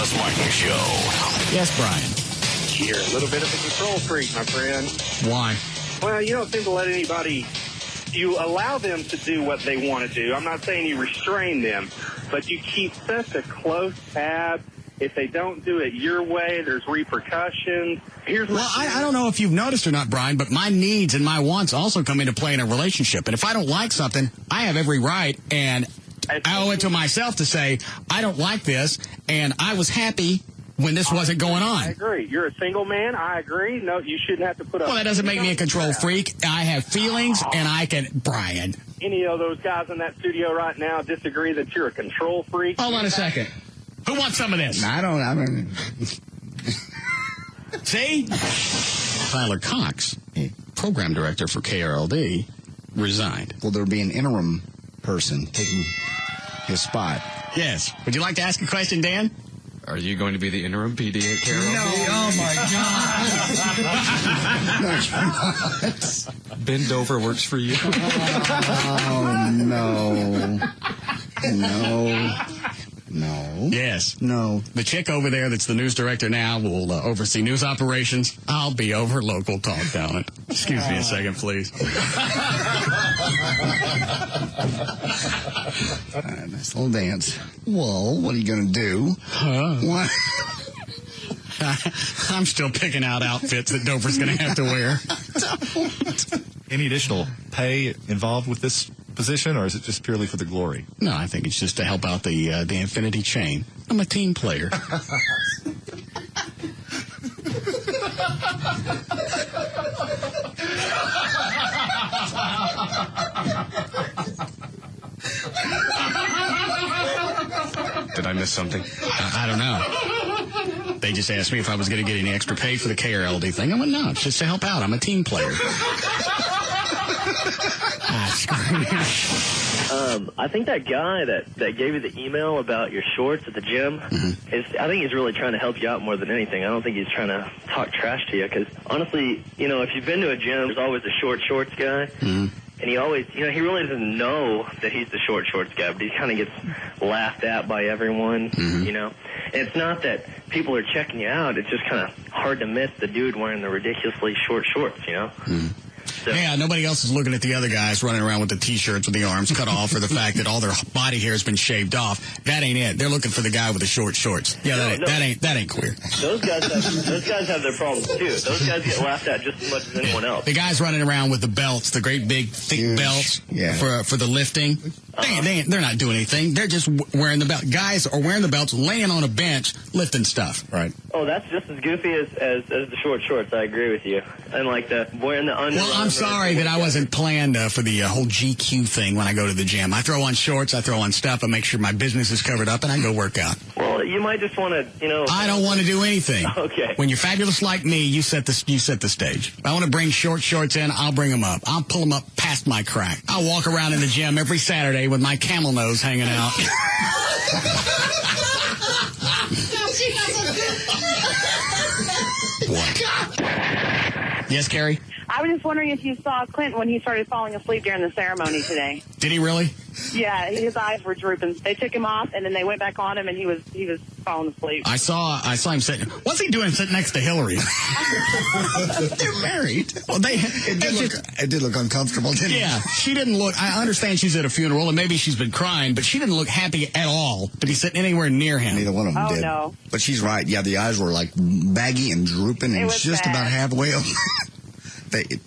Russ Martin Show. Yes, Brian. You're a little bit of a control freak, my friend. Why? Well, you don't seem to let anybody... You allow them to do what they want to do. I'm not saying you restrain them, but you keep such a close tab. If they don't do it your way, there's repercussions. I don't know if you've noticed or not, Brian, but my needs and my wants also come into play in a relationship. And if I don't like something, I have every right, and I owe it to myself to say, I don't like this, and I was happy when this wasn't going on. I agree. You're a single man. I agree. No, you shouldn't have to put up... Well, that doesn't make me a control freak. I have feelings, and I can... Brian. Any of those guys in that studio right now disagree that you're a control freak? Hold on a second. Who wants some of this? I don't. See? Tyler Cox, program director for KLLI, resigned. Will there be an interim person taking his spot? Yes. Would you like to ask a question, Dan? Are you going to be the interim PD at KLLI? No. Oh, my God. Bend over works for you? Oh, no. No. Yes. No. The chick over there that's the news director now will oversee news operations. I'll be over local talk talent. Excuse me a second, please. Nice little dance. Well, what are you going to do? What? I'm still picking out outfits that Dover's going to have to wear. Any additional pay involved with this position, or is it just purely for the glory? No, I think it's just to help out the infinity chain. I'm a team player. Did I miss something? I don't know. They just asked me if I was going to get any extra pay for the KLLD thing. I went, no, it's just to help out. I'm a team player. I think that guy that gave you the email about your shorts at the gym, I think he's really trying to help you out more than anything. I don't think he's trying to talk trash to you, because honestly, if you've been to a gym, there's always a short shorts guy. And he always, he really doesn't know that he's the short shorts guy, but he kind of gets laughed at by everyone, And it's not that people are checking you out. It's just kind of hard to miss the dude wearing the ridiculously short shorts, So. Yeah, nobody else is looking at the other guys running around with the T-shirts with the arms cut off, or the fact that all their body hair has been shaved off. That ain't it. They're looking for the guy with the short shorts. Yeah, that ain't queer. Those guys have their problems too. Those guys get laughed at just as much as anyone else. The guys running around with the belts, the great big thick belts for the lifting. They're not doing anything. They're just wearing the belt. Guys are wearing the belts, laying on a bench, lifting stuff. Right. Oh, that's just as goofy as the short shorts. I agree with you. And like the wearing the under. Well, I'm sorry that I wasn't planned for the whole GQ thing when I go to the gym. I throw on shorts, I throw on stuff, I make sure my business is covered up, and I go work out. Well, you might just want to, I don't want to do anything. Okay. When you're fabulous like me, you set the stage. If I want to bring short shorts in, I'll bring them up. I'll pull them up past my crack. I'll walk around in the gym every Saturday with my camel nose hanging out. What? Yes, Carrie? I was just wondering if you saw Clinton when he started falling asleep during the ceremony today. Did he really? Yeah, his eyes were drooping. They took him off, and then they went back on him, and he was falling asleep. I saw him sitting. What's he doing sitting next to Hillary? They're married. Well, it did look uncomfortable, didn't it? Yeah, she didn't look. I understand she's at a funeral, and maybe she's been crying, but she didn't look happy at all to be sitting anywhere near him. Neither one of them did. No. But she's right. Yeah, the eyes were like baggy and drooping, and it was just bad. about halfway up.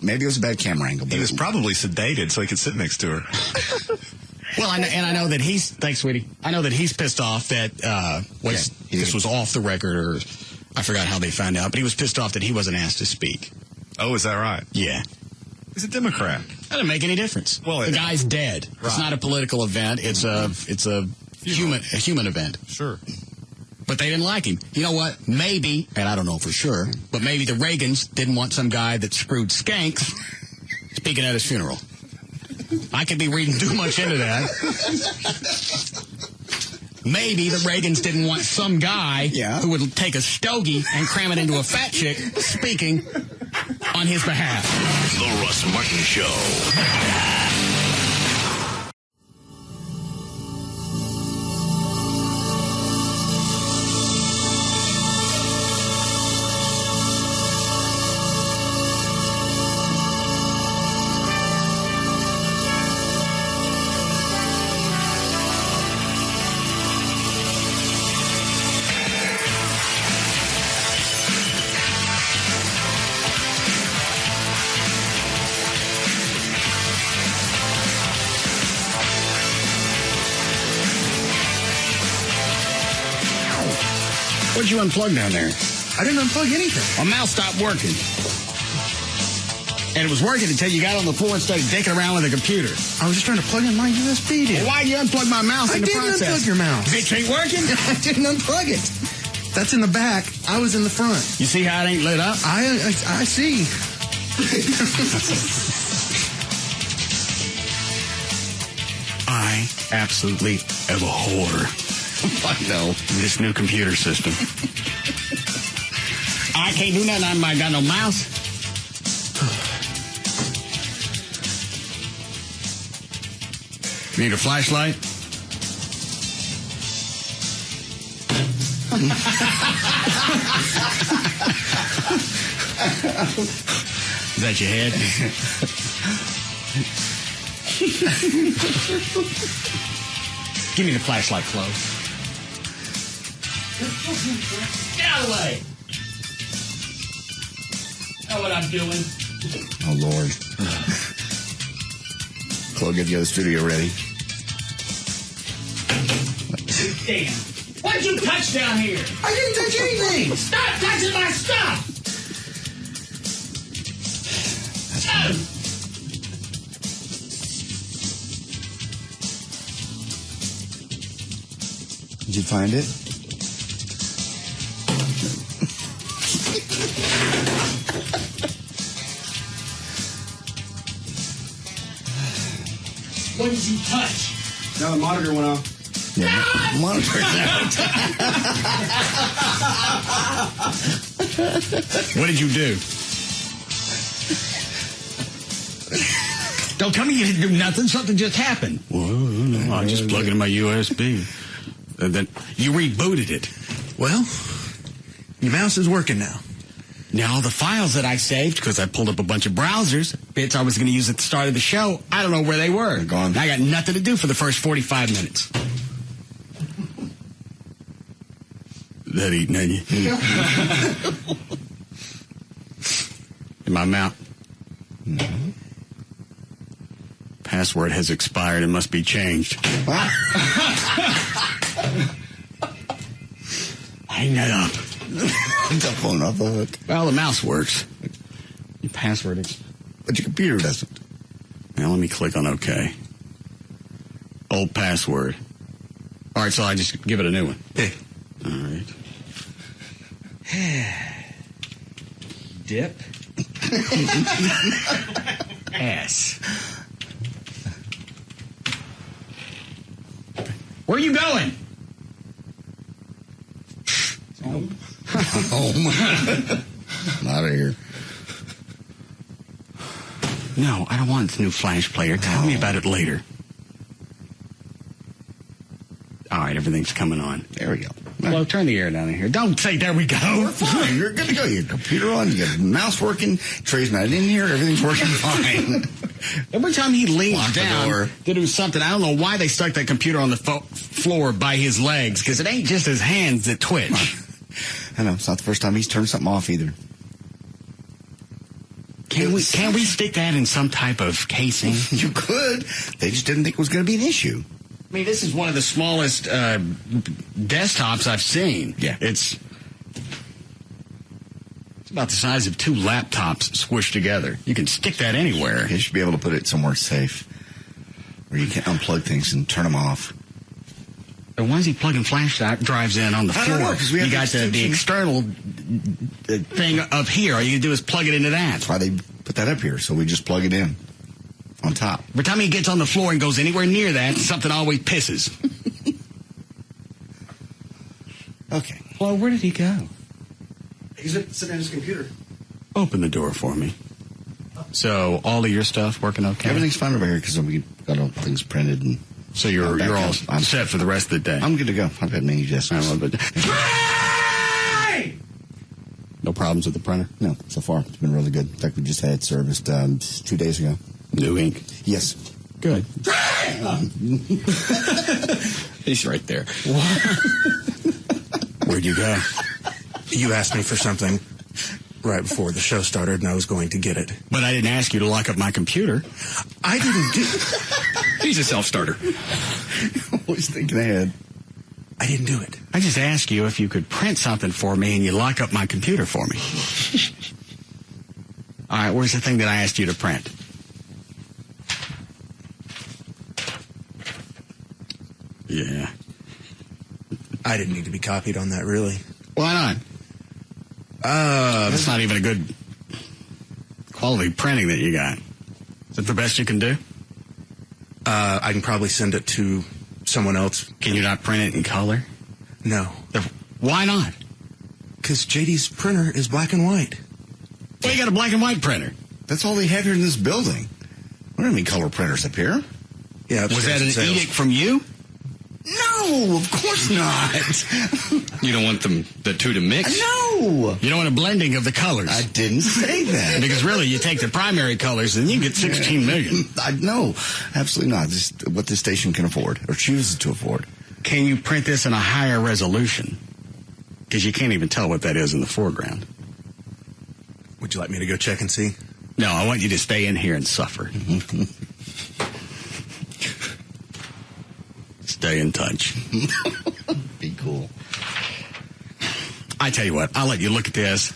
Maybe it was a bad camera angle. But He was probably sedated so he could sit next to her. Well, I know that he's... Thanks, sweetie. I know that he's pissed off that... this was off the record, or I forgot how they found out, but he was pissed off that he wasn't asked to speak. Oh, is that right? Yeah. He's a Democrat. That doesn't make any difference. Well, the guy's dead. Right. It's not a political event. It's a human event. Sure. But they didn't like him. You know what? Maybe, and I don't know for sure, but maybe the Reagans didn't want some guy that screwed skanks speaking at his funeral. I could be reading too much into that. Maybe the Reagans didn't want some guy who would take a stogie and cram it into a fat chick speaking on his behalf. The Russ Martin Show. What'd you unplug down there? I didn't unplug anything. A mouse stopped working. And it was working until you got on the floor and started dicking around with a computer. I was just trying to plug in my USB deal. Well, why'd you unplug my mouse in the process? I didn't unplug your mouse. It ain't working? I didn't unplug it. That's in the back. I was in the front. You see how it ain't lit up? I see. I absolutely abhor I know. this new computer system. I can't do nothing. I got no mouse. Need a flashlight? Is that your head? Give me the flashlight, Flo. Get out of the way. Know what I'm doing? Oh, Lord. Chloe, get the other studio ready. Damn. What'd you touch down here? I didn't touch anything. Stop touching my stuff! Did you find it? What did you touch? Now the monitor went off. Yeah. Monitor out. What did you do? Don't tell me you didn't do nothing. Something just happened. Well, no, I just plugged in my USB. And then you rebooted it. Well, your mouse is working now. Now, the files that I saved, because I pulled up a bunch of browsers, bits I was going to use at the start of the show, I don't know where they were. They're gone. I got nothing to do for the first 45 minutes. That eating at you? In my mouth. Mm-hmm. Password has expired and must be changed. Hang that up. The phone off the hook. Well, the mouse works. Your password is... But your computer doesn't. Now, let me click on OK. Old password. All right, so I just give it a new one. Hey. All right. Dip. S. Where are you going? Home. I'm out of here. No, I don't want this new Flash player. Tell me about it later. All right, everything's coming on. There we go. Well, turn the air down in here. Don't say there we go. We're fine. You're good to go. Your computer on. You got the mouse working. Trey's not in here. Everything's working fine. Every time he leans Lock the down door. to do something, I don't know why they stuck that computer on the floor by his legs, because it ain't just his hands that twitch. I know. It's not the first time he's turned something off either. Can we stick that in some type of casing? You could. They just didn't think it was going to be an issue. I mean, this is one of the smallest desktops I've seen. Yeah. It's about the size of two laptops squished together. You can stick that anywhere. You should be able to put it somewhere safe where you can unplug things and turn them off. And why is he plugging flash drives in on the I floor? don't know, 'cause we have you got the external thing up here. All you can do is plug it into that. That's why they put that up here, so we just plug it in on top. Every time he gets on the floor and goes anywhere near that, something always pisses. Okay. Well, where did he go? He's sitting at his computer. Open the door for me. So, all of your stuff working okay? Everything's fine over here because we got all things printed and. So you're all set for the rest of the day. I'm good to go. I've got many discs. No problems with the printer? No, so far it's been really good. In fact, we just had it serviced 2 days ago. New ink? Yes. Good. He's right there. Where'd you go? You asked me for something right before the show started, and I was going to get it. But I didn't ask you to lock up my computer. I didn't do... He's a self-starter. Always thinking ahead. I didn't do it. I I just asked you if you could print something for me and you lock up my computer for me. All right, where's the thing that I asked you to print? Yeah. I didn't need to be copied on that, really. Why not? That's not even a good quality printing that you got. Is that the best you can do? I can probably send it to someone else. Can you not print it in color? No. Why not? Because JD's printer is black and white. Well, you got a black and white printer. That's all they have here in this building. We don't have any color printers up here. Yeah. Was that an edict from you? No, of course not. You don't want the two to mix? No. You don't want a blending of the colors. I didn't say that. Because really, you take the primary colors and you get 16 million. No, absolutely not. Just what this station can afford or chooses to afford. Can you print this in a higher resolution? Because you can't even tell what that is in the foreground. Would you like me to go check and see? No, I want you to stay in here and suffer. Stay in touch. Be cool. I tell you what, I'll let you look at this,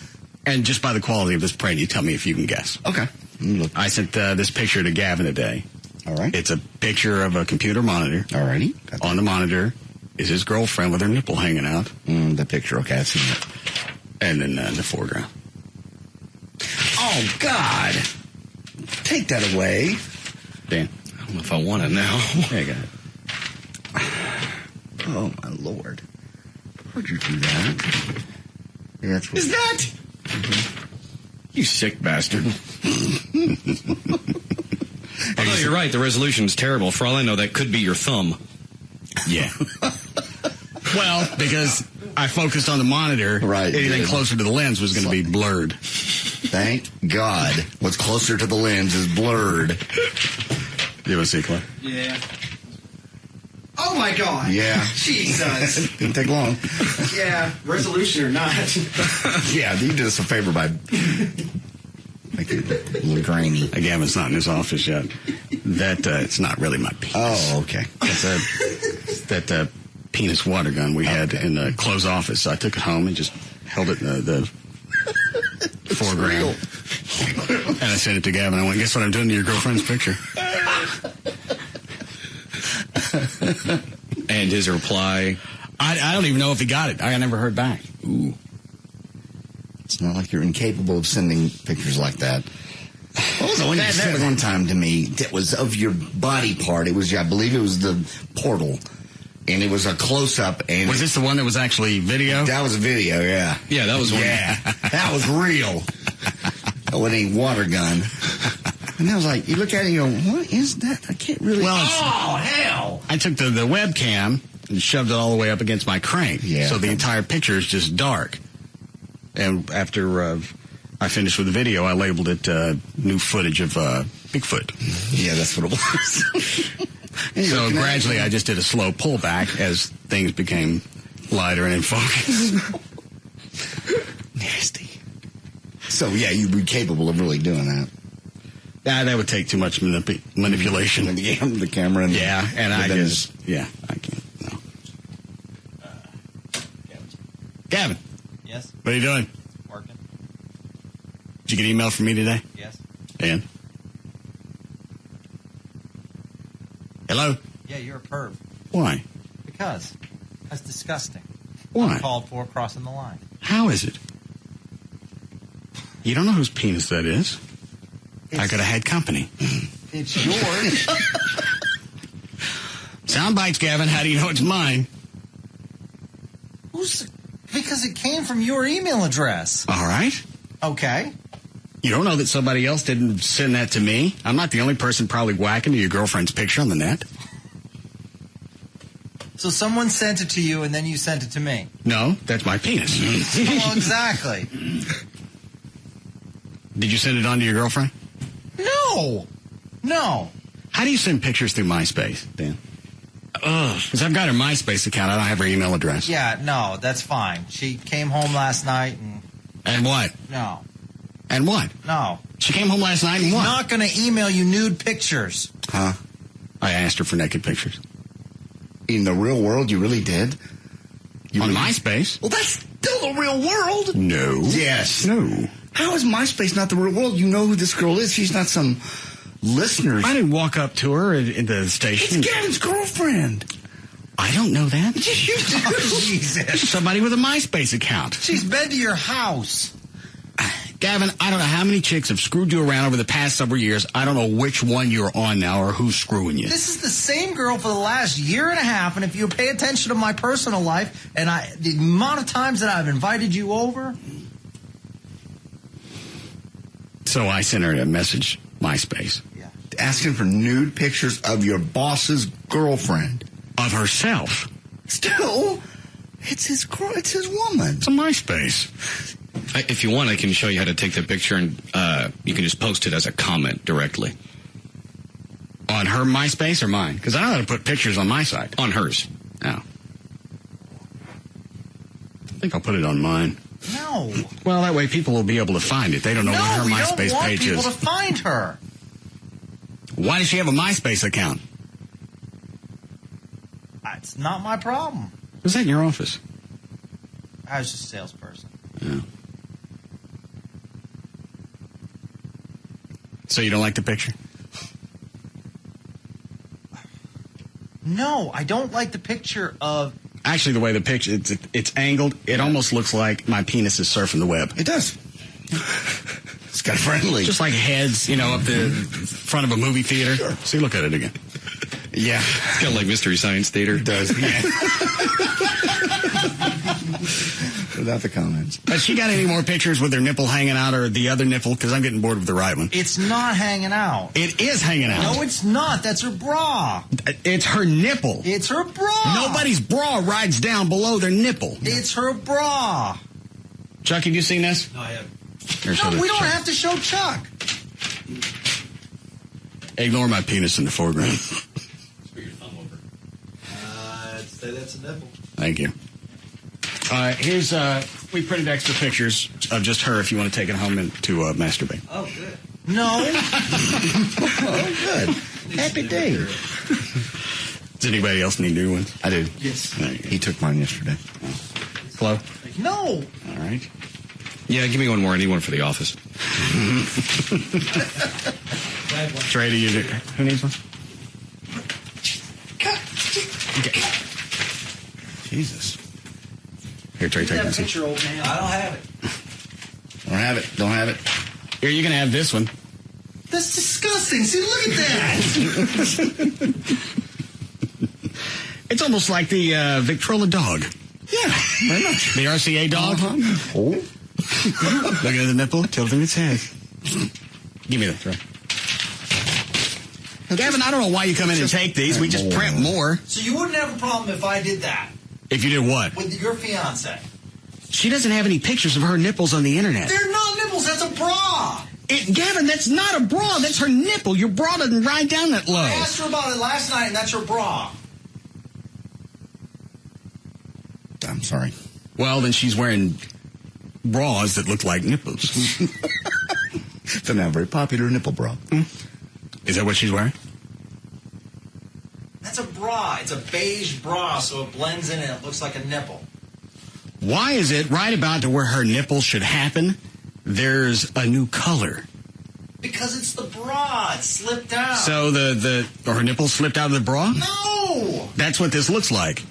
and just by the quality of this print, you tell me if you can guess. Okay. Look. I sent this picture to Gavin today. All right. It's a picture of a computer monitor. All righty. On the monitor is his girlfriend with her nipple hanging out. The picture, okay, I've seen it. And then the foreground. Oh, God. Take that away. Dan. I don't know if I want it now. There you go. Oh, my Lord. Why'd you do that? Yeah, that's what Is that? Mm-hmm. You sick bastard. Although you're right, the resolution's terrible. For all I know, that could be your thumb. Yeah. Well, because I focused on the monitor, right? Anything closer to the lens was going to be blurred. Thank God. What's closer to the lens is blurred. You want to see, Clay? Yeah. Oh, my God. Yeah. Jesus. Didn't take long. Yeah, resolution or not. Yeah, you did us a favor by making it a little grainy. Again, it's not in his office yet. That it's not really my penis. Oh, okay. It's that penis water gun we had in the closed office. So I took it home and just held it in the foreground. And I sent it to Gavin. I went, guess what I'm doing to your girlfriend's picture? And his reply? I don't even know if he got it. I never heard back. Ooh. It's not like you're incapable of sending pictures like that. What was the one you sent one time to me that was of your body part? It was, I believe it was the portal. And it was a close-up. And was this the one that was actually video? That was a video, yeah. Yeah, that was one. Yeah, that was real. With a water gun. And I was like, you look at it and you go, what is that? I can't really... Well, oh, hell! I took the webcam and shoved it all the way up against my crank. Yeah. So the entire picture is just dark. And after I finished with the video, I labeled it new footage of Bigfoot. Yeah, that's what it was. So gradually I just did a slow pullback as things became lighter and in focus. Nasty. So, yeah, you'd be capable of really doing that. That would take too much manipulation. The camera and and I can't. No. Gavin. Yes. What are you doing? Working. Did you get email from me today? Yes. And? Hello? Yeah, you're a perv. Why? Because that's disgusting. Why? Called for crossing the line. How is it? You don't know whose penis that is. I could have had company. It's yours. Sound bites, Gavin. How do you know it's mine? Because it came from your email address. All right. Okay. You don't know that somebody else didn't send that to me? I'm not the only person probably whacking to your girlfriend's picture on the net. So someone sent it to you and then you sent it to me. No, that's my penis. Well, exactly. Did you send it on to your girlfriend? No. How do you send pictures through MySpace, Dan? Because I've got her MySpace account. I don't have her email address. Yeah, no, that's fine. She came home last night and... And what? No. And what? No. She came home last night and She's what? not going to email you nude pictures. Huh? I asked her for naked pictures. In the real world, you really did? On MySpace? Well, that's still the real world. No. Yes. No. How is MySpace not the real world? You know who this girl is. She's not some listener. I didn't walk up to her in the station. It's Gavin's girlfriend. I don't know that. Jesus. Somebody with a MySpace account. She's been to your house. Gavin, I don't know how many chicks have screwed you around over the past several years. I don't know which one you're on now or who's screwing you. This is the same girl for the last year and a half, and if you pay attention to my personal life and the amount of times that I've invited you over. So I sent her a message, MySpace. Yeah. Asking for nude pictures of your boss's girlfriend. Of herself. Still, it's his girl. It's his woman. It's a MySpace. If you want, I can show you how to take the picture, and you can just post it as a comment directly. On her MySpace or mine? Because I know how to put pictures on my site. On hers. Oh. I think I'll put it on mine. No. Well, that way people will be able to find it. They don't know what her MySpace page is. No, we don't want people to find her. Why does she have a MySpace account? It's not my problem. Was that in your office? I was just a salesperson. Yeah. So you don't like the picture? No, I don't like the picture of... Actually, the way the picture, it's angled, it almost looks like my penis is surfing the web. It does. It's kind of friendly. Just like heads, up the front of a movie theater. Sure. See, look at it again. Yeah. It's kind of like Mystery Science Theater. It does. Yeah. Without the comments. Has she got any more pictures with her nipple hanging out or the other nipple? Because I'm getting bored with the right one. It's not hanging out. It is hanging out. No, it's not. That's her bra. It's her nipple. It's her bra. Nobody's bra rides down below their nipple. It's her bra. Chuck, have you seen this? No, I haven't. No, we don't have to show Chuck. Ignore my penis in the foreground. Put your thumb over. I'd say that's a nipple. Thank you. Here's, we printed extra pictures of just her if you want to take it home and to masturbate. Oh, good. No. Oh, good. Happy day. Does anybody else need new ones? I do. Yes. He took mine yesterday. Hello? No. All right. Yeah, give me one more. I need one for the office. Trey, do you do? Who needs one? Okay. Jesus. Here, Trey, take this. Picture, old man. I don't have it. Don't have it. Here, you can have this one. That's disgusting. See, look at that. It's almost like the Victrola dog. Yeah, very much. The RCA dog. Uh-huh. Oh. Look at the nipple, tilting its head. Give me that, Trey. Gavin, I don't know why you come in and take these. We just print more. So you wouldn't have a problem if I did that? If you did what? With your fiance. She doesn't have any pictures of her nipples on the internet. They're not nipples. That's a bra. Gavin, that's not a bra. That's her nipple. Your bra doesn't ride down that low. I asked her about it last night, and that's her bra. I'm sorry. Well, then she's wearing bras that look like nipples. So now, very popular nipple bra. Is that what she's wearing? That's a bra. It's a beige bra, so it blends in and it looks like a nipple. Why is it right about to where her nipples should happen, there's a new color? Because it's the bra. It slipped out. So her nipples slipped out of the bra? No! That's what this looks like.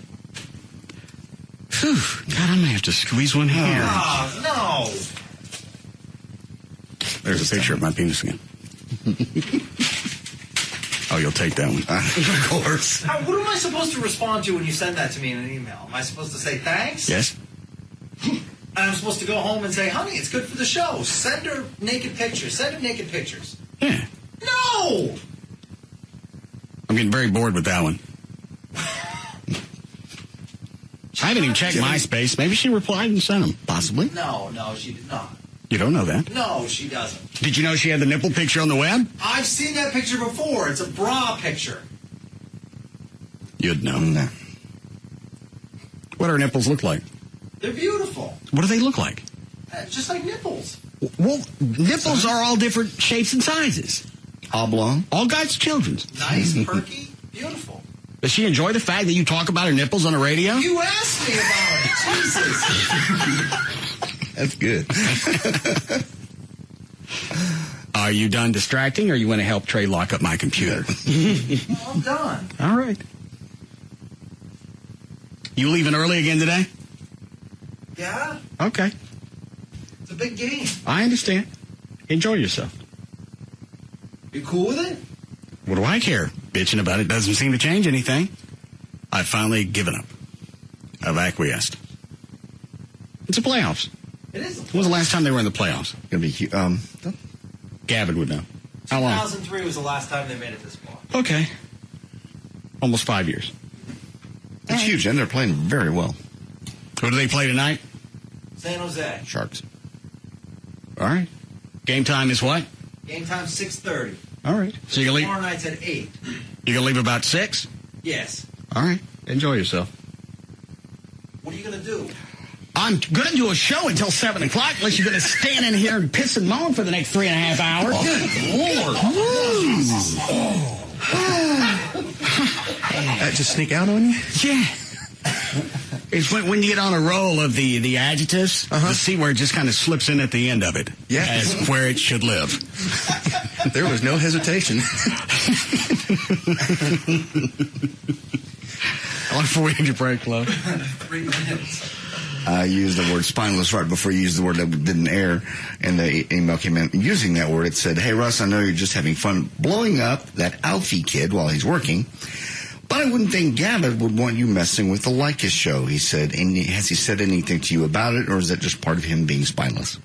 Whew. God, I'm going to have to squeeze one here. Oh, no. There's a picture of my penis again. Oh, you'll take that one. Of course. Now, what am I supposed to respond to when you send that to me in an email? Am I supposed to say thanks? Yes. And I'm supposed to go home and say, honey, it's good for the show. Send her naked pictures. Send her naked pictures. Yeah. No! I'm getting very bored with that one. I haven't even checked MySpace. Maybe she replied and sent them. Possibly. No, she did not. You don't know that? No, she doesn't. Did you know she had the nipple picture on the web? I've seen that picture before. It's a bra picture. You'd know. No. What do her nipples look like? They're beautiful. What do they look like? Just like nipples. Well, nipples are all different shapes and sizes. Oblong. All God's children's. Nice, perky, beautiful. Does she enjoy the fact that you talk about her nipples on the radio? You asked me about it. Jesus. That's good. Are you done distracting, or you want to help Trey lock up my computer? I'm done. All right. You leaving early again today? Yeah, Okay. it's a big game. I understand. Enjoy yourself. You cool with it? What do I care? Bitching about it doesn't seem to change anything. I've finally given up. I've acquiesced. It's the playoffs. It is. When was the last time they were in the playoffs? Gonna be Gavin would know. How long? 2003 was the last time they made it this far. Okay. Almost 5 years. It's huge, and they're playing very well. Who do they play tonight? San Jose. Sharks. All right. Game time is what? Game time 6:30. All right. So you're going to leave? Tomorrow night's at 8. You're going to leave about 6? Yes. All right. Enjoy yourself. What are you going to do? I'm going to do a show until 7 o'clock unless you're going to stand in here and piss and moan for the next 3.5 hours. Lord. That just sneak out on you? Yeah. It's when you get on a roll of the adjectives, the C word just kind of slips in at the end of it. Yeah. As where it should live. There was no hesitation. How long before we need your break, love? 3 minutes. I used the word spineless right before you used the word that didn't air, and the email came in using that word. It said, "Hey, Russ, I know you're just having fun blowing up that Alfie kid while he's working, but I wouldn't think Gavin would want you messing with the Lycus show." He said, and has he said anything to you about it, or is that just part of him being spineless?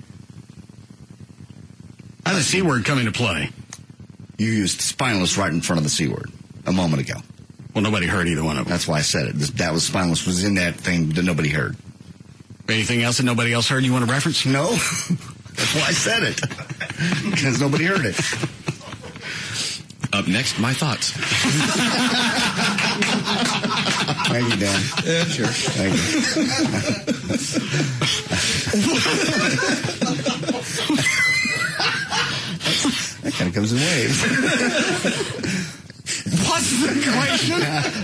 How does the C word come into play? You used spineless right in front of the C word a moment ago. Well, nobody heard either one of them. That's why I said it. That was spineless was in that thing that nobody heard. Anything else that nobody else heard you want to reference? No. That's why I said it. Because nobody heard it. Up next, my thoughts. Thank you, Dan. Yeah, sure. Thank you. That kind of comes in waves. What's the question?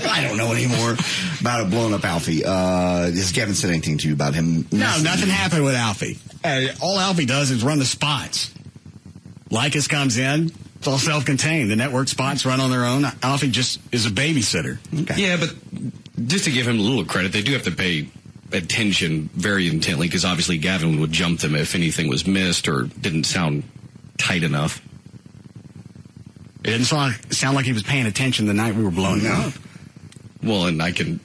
I don't know anymore about it blowing up Alfie. Has Gavin said anything to you about him? No, nothing happened with Alfie. All Alfie does is run the spots. Lycus comes in. It's all self-contained. The network spots run on their own. Alfie just is a babysitter. Okay. Yeah, but just to give him a little credit, they do have to pay attention very intently because obviously Gavin would jump them if anything was missed or didn't sound tight enough. It didn't sound like he was paying attention the night we were blowing up. Well, and I can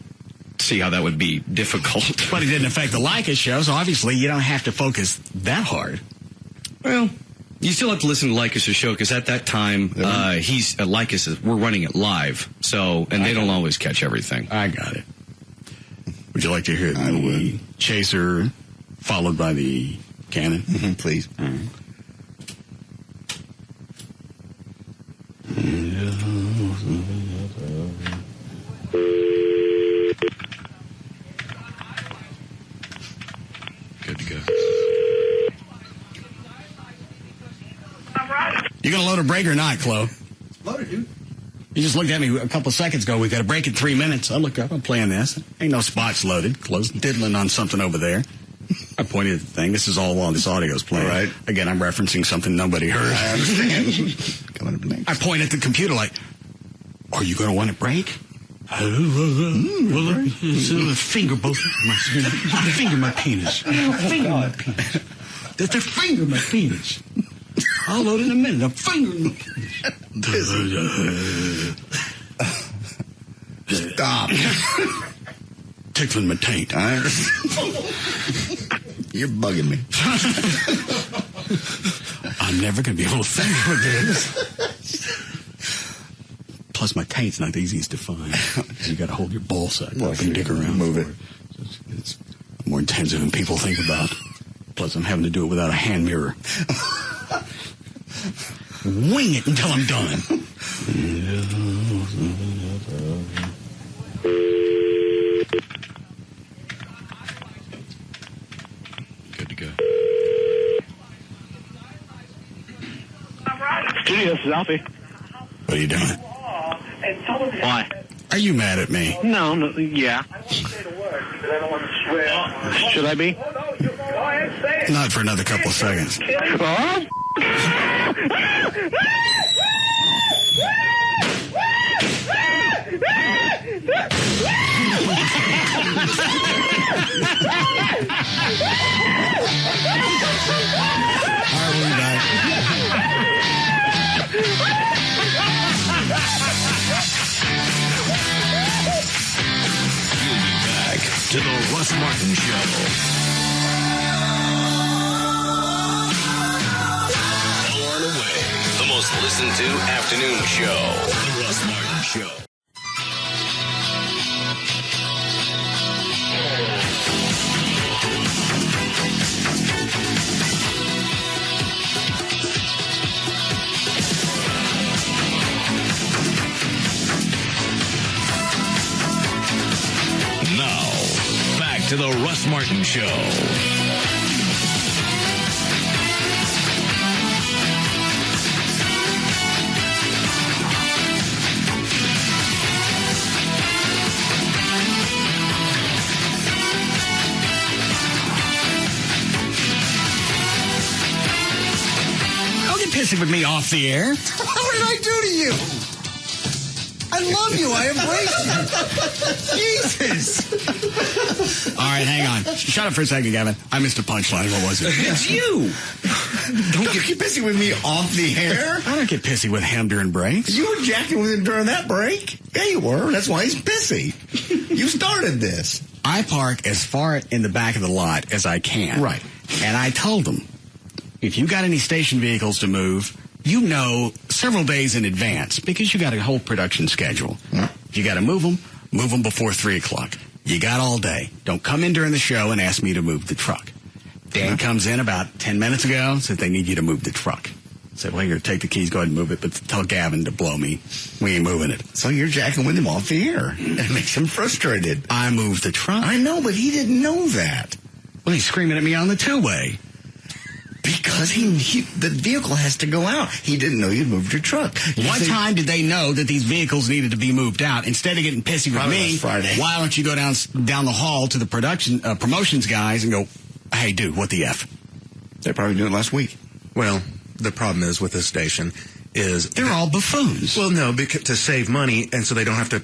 see how that would be difficult. But it didn't affect the Lycus show, so obviously you don't have to focus that hard. Well, you still have to listen to Lycus' show because at that time, he's Lycus. We're running it live, so and they don't always catch everything. I got it. Would you like to hear the chaser followed by the cannon? Mm-hmm, please. All right. Good to go. You gonna load a break or not, Chloe? Loaded, dude. You just looked at me a couple of seconds ago. We got a break in 3 minutes. I look up. I'm playing this. Ain't no spots loaded. Chloe's diddling on something over there. I pointed at the thing. This is all while this audio's playing. All right. Again, I'm referencing something nobody heard. I understand. Coming up next. I point at the computer like, are you going to want a break? Finger both my finger my penis. Finger my penis. That's a finger my penis. I'll load in a minute. I'm fingering my penis. Stop. Tickling my taint. I understand. You're bugging me. I'm never going to be able to finger with this. Plus, my taint's not the easiest to find. You got to hold your ball sack up and dig around. Move it. It's more intensive than people think about. Plus, I'm having to do it without a hand mirror. Wing it until I'm done. Good to go. Studio, this is Alfie. What are you doing? Why? Are Are you mad at me? No, yeah. I won't say the word because I don't want to swear. Should I be? Go ahead, say it. Not for another couple of seconds. We'll be back. To the Russ Martin Show. On the way, the most listened to afternoon show. The Russ Martin Show. To the Russ Martin Show. Don't get pissy with me off the air. What did I do to you? I love you. I embrace you. Jesus. All right, hang on. Shut up for a second, Gavin. I missed a punchline. What was it? It's you. Don't get pissy with me off the air. I don't get pissy with him during breaks. You were jacking with him during that break. Yeah, you were. That's why he's pissy. You started this. I park as far in the back of the lot as I can. Right. And I told them, if you got any station vehicles to move, you know several days in advance because you got a whole production schedule. If you got to move them before 3 o'clock. You got all day. Don't come in during the show and ask me to move the truck. Dan comes in about 10 minutes ago, said they need you to move the truck. I said, well, here, take the keys, go ahead and move it, but tell Gavin to blow me. We ain't moving it. So you're jacking with him off the air. It makes him frustrated. I moved the truck. I know, but he didn't know that. Well, he's screaming at me on the two-way. Because the vehicle has to go out. He didn't know you'd moved your truck. What time did they know that these vehicles needed to be moved out? Instead of getting pissy with me, Friday. Why don't you go down the hall to the promotions guys and go, hey, dude, what the F? They probably did it last week. Well, the problem is with this station is they're all buffoons. Well, no, because to save money and so they don't have to,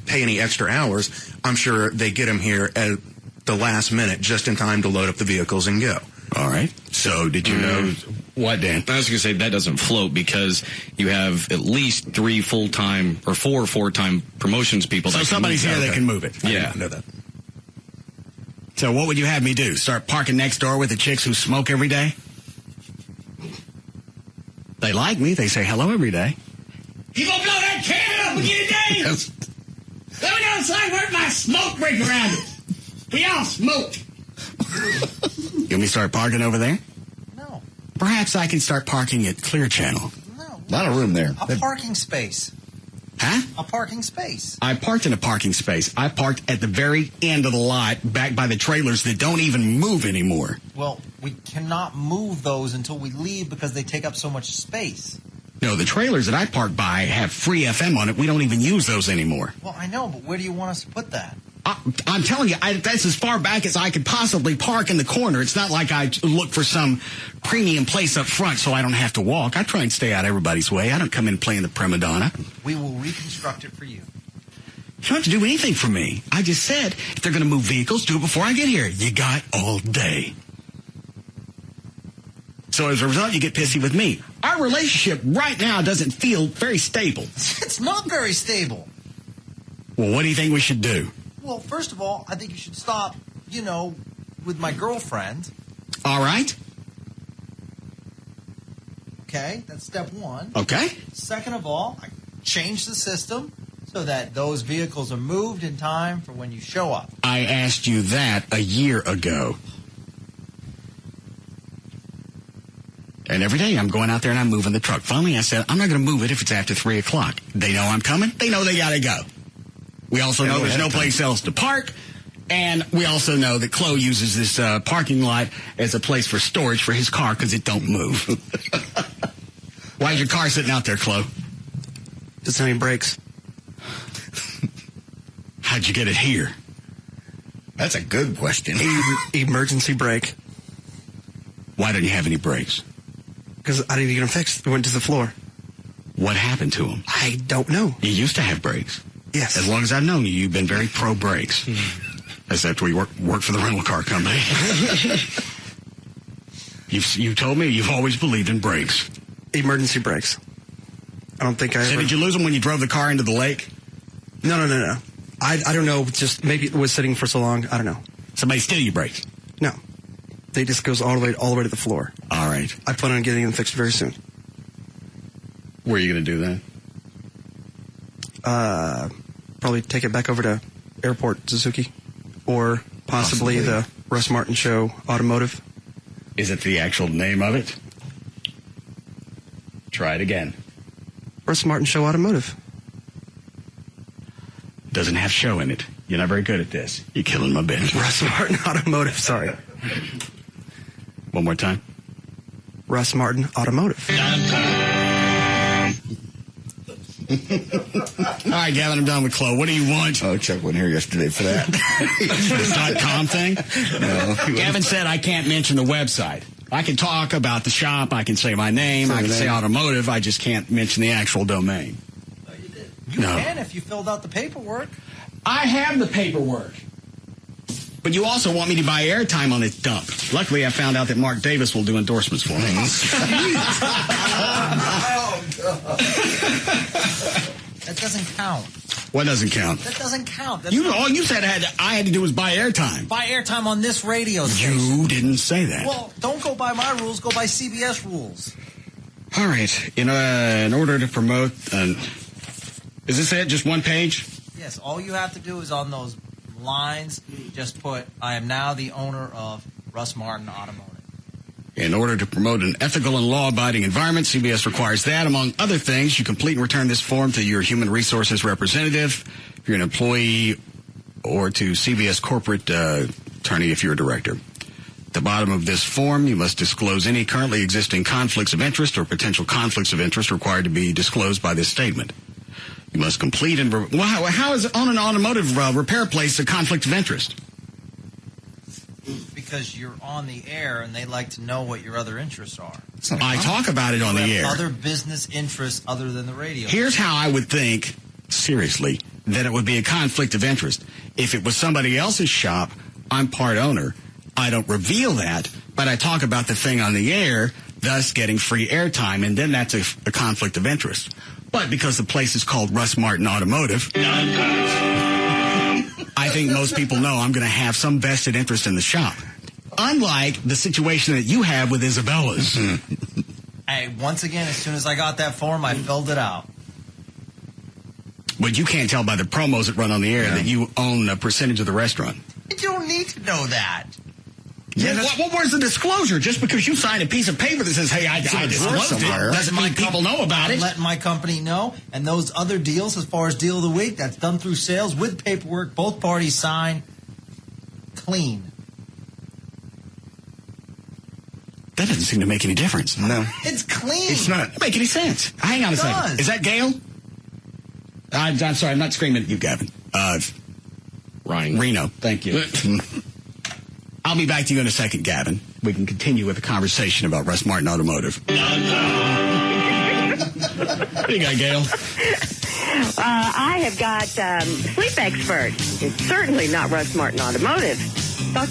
pay any extra hours. I'm sure they get them here at the last minute, just in time to load up the vehicles and go. All right. So did you know what, Dan? I was going to say that doesn't float because you have at least 3 full-time or 4 4-time promotions people. So somebody's here that can move it. Yeah. I didn't know that. So what would you have me do? Start parking next door with the chicks who smoke every day? They like me. They say hello every day. You gonna blow that can up again today? Yes. Let me go inside where my smoke break around it. We all smoke. You want me to start parking over there? No. Perhaps I can start parking at Clear Channel. No. Not a room there. A parking space. Huh? A parking space. I parked in a parking space. I parked at the very end of the lot, back by the trailers that don't even move anymore. Well, we cannot move those until we leave because they take up so much space. No, the trailers that I park by have free FM on it. We don't even use those anymore. Well, I know, but where do you want us to put that? I'm telling you, that's as far back as I could possibly park in the corner. It's not like I look for some premium place up front so I don't have to walk. I try and stay out everybody's way. I don't come in playing the prima donna. We will reconstruct it for you. You don't have to do anything for me. I just said, if they're going to move vehicles, do it before I get here. You got all day. So as a result, you get pissy with me. Our relationship right now doesn't feel very stable. It's not very stable. Well, what do you think we should do? Well, first of all, I think you should stop, with my girlfriend. All right. Okay, that's step one. Okay. Second of all, I change the system so that those vehicles are moved in time for when you show up. I asked you that a year ago. And every day I'm going out there and I'm moving the truck. Finally, I said, I'm not going to move it if it's after 3 o'clock. They know I'm coming. They know they got to go. We also know there's no place else to park. And we also know that Chloe uses this parking lot as a place for storage for his car because it don't move. Why is your car sitting out there, Chloe? Doesn't have any brakes. How'd you get it here? That's a good question. Emergency brake. Why don't you have any brakes? Because I didn't get them fixed. They went to the floor. What happened to them? I don't know. You used to have brakes. Yes. As long as I've known you, you've been very pro-brakes. As after we work for the rental car company. You told me you've always believed in brakes. Emergency brakes. I don't think I So ever... did you lose them when you drove the car into the lake? No. I don't know. Just maybe it was sitting for so long. I don't know. Somebody steal your brakes? No. They just goes all the way to the floor. All right. I plan on getting them fixed very soon. Where are you going to do that? Probably take it back over to Airport Suzuki, or possibly the Russ Martin Show Automotive. Is it the actual name of it? Try it again. Russ Martin Show Automotive. Doesn't have show in it. You're not very good at this. You're killing my bitch. Russ Martin Automotive, sorry. One more time. Russ Martin Automotive. All right, Gavin, I'm done with Chloe. What do you want? Oh, Chuck wasn't here yesterday for that. The .com thing? No. Gavin said I can't mention the website. I can talk about the shop. I can say my name. I can say automotive. I just can't mention the actual domain. No, you did. You can if you filled out the paperwork. I have the paperwork. But you also want me to buy airtime on this dump. Luckily, I found out that Mark Davis will do endorsements for me. Oh, God. That doesn't count. What doesn't count? That doesn't count. All you said I had to do was buy airtime. Buy airtime on this radio station. You didn't say that. Well, don't go by my rules. Go by CBS rules. All right. In order to promote... is this it? Just one page? Yes. All you have to do is on those lines, just put, I am now the owner of Russ Martin Automotive. In order to promote an ethical and law-abiding environment, CBS requires that, among other things, you complete and return this form to your human resources representative if you're an employee, or to CBS corporate attorney if you're a director. At the bottom of this form, you must disclose any currently existing conflicts of interest or potential conflicts of interest required to be disclosed by this statement. You must complete and... how is on an automotive repair place a conflict of interest? Because you're on the air and they like to know what your other interests are. I talk about it on the air. Other business interests other than the radio. Here's how I would think, seriously, that it would be a conflict of interest. If it was somebody else's shop, I'm part owner. I don't reveal that, but I talk about the thing on the air, thus getting free airtime, and then that's a conflict of interest. But because the place is called Russ Martin Automotive, I think most people know I'm going to have some vested interest in the shop. Unlike the situation that you have with Isabella's. Hey, once again, as soon as I got that form, I filled it out. But you can't tell by the promos that run on the air that you own a percentage of the restaurant. You don't need to know that. Yeah, where's the disclosure? Just because you signed a piece of paper that says, hey, I disclosed it, doesn't mean people know about it. I'm letting my company know. And those other deals, as far as deal of the week, that's done through sales with paperwork. Both parties sign clean. That doesn't seem to make any difference. No. It's clean. It's not make any sense. Hang on a second. Is that Gail? I'm sorry, I'm not screaming at you, Gavin. Reno, thank you. I'll be back to you in a second, Gavin. We can continue with the conversation about Russ Martin Automotive. What do you got, Gail? I have got Sleep Expert. It's certainly not Russ Martin Automotive. There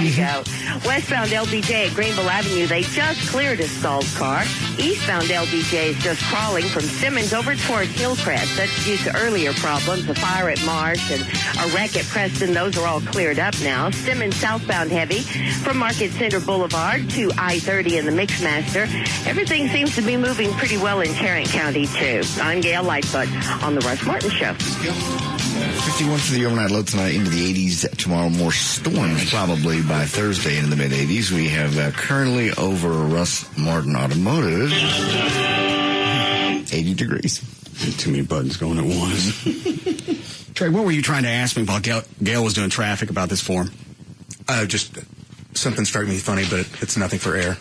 you go. Westbound LBJ at Greenville Avenue, they just cleared a stalled car. Eastbound LBJ is just crawling from Simmons over toward Hillcrest. That's due to earlier problems, a fire at Marsh and a wreck at Preston. Those are all cleared up now. Simmons southbound heavy from Market Center Boulevard to I-30 and the Mixmaster. Everything seems to be moving pretty well in Tarrant County, too. I'm Gail Lightfoot on the Russ Martin Show. 51 for the overnight low tonight, into the 80s tomorrow. More storms probably by Thursday into the mid-80s. We have currently over Russ Martin Automotive 80 degrees. Too many buttons going at once. Trey, what were you trying to ask me while Gail was doing traffic about this form? Just something struck me funny, but it's nothing for air.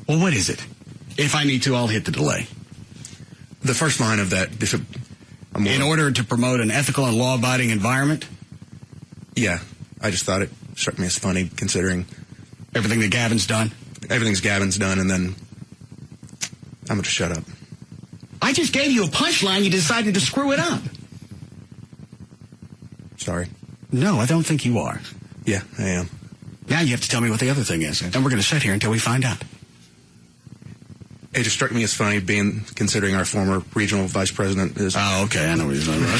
Well, what is it? If I need to, I'll hit the delay. The first line of that, in order to promote an ethical and law-abiding environment? Yeah. I just thought it struck me as funny, considering everything that Gavin's done. Everything's Gavin's done, and then I'm going to shut up. I just gave you a punchline. You decided to screw it up. Sorry. No, I don't think you are. Yeah, I am. Now you have to tell me what the other thing is, and we're going to sit here until we find out. It just struck me as funny, considering our former regional vice president is... Oh, okay. I know what he's talking about.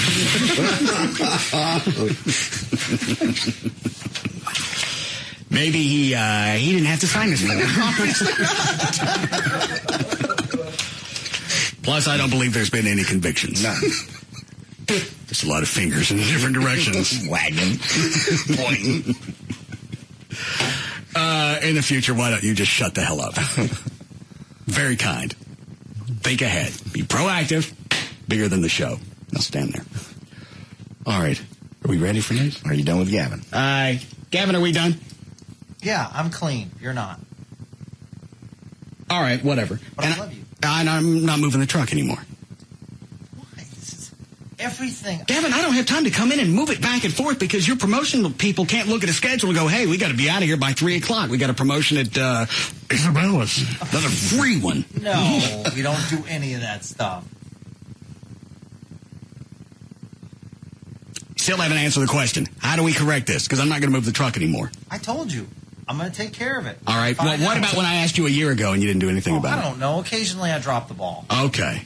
Maybe he didn't have to sign this thing. Plus, I don't believe there's been any convictions. None. There's a lot of fingers in different directions. Wagging. Pointing. In the future, why don't you just shut the hell up? Very kind. Think ahead. Be proactive. Bigger than the show. Now stand there. All right. Are we ready for this? Are you done with Gavin? Gavin, are we done? Yeah, I'm clean. You're not. All right, whatever. But I love you. And I'm not moving the truck anymore. Why? This is everything. Gavin, I don't have time to come in and move it back and forth because your promotional people can't look at a schedule and go, hey, we got to be out of here by 3 o'clock. We got a promotion at Isabella's. Another free one. No, we don't do any of that stuff. Still haven't answered the question. How do we correct this? Because I'm not going to move the truck anymore. I told you. I'm going to take care of it. All right. Well, what about when I asked you a year ago and you didn't do anything about it? I don't know. Occasionally I drop the ball. Okay.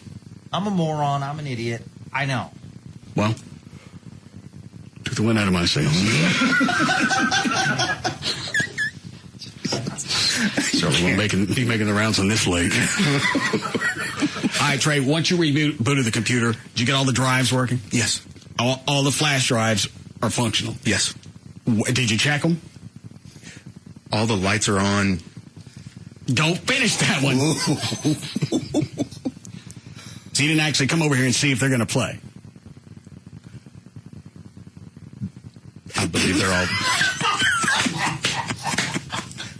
I'm a moron. I'm an idiot. I know. Well, took the wind out of my sails. So we'll be making the rounds on this lake. All right, Trey, once you rebooted the computer, did you get all the drives working? Yes. All the flash drives are functional? Yes. Did you check them? All the lights are on. Don't finish that one. So you didn't actually come over here and see if they're going to play? I believe they're all...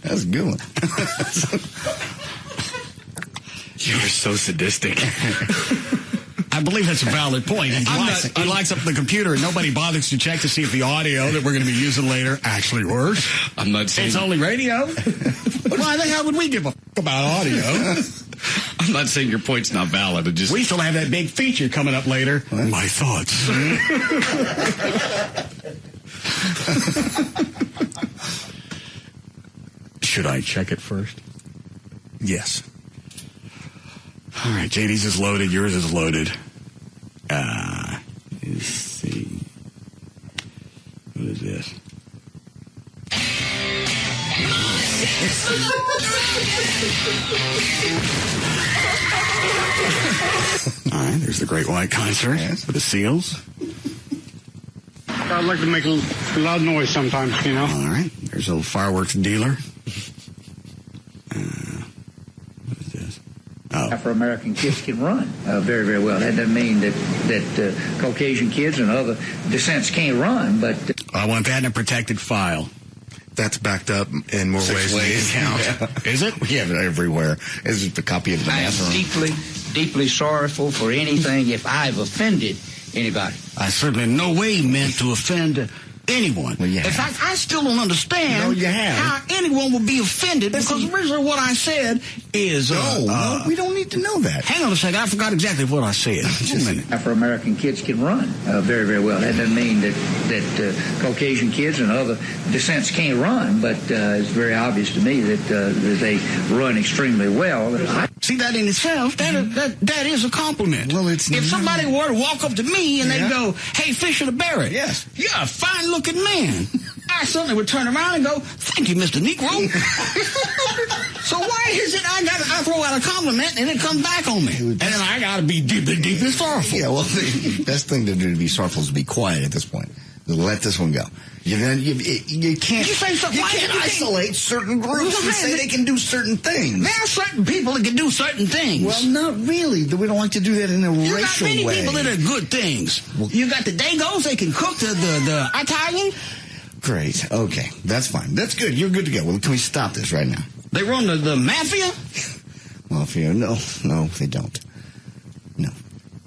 That's a good one. You're so sadistic. I believe that's a valid point. He lights up the computer and nobody bothers to check to see if the audio that we're going to be using later actually works. I'm not saying... It's only radio? Why the hell would we give a about audio? I'm not saying your point's not valid. It just... We still have that big feature coming up later. My thoughts. Should I check it first? Yes. All right, JD's is loaded. Yours is loaded. Let's see. What is this? All right, there's the Great White Concert with the seals. I'd like to make a loud noise sometimes, you know. All right, there's a little fireworks dealer. What is this? Oh. Afro-American kids can run very, very well. That doesn't mean that Caucasian kids and other descents can't run, but... I want that in a protected file. That's backed up in more ways than you can count. Is it? We have it everywhere. It's just a copy of the I am bathroom. deeply sorrowful for anything if I've offended anybody. I certainly in no way meant to offend anyone. Well, in fact, I still don't understand how anyone would be offended because originally what I said is... No, we don't need to know that. Hang on a second. I forgot exactly what I said. Just a minute. Afro-American kids can run very, very well. That doesn't mean that Caucasian kids and other descents can't run, but it's very obvious to me that they run extremely well. See, that in itself, that is a compliment. Well, it's if somebody were to walk up to me and they'd go, hey, Fisher the Barrett, yes, you're a fine-looking man, I certainly would turn around and go, thank you, Mr. Negro. So why is it I throw out a compliment and it comes back on me? And then I got to be deeply sorrowful. Yeah, well, the best thing to do to be sorrowful is to be quiet at this point. Let this one go. You can't isolate certain groups and say they can do certain things. There are certain people that can do certain things. Well, not really. We don't like to do that in a racial way. You got many people that are good things. You got the Dagos, they can cook the Italian. Great. Okay. That's fine. That's good. You're good to go. Well, can we stop this right now? They run the mafia? Mafia? No, they don't. No.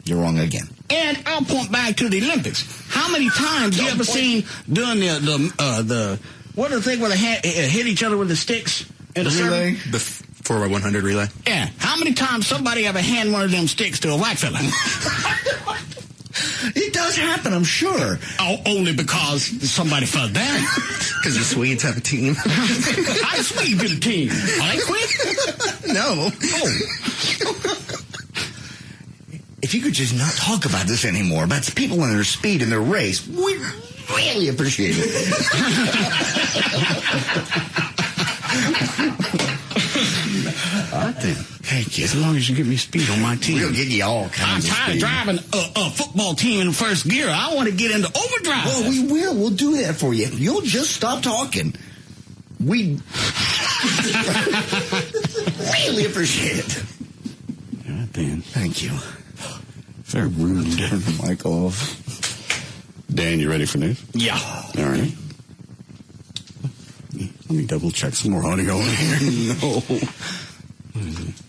You're wrong again. And I'll point back to the Olympics. How many times you ever seen doing the what are the thing where they hit each other with the sticks in the relay? The 4x100 relay? Yeah. How many times somebody ever hand one of them sticks to a white fella? It does happen, I'm sure. Oh, only because somebody fell down. Because the Swedes have a team. How the Swedes get a team? Are they quit? No. Oh. If you could just not talk about this anymore, about the people and their speed and their race, we really appreciate it. Thank you. As long as you give me speed on my team. We'll get you all kinds of speed. I'm tired of driving a football team in first gear. I want to get into overdrive. Well, we will. We'll do that for you. You'll just stop talking. We really appreciate it. Yeah, Dan. Thank you. Very rude. Turn the mic off. Dan, you ready for news? Yeah. All right. Let me double check some more audio in here. No.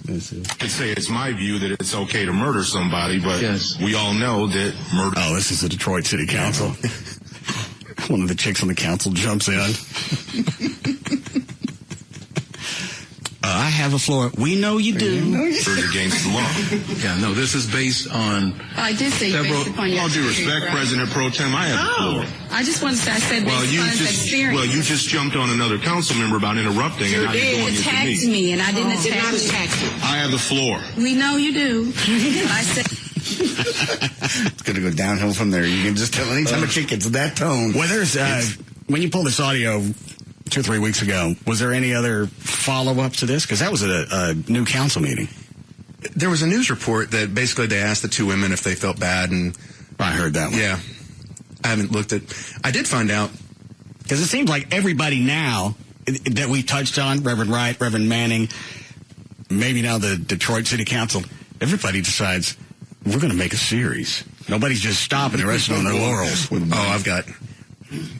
I'd say it's my view that it's okay to murder somebody, but we all know that murder... Oh, this is the Detroit City Council. One of the chicks on the council jumps in. I have a floor. We know you do. Against the law. Yeah, no, this is based on... I did say based upon your all due respect, President Pro Tem, I have the floor. I just wanted to say, I said based upon his experience. Well, you just jumped on another council member about interrupting. You did attack me, and I didn't attack you. I have the floor. We know you do. I said... It's going to go downhill from there. You can just tell anytime a chick gets that tone. Well, there's... when you pull this audio 2 or 3 weeks ago, was there any other follow-up to this? Because that was a new council meeting. There was a news report that basically they asked the two women if they felt bad, and I heard that one. Yeah. I haven't looked at... I did find out. Because it seems like everybody now that we touched on, Reverend Wright, Reverend Manning, maybe now the Detroit City Council, everybody decides, we're going to make a series. Nobody's just stopping and resting on their laurels.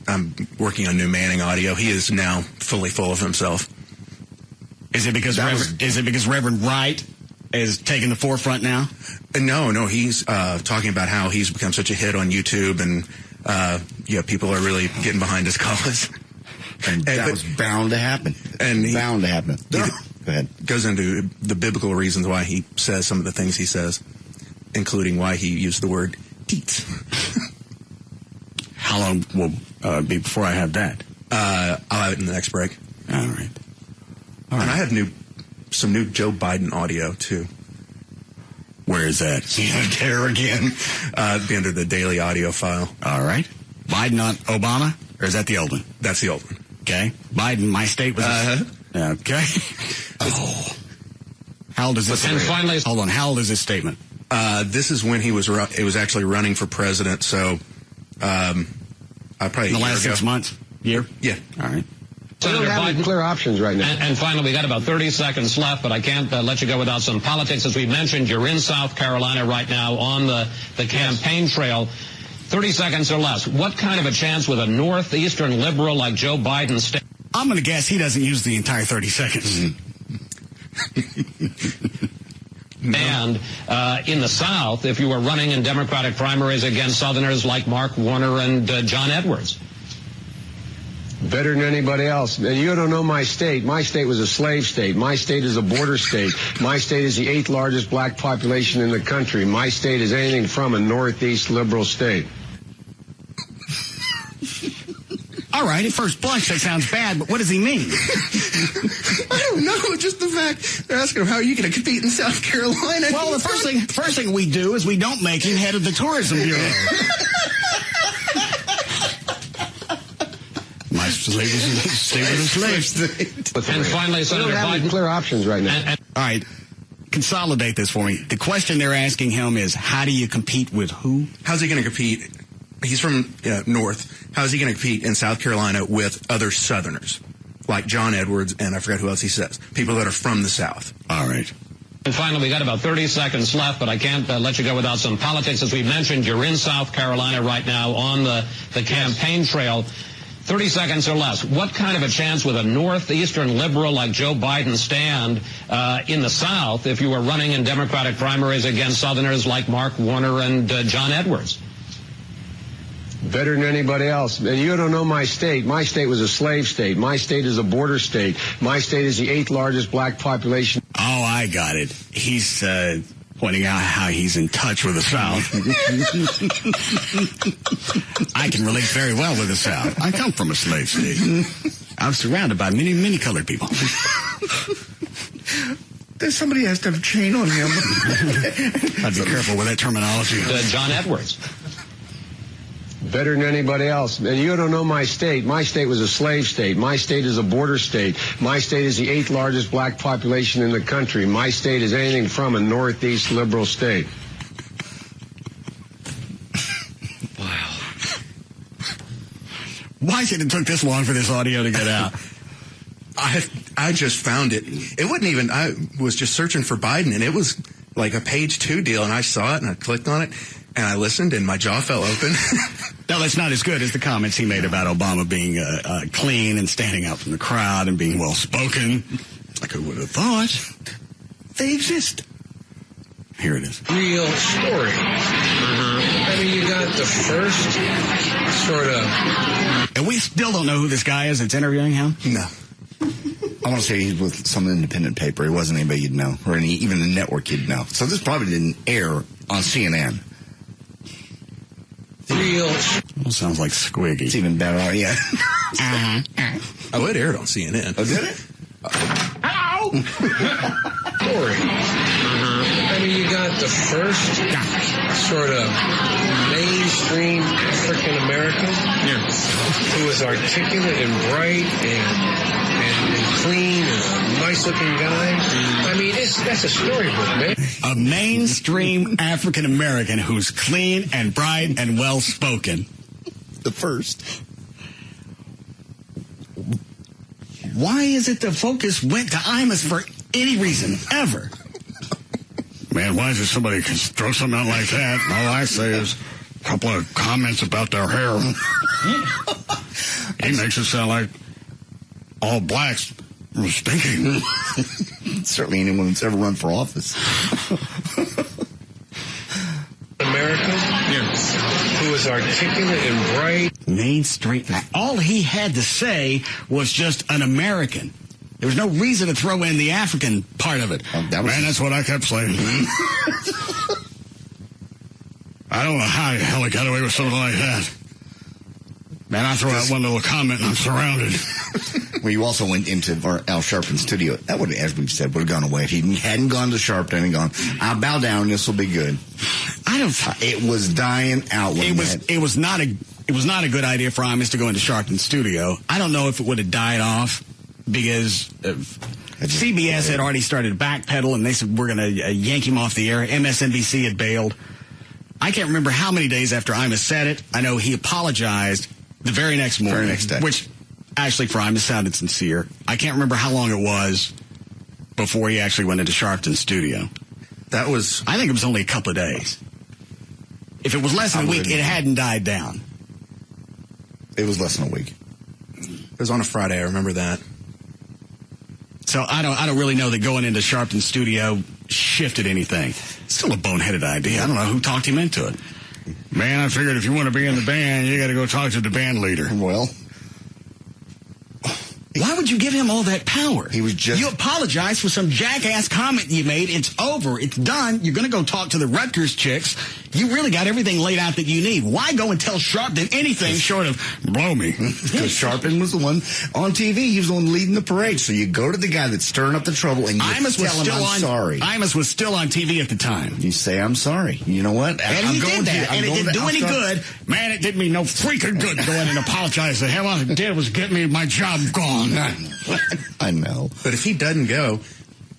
I'm working on new Manning audio. He is now fully full of himself. Is it because Reverend Wright is taking the forefront now? No. He's talking about how he's become such a hit on YouTube, and people are really getting behind his cause. And that was bound to happen. Bound to happen. Go ahead. Goes into the biblical reasons why he says some of the things he says, including why he used the word teats. How long will be before I have that? I'll have it in the next break. All right. And I have some new Joe Biden audio, too. Where is that? There again. Be under the daily audio file. All right. Biden on Obama? Or is that the old one? That's the old one. Okay. Biden, my state was... Okay. Oh. How old is this? And finally... Hold on. How old is this statement? This is when it was actually running for president, so... I probably... In the last 6 months? Year? Yeah. All right. We don't have clear options right now. And finally, we got about 30 seconds left, but I can't let you go without some politics. As we mentioned, you're in South Carolina right now on the campaign trail. 30 seconds or less. What kind of a chance with a northeastern liberal like Joe Biden? I'm going to guess he doesn't use the entire 30 seconds. No. And in the South, if you were running in Democratic primaries against Southerners like Mark Warner and John Edwards. Better than anybody else. And you don't know my state. My state was a slave state. My state is a border state. My state is the 8th largest black population in the country. My state is anything from a northeast liberal state. All right, at first blush, that sounds bad, but what does he mean? I don't know. Just the fact they're asking him, how are you going to compete in South Carolina? Well, the first thing we do is we don't make him head of the Tourism Bureau. My state was a slave state. And finally, Senator Biden. We don't have clear options right now. All right. Consolidate this for me. The question they're asking him is, how do you compete with who? How's he going to compete? He's from North. How's he going to compete in South Carolina with other Southerners, like John Edwards, and I forgot who else he says, people that are from the South? All right. And finally, we got about 30 seconds left, but I can't let you go without some politics. As we mentioned, you're in South Carolina right now on the campaign trail. 30 seconds or less. What kind of a chance would a northeastern liberal like Joe Biden stand in the South if you were running in Democratic primaries against Southerners like Mark Warner and John Edwards? Better than anybody else. And you don't know my state. My state was a slave state. My state is a border state. My state is the 8th largest black population. Oh, I got it. He's pointing out how he's in touch with the South. I can relate very well with the South. I come from a slave state. I'm surrounded by many, many colored people. Somebody has to have a chain on him. I'd be careful with that terminology. John Edwards. Better than anybody else. And you don't know my state. My state was a slave state. My state is a border state. My state is the 8th largest black population in the country. My state is anything from a northeast liberal state. Wow. Why should it took this long for this audio to get out? I just found it. It wasn't even, I was just searching for Biden, and it was like a page 2 deal, and I saw it, and I clicked on it, and I listened, and my jaw fell open. No, that's not as good as the comments he made about Obama being clean and standing out from the crowd and being well-spoken. Like, who would have thought? They exist. Here it is. Real story. I mean, you got the first sort of... And we still don't know who this guy is that's interviewing him? No. I want to say he's with some independent paper. It wasn't anybody you'd know, or even the network you'd know. So this probably didn't air on CNN. Real. Well, sounds like Squiggy. It's even better, yeah. Oh, it aired on CNN. Oh, did it? Ow! Story. I mean, you got the first sort of mainstream African American who was articulate and bright and clean and a nice-looking guy. I mean, that's a storybook, man. A mainstream African American who's clean and bright and well-spoken. The first. Why is it the focus went to Imus for any reason, ever? Man, why is it somebody can throw something out like that? All I say is a couple of comments about their hair. He makes it sound like all blacks are stinking. Certainly anyone that's ever run for office. American, who was articulate and bright. Mainstream. All he had to say was just an American. There was no reason to throw in the African part of it. That's what I kept saying. I don't know how the hell he got away with something like that. Man, I throw out one little comment and I'm surrounded. Well, you also went into Al Sharpton's studio. That would, as we've said, would have gone away if he hadn't gone to Sharpton and gone, I'll bow down, this will be good. It was dying out. It was not a good idea for Imus to go into Sharpton's studio. I don't know if it would have died off because CBS had already started to backpedal and they said we're going to yank him off the air. MSNBC had bailed. I can't remember how many days after Imus said it. I know he apologized the very next morning. Very next day. Which actually for Imus sounded sincere. I can't remember how long it was before he actually went into Sharpton's studio. I think it was only a couple of days. If it was less than a week, it hadn't died down. It was less than a week. It was on a Friday, I remember that. So I don't really know that going into Sharpton's studio shifted anything. It's still a boneheaded idea. I don't know who talked him into it. Man, I figured if you want to be in the band, you got to go talk to the band leader. Well, why would you give him all that power? He was just... You apologize for some jackass comment you made. It's over. It's done. You're going to go talk to the Rutgers chicks. You really got everything laid out that you need. Why go and tell Sharpton anything short of blow me? Because Sharpton was the one on TV. He was the one leading the parade. So you go to the guy that's stirring up the trouble and you tell him, I'm sorry. Imus was still on TV at the time. You say, I'm sorry. You know what? And he did that. And it didn't do any good. Man, it did me no freaking good to go in and apologize. The hell all it did was get me my job gone. I know. But if he doesn't go,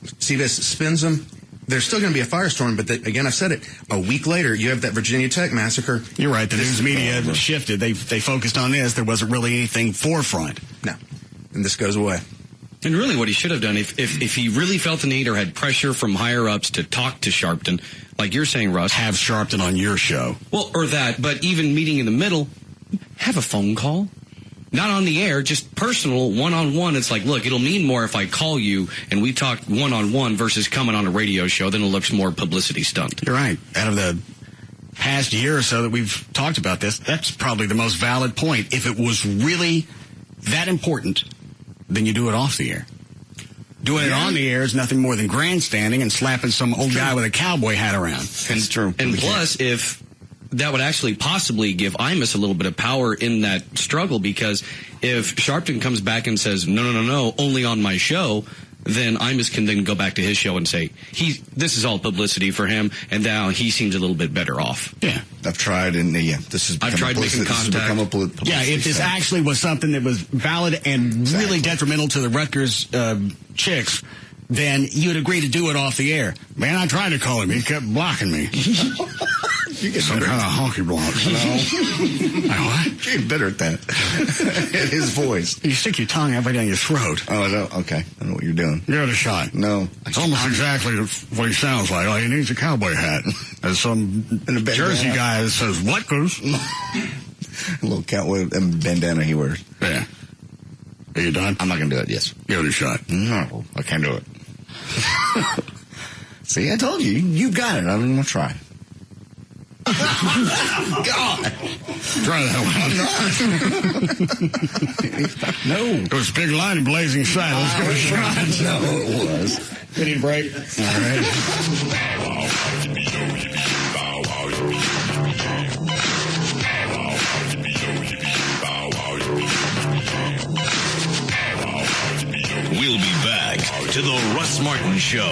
CBS spins him, there's still going to be a firestorm. But again, I've said it, a week later, you have that Virginia Tech massacre. You're right. The news media shifted. They focused on this. There wasn't really anything forefront. No. And this goes away. And really what he should have done, if he really felt the need or had pressure from higher-ups to talk to Sharpton, like you're saying, Russ. Have Sharpton on your show. Well, or that, but even meeting in the middle, have a phone call. Not on the air, just personal, one-on-one. It's like, look, it'll mean more if I call you and we talk one-on-one versus coming on a radio show. Then it looks more publicity stunt. You're right. Out of the past year or so that we've talked about this, that's probably the most valid point. If it was really that important, then you do it off the air. Doing it on the air is nothing more than grandstanding and slapping some old guy with a cowboy hat around. That's true. And plus, if that would actually possibly give Imus a little bit of power in that struggle, because if Sharpton comes back and says, no, only on my show, then Imus can then go back to his show and say, this is all publicity for him, and now he seems a little bit better off. Yeah. I've tried, and I've tried making contact. Yeah, if this actually was something that was valid and really detrimental to the Rutgers chicks, then you'd agree to do it off the air. Man, I tried to call him. He kept blocking me. You get some kind of honky block. What? You get better at that. His voice. You stick your tongue halfway down your throat. Oh, no. Okay. I know what you're doing. Give it a shot. No. It's almost exactly what he sounds like. All he needs a cowboy hat. There's some Jersey guy that says, "What, Goose?" A little cowboy bandana he wears. Yeah. Are you done? I'm not going to do it, yes. Give it a shot. No, I can't do it. See, I told you. You got it. I don't even want to try. God. Try that one. No. It was a big line of blazing sight. Let's give it a shot. No, it was. We need a break. All right. We'll be back to the Russ Martin Show.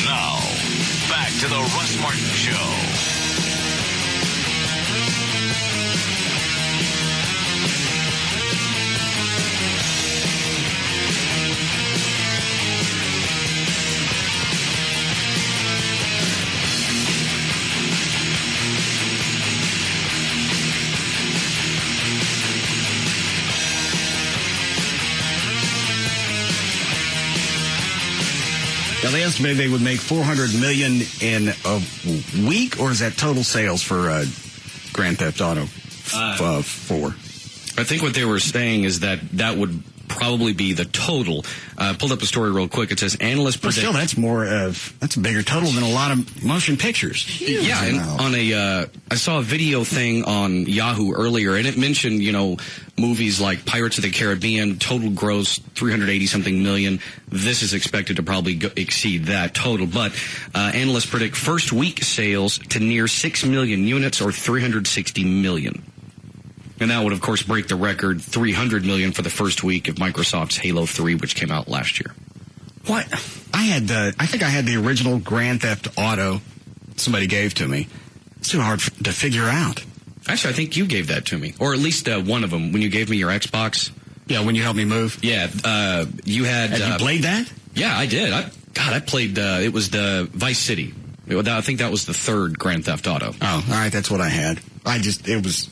Now, back to the Russ Martin Show. Now, they estimated they would make $400 million in a week, or is that total sales for Grand Theft Auto 4? I think what they were saying is that would probably be the total. Pulled up the story real quick. It says analysts predict. Still, that's a bigger total than a lot of motion pictures. Yeah, and on I saw a video thing on Yahoo earlier, and it mentioned, movies like Pirates of the Caribbean, total gross $380-something million. This is expected to probably exceed that total. But analysts predict first week sales to near 6 million units, or $360 million. And that would, of course, break the record, $300 million for the first week of Microsoft's Halo 3, which came out last year. What? I think I had the original Grand Theft Auto somebody gave to me. It's too hard to figure out. Actually, I think you gave that to me, or at least one of them when you gave me your Xbox. Yeah, when you helped me move. Yeah, you had. Have you played that? Yeah, I did. I played. It was the Vice City. I think that was the third Grand Theft Auto. Oh, all right, that's what I had. It was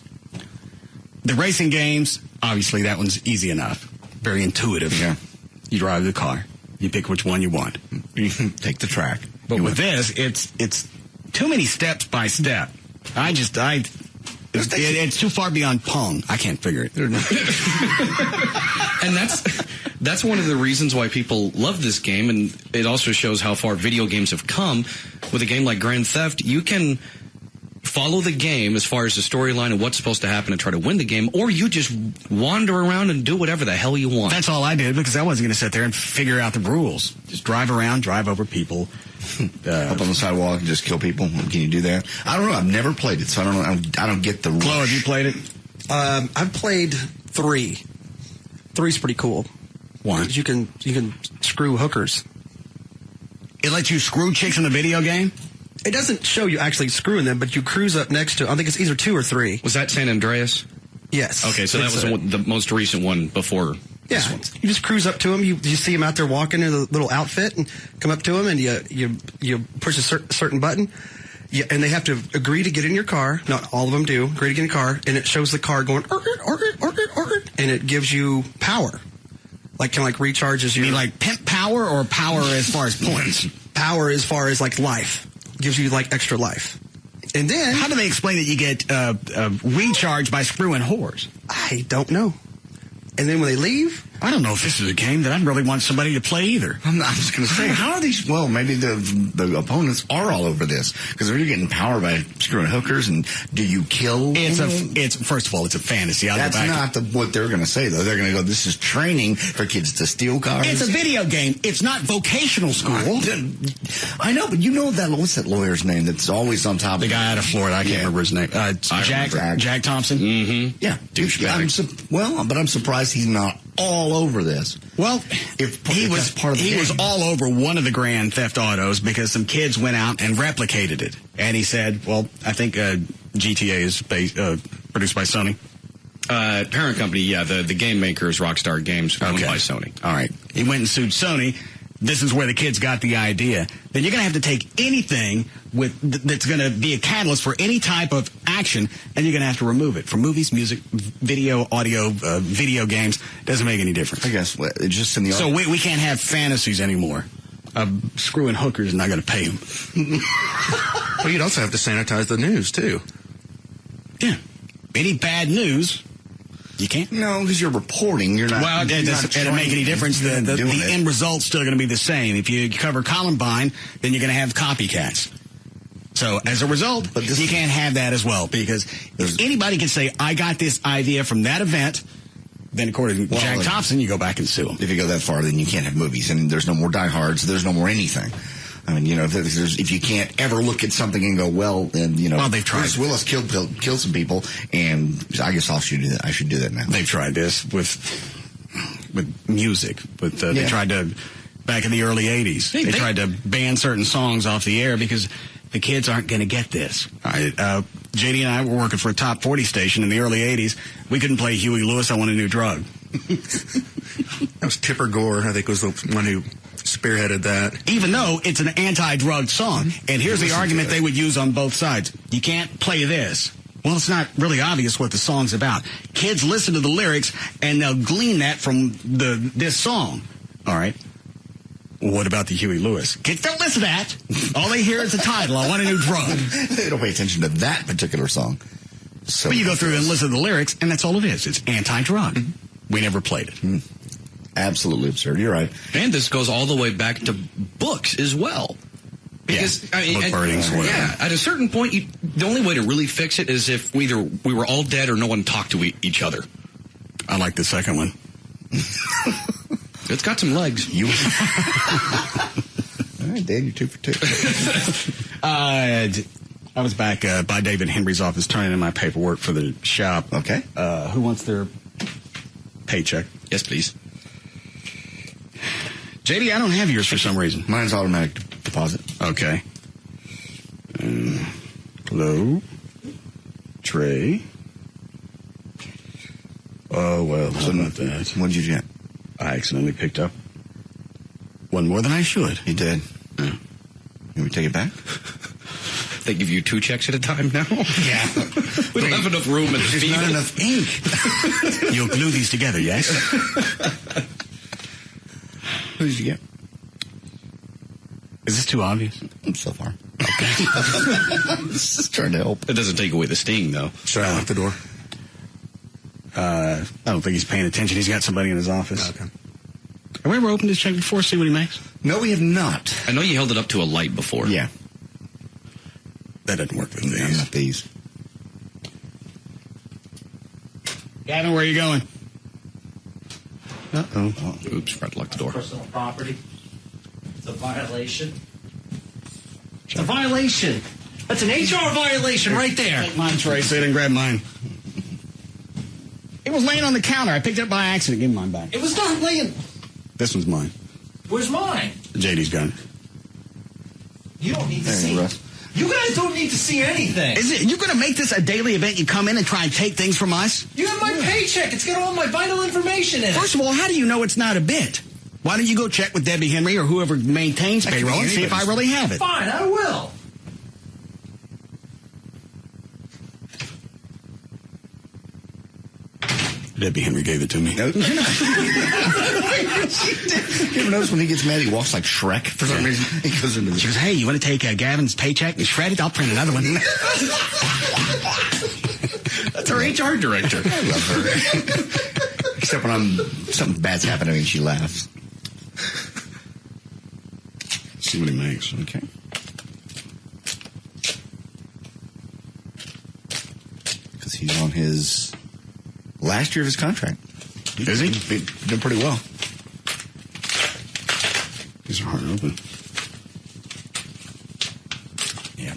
the racing games. Obviously, that one's easy enough. Very intuitive. Yeah. You drive the car. You pick which one you want. You take the track. But with this, it's too many steps by step. It's too far beyond Pong. I can't figure it. And that's one of the reasons why people love this game, and it also shows how far video games have come. With a game like Grand Theft, you can follow the game as far as the storyline and what's supposed to happen and try to win the game, or you just wander around and do whatever the hell you want. That's all I did, because I wasn't going to sit there and figure out the rules. Just drive around, drive over people. Up on the sidewalk and just kill people. Can you do that? I don't know. I've never played it, so I don't know. I don't get the rules. Chloe, have you played it? I've played 3. 3's pretty cool. Why? You can screw hookers. It lets you screw chicks in the video game? It doesn't show you actually screwing them, but you cruise up next to, I think it's either 2 or 3. Was that San Andreas? Yes. Okay, so that was the most recent one before. Yeah, you just cruise up to them. You see them out there walking in a little outfit, and come up to them, and you push a certain button, Yeah, and they have to agree to get in your car. Not all of them do. Agree to get in your car, and it shows the car going, and it gives you power. Like, kind of like recharges you. You mean like pimp power or power as far as points? Power as far as like life. Gives you like extra life. And then... How do they explain that you get recharged by screwing whores? I don't know. And then when they leave... I don't know if this is a game that I'd really want somebody to play either. I was going to say, how are these... Well, maybe the opponents are all over this. Because if you're getting power by screwing hookers, and do you kill... It's first of all, it's a fantasy. That's not what they're going to say, though. They're going to go, this is training for kids to steal cars. It's a video game. It's not vocational school. I know, but you know that... What's that lawyer's name that's always on top of... The guy out of Florida. I can't remember his name. Jack Thompson? Mm-hmm. Yeah. Douchebag. I'm surprised he's not all over this. Well, he was all over one of the Grand Theft Autos because some kids went out and replicated it. And he said, well, I think GTA is produced by Sony. Parent company, yeah, the game maker is Rockstar Games, owned by Sony. All right. He went and sued Sony. This is where the kids got the idea. Then you're going to have to take anything that's going to be a catalyst for any type of action, and you're going to have to remove it. From movies, music, video, audio, video games, doesn't make any difference. I guess it's just in the... So we can't have fantasies anymore. Screwing hookers and not going to pay them. Well, you'd also have to sanitize the news, too. Yeah. Any bad news... You can't? No, because you're reporting. You're not. Well, it doesn't make any difference. The end result's still going to be the same. If you cover Columbine, then you're going to have copycats. So as a result, you can't have that as well, because if anybody can say, I got this idea from that event, then according to Jack Thompson, you go back and sue him. If you go that far, then you can't have movies, and there's no more diehards. There's no more anything. I mean, if you can't ever look at something and go, well, then, well, they've tried. Bruce Willis killed some people, and I guess I should do that now. They've tried this with music. They tried to, back in the early 80s, they tried to ban certain songs off the air because the kids aren't going to get this. All right, JD and I were working for a top 40 station in the early 80s. We couldn't play Huey Lewis, I Want a New Drug. That was Tipper Gore, I think, was the one who spearheaded that. Even though it's an anti-drug song. And here's the argument they would use on both sides. You can't play this. Well, it's not really obvious what the song's about. Kids listen to the lyrics, and they'll glean that from this song. All right. Well, what about the Huey Lewis? Kids don't listen to that. All they hear is the title, I Want a New Drug. They don't pay attention to that particular song. So but you go through and listen to the lyrics, and that's all it is. It's anti-drug. Mm-hmm. We never played it. Absolutely absurd. You're right. And this goes all the way back to books as well. Because, book burnings, at a certain point, the only way to really fix it is if we were all dead or no one talked to each other. I like the second one. It's got some legs. All right, Dan, you're 2 for 2. I was back by David Henry's office turning in my paperwork for the shop. Okay. Who wants their paycheck? Yes, please. JD, I don't have yours for some reason. Mine's automatic deposit. Okay. Hello? Trey? Oh, well, how about that? What did you get? I accidentally picked up one more than I should. You did? Yeah. Can we take it back? They give you 2 checks at a time now? Yeah. We don't have enough room in the There's not enough ink. You'll glue these together, yes? Who did you get? Is this too obvious? So far. Okay. Just trying to help. It doesn't take away the sting, though. Should I lock the door? I don't think he's paying attention. He's got somebody in his office. Okay. Have we ever opened this check before, see what he makes? No, we have not. I know you held it up to a light before. Yeah. That doesn't work with these. Not these. Gavin, where are you going? Uh-oh. Oops, forgot to lock the door. Personal property. It's a violation. It's a violation. That's an HR violation right there. Take mine, Trey, so you didn't grab mine. It was laying on the counter. I picked it up by accident. Give me mine back. It was not laying. This one's mine. Where's mine? JD's gun. You don't need to see. Russ. You guys don't need to see anything. You going to make this a daily event? You come in and try and take things from us? You have my paycheck. It's got all my vital information in it. First of all, how do you know it's not a bit? Why don't you go check with Debbie Henry or whoever maintains payroll and see if I really have it? Fine, I will. Debbie Henry gave it to me. You ever notice when he gets mad, he walks like Shrek for some reason? He goes into She goes, hey, you want to take Gavin's paycheck and shred it? I'll print another one. That's our HR director. I love her. Except when something bad's happening and she laughs. See what he makes. Okay. Because he's on his last year of his contract. Is he? He's doing pretty well. These are hard to open. Yeah.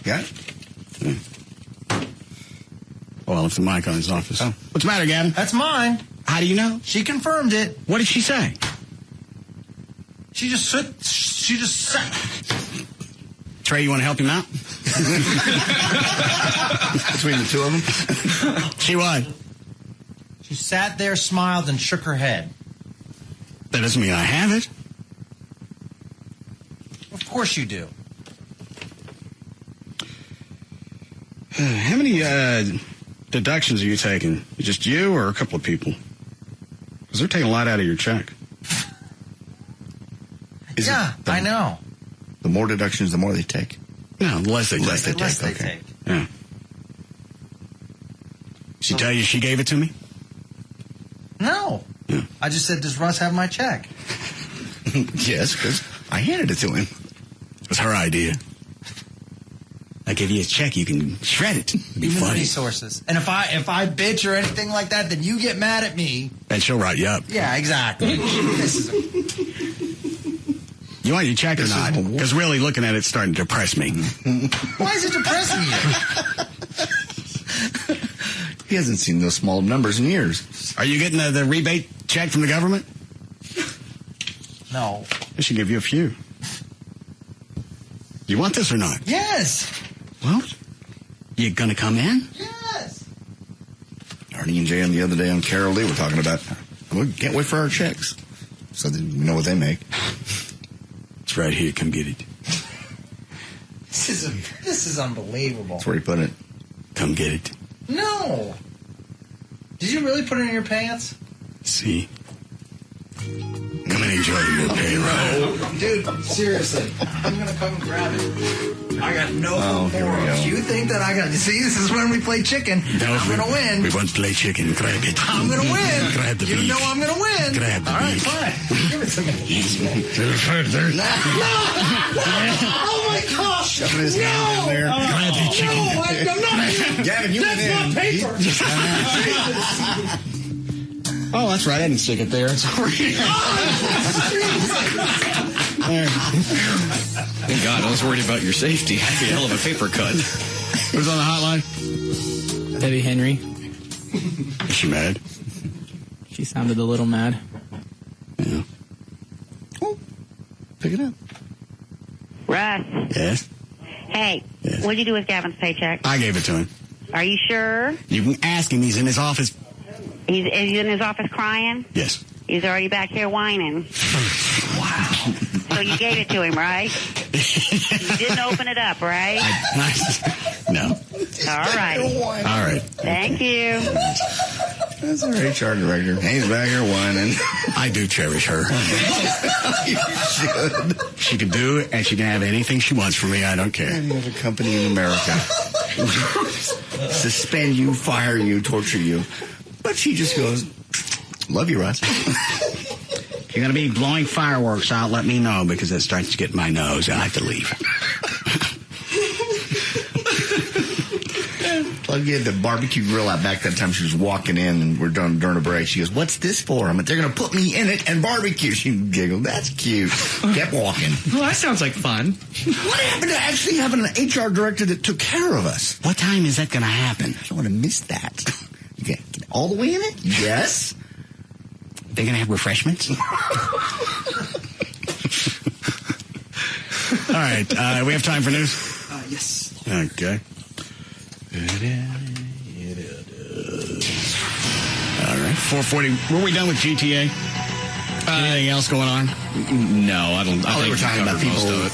Got it? Well, it's the mic on his office. Oh. What's the matter, Gavin? That's mine. How do you know? She confirmed it. What did she say? She just said. Trey, you want to help him out? Between the two of them? She what? She sat there, smiled, and shook her head. That doesn't mean I have it. Of course you do. How many deductions are you taking? Just you or a couple of people? Because they're taking a lot out of your check. I know. The more deductions, the more they take. No, the less they take. The less they take. Yeah. She tell you she gave it to me? No. Yeah. I just said, does Russ have my check? Yes, because I handed it to him. It was her idea. I give you a check, you can shred it. It'd be Human funny. resources. And if I bitch or anything like that, then you get mad at me. And she'll write you up. Yeah, exactly. You want your check or not? Because really looking at it's starting to depress me. Why is it depressing you? He hasn't seen those small numbers in years. Are you getting the rebate check from the government? No. They should give you a few. You want this or not? Yes. Well, you gonna come in? Yes. Arnie and Jan the other day on KLLI were talking about, we can't wait for our checks. So that we know what they make. It's right here. Come get it. This is unbelievable. That's where he put it. Come get it. No. Did you really put it in your pants? See? Come and enjoy your payroll. Dude, seriously. I'm going to come and grab it. I got no morals. You think that I got... See, this is when we play chicken. I'm going to win. We won't play chicken. Grab it. I'm going to win. Grab the beef. You know I'm going to win. Grab the beef. beef. All right, fine. Give it to me. Further. No! Oh, my gosh! Shoving his hand in there. Grab the chicken. No, I'm not. Gavin, you went in. That's not paper. Oh, that's right. I didn't stick it there. It's over here. Thank God, I was worried about your safety. That'd be a hell of a paper cut. Who's on the hotline? Debbie Henry. Is she mad? She sounded a little mad. Yeah. Oh, pick it up. Russ. Yes? Hey, what'd you do with Gavin's paycheck? I gave it to him. Are you sure? You can ask him. He's in his office. He's in his office crying? Yes. He's already back here whining. Wow. So you gave it to him, right? You didn't open it up, right? No. All right. All right. Thank you. That's our HR director. He's back here whining. I do cherish her. You should. She can do it, and she can have anything she wants from me. I don't care. Any other company in America. Suspend you, fire you, torture you. But she just goes, love you, Russ. If you're going to be blowing fireworks out, let me know, because it starts to get in my nose, and I have to leave. Well, you had the barbecue grill out back that time. She was walking in, and we're done during a break. She goes, what's this for? I'm like, they're going to put me in it and barbecue. She giggled. That's cute. Kept walking. Well, that sounds like fun. What happened to actually having an HR director that took care of us? What time is that going to happen? I don't want to miss that. You get all the way in it? Yes. They're going to have refreshments? All right. We have time for news? Yes. Okay. All right. 4:40. Were we done with GTA? Anything else going on? No, I don't. I think we're talking about people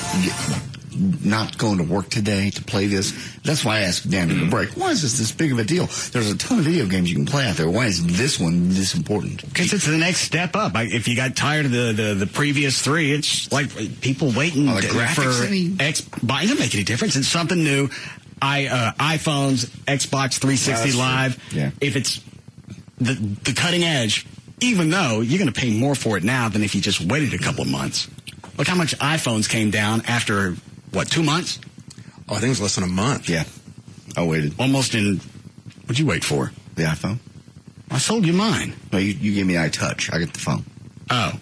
not going to work today to play this. That's why I asked Dan in the break, why is this big of a deal? There's a ton of video games you can play out there. Why is this one this important? Because it's the next step up. If you got tired of the previous three, it's like people waiting for Xbox. It doesn't make any difference. It's something new. iPhones, Xbox 360 Live. Yeah. If it's the cutting edge, even though you're going to pay more for it now than if you just waited a couple of months. Look how much iPhones came down after, 2 months? Oh, I think it was less than a month. Yeah. I waited. Almost in, what'd you wait for? The iPhone. I sold you mine. No, you gave me iTouch. I get the phone. Oh.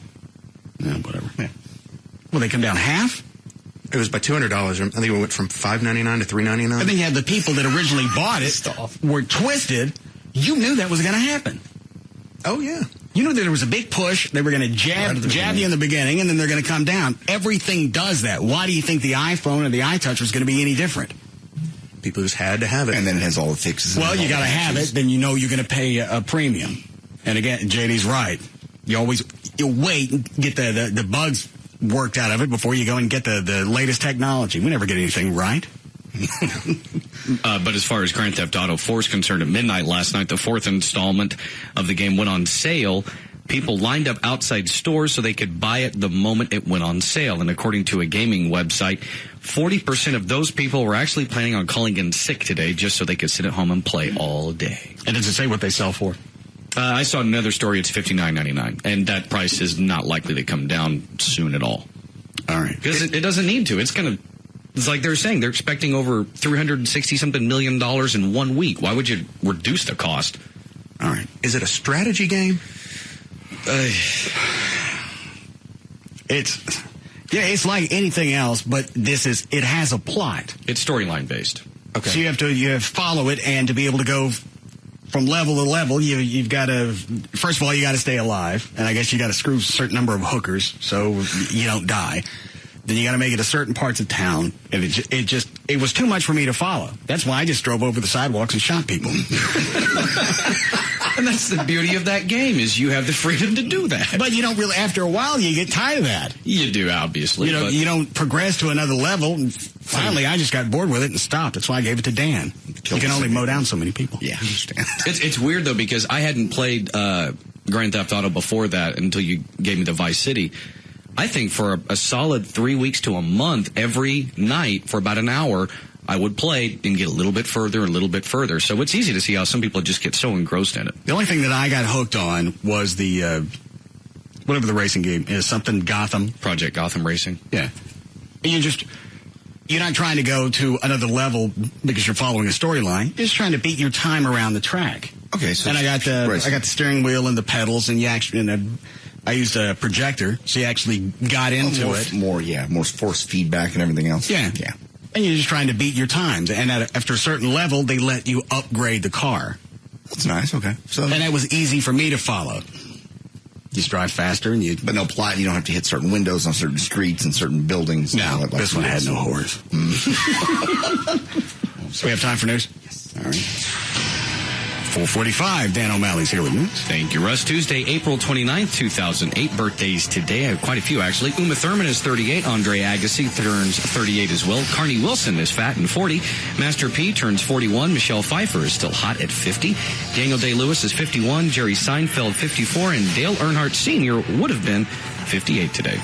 Yeah, whatever. Yeah. Well, they come down half? It was by $200. I think it went from $5.99 to $3.99. And then you had the people that originally bought it were twisted. You knew that was going to happen. Oh, yeah. You knew that there was a big push. They were going to jab you in the beginning, and then they're going to come down. Everything does that. Why do you think the iPhone or the iTouch was going to be any different? People just had to have it. And then it has all the fixes. Well, you got to have it. Then you know you're going to pay a premium. And again, JD's right. You wait and get the bugs worked out of it before you go and get the latest technology. We never get anything right. But as far as Grand Theft Auto 4 is concerned, at midnight last night, the fourth installment of the game went on sale. People lined up outside stores so they could buy it the moment it went on sale. And according to a gaming website, 40% of those people were actually planning on calling in sick today just so they could sit at home and play all day. And does it say what they sell for? I saw another story. It's $59.99, and that price is not likely to come down soon at all. All right. Because it doesn't need to. It's like they're saying, they're expecting over $360-something million in 1 week. Why would you reduce the cost? All right. Is it a strategy game? It's like anything else, but it has a plot. It's storyline based. Okay. So you have to follow it, and to be able to go from level to level, you've got to, first of all, you got to stay alive, and I guess you got to screw a certain number of hookers so you don't die. Then you got to make it to certain parts of town, and it was too much for me to follow. That's why I just drove over the sidewalks and shot people. And that's the beauty of that game, is you have the freedom to do that. But you don't really, after a while, you get tired of that. You do, obviously. You don't progress to another level. And finally, I just got bored with it and stopped. That's why I gave it to Dan. You can only mow down so many people. Yeah, I understand. It's weird, though, because I hadn't played Grand Theft Auto before that until you gave me the Vice City. I think for a solid 3 weeks to a month, every night for about an hour, I would play and get a little bit further and a little bit further. So it's easy to see how some people just get so engrossed in it. The only thing that I got hooked on was the, whatever the racing game is, something Gotham. Project Gotham Racing. Yeah. And you're not trying to go to another level because you're following a storyline. You're just trying to beat your time around the track. Okay. So and I got the steering wheel and the pedals, and I used a projector, so you actually got into it. More force feedback and everything else. Yeah. Yeah. And you're just trying to beat your times. And after a certain level, they let you upgrade the car. That's nice. Okay. And that was easy for me to follow. You just drive faster, but no plot. You don't have to hit certain windows on certain streets and certain buildings. No, this one had no horse. So we have time for news? Yes. All right. 4:45, Dan O'Malley's here with news. Thank you, Russ. Tuesday, April 29th, 2008. Birthdays today. I have quite a few, actually. Uma Thurman is 38. Andre Agassi turns 38 as well. Carney Wilson is fat and 40. Master P turns 41. Michelle Pfeiffer is still hot at 50. Daniel Day-Lewis is 51. Jerry Seinfeld, 54. And Dale Earnhardt Sr. would have been 58 today.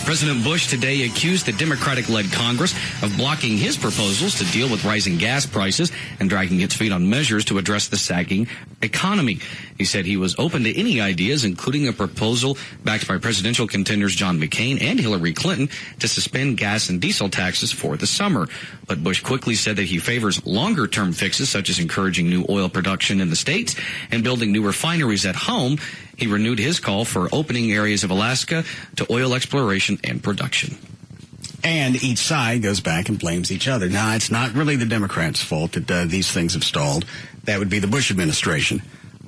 President Bush today accused the Democratic-led Congress of blocking his proposals to deal with rising gas prices and dragging its feet on measures to address the sagging economy. He said he was open to any ideas, including a proposal backed by presidential contenders John McCain and Hillary Clinton to suspend gas and diesel taxes for the summer. But Bush quickly said that he favors longer-term fixes, such as encouraging new oil production in the states and building new refineries at home. He renewed his call for opening areas of Alaska to oil exploration and production. And each side goes back and blames each other. Now, it's not really the Democrats' fault that these things have stalled. That would be the Bush administration.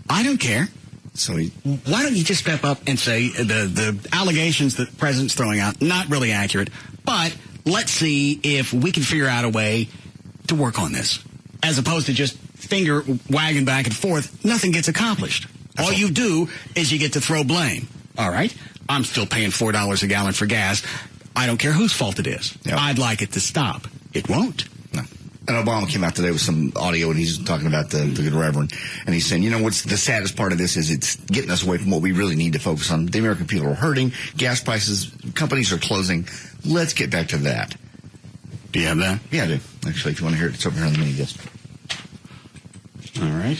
I don't care. So why don't you just step up and say the allegations that the president's throwing out, not really accurate, but let's see if we can figure out a way to work on this. As opposed to just finger wagging back and forth, nothing gets accomplished. All you do is you get to throw blame. All right? I'm still paying $4 a gallon for gas. I don't care whose fault it is. Yep. I'd like it to stop. It won't. No. And Obama came out today with some audio, and he's talking about the good Reverend. And he's saying, what's the saddest part of this is it's getting us away from what we really need to focus on. The American people are hurting. Gas prices, companies are closing. Let's get back to that. Do you have that? Yeah, I do. Actually, if you want to hear it, it's over here on the mini disc. All right.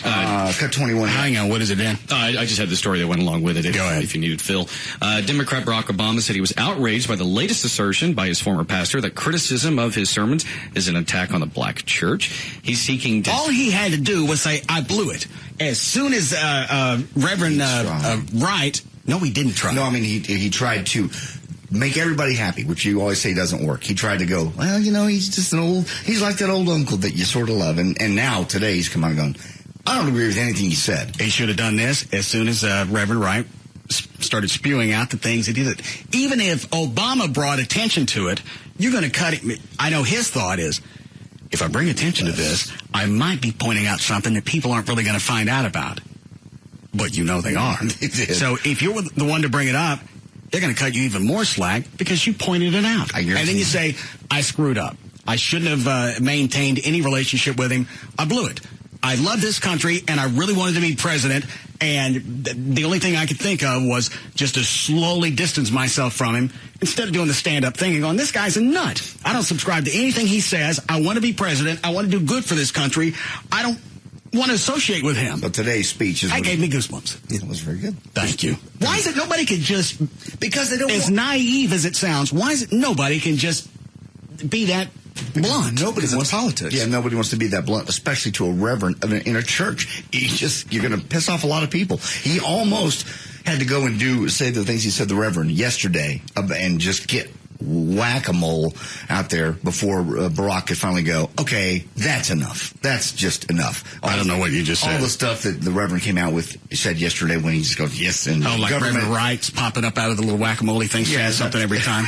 Cut 21. Hang on. What is it, Dan? I just had the story that went along with it. Go ahead. If you needed Phil. Democrat Barack Obama said he was outraged by the latest assertion by his former pastor that criticism of his sermons is an attack on the black church. He's seeking all he had to do was say, I blew it. As soon as Reverend Wright... No, he didn't try. No, I mean, he tried to make everybody happy, which you always say doesn't work. He tried to go, well, he's just he's like that old uncle that you sort of love. And now, today, he's come out and going, I don't agree with anything he said. He should have done this as soon as Reverend Wright started spewing out the things he did. Even if Obama brought attention to it, you're going to cut it. I know his thought is, if I bring attention to this, I might be pointing out something that people aren't really going to find out about. But they are. So if you're the one to bring it up, they're going to cut you even more slack because you pointed it out. And then you say, I screwed up. I shouldn't have maintained any relationship with him. I blew it. I love this country, and I really wanted to be president, and the only thing I could think of was just to slowly distance myself from him instead of doing the stand-up thing and going, this guy's a nut. I don't subscribe to anything he says. I want to be president. I want to do good for this country. I don't want to associate with him. So today's speech is... I gave me goosebumps. It was very good. Thank you. Why is it nobody could just... Because they don't... As naive as it sounds, why is it nobody can just be that blunt? Nobody wants politics. Yeah, nobody wants to be that blunt, especially to a reverend in a church. You're going to piss off a lot of people. He almost had to go and say the things he said the reverend yesterday and just get whack-a-mole out there before Barack could finally go, okay, that's enough. That's just enough. I don't know what you just said. All the stuff that the Reverend came out with, said yesterday when he just goes, yes, and like Reverend Wright's popping up out of the little whack-a-mole thing, saying something every time.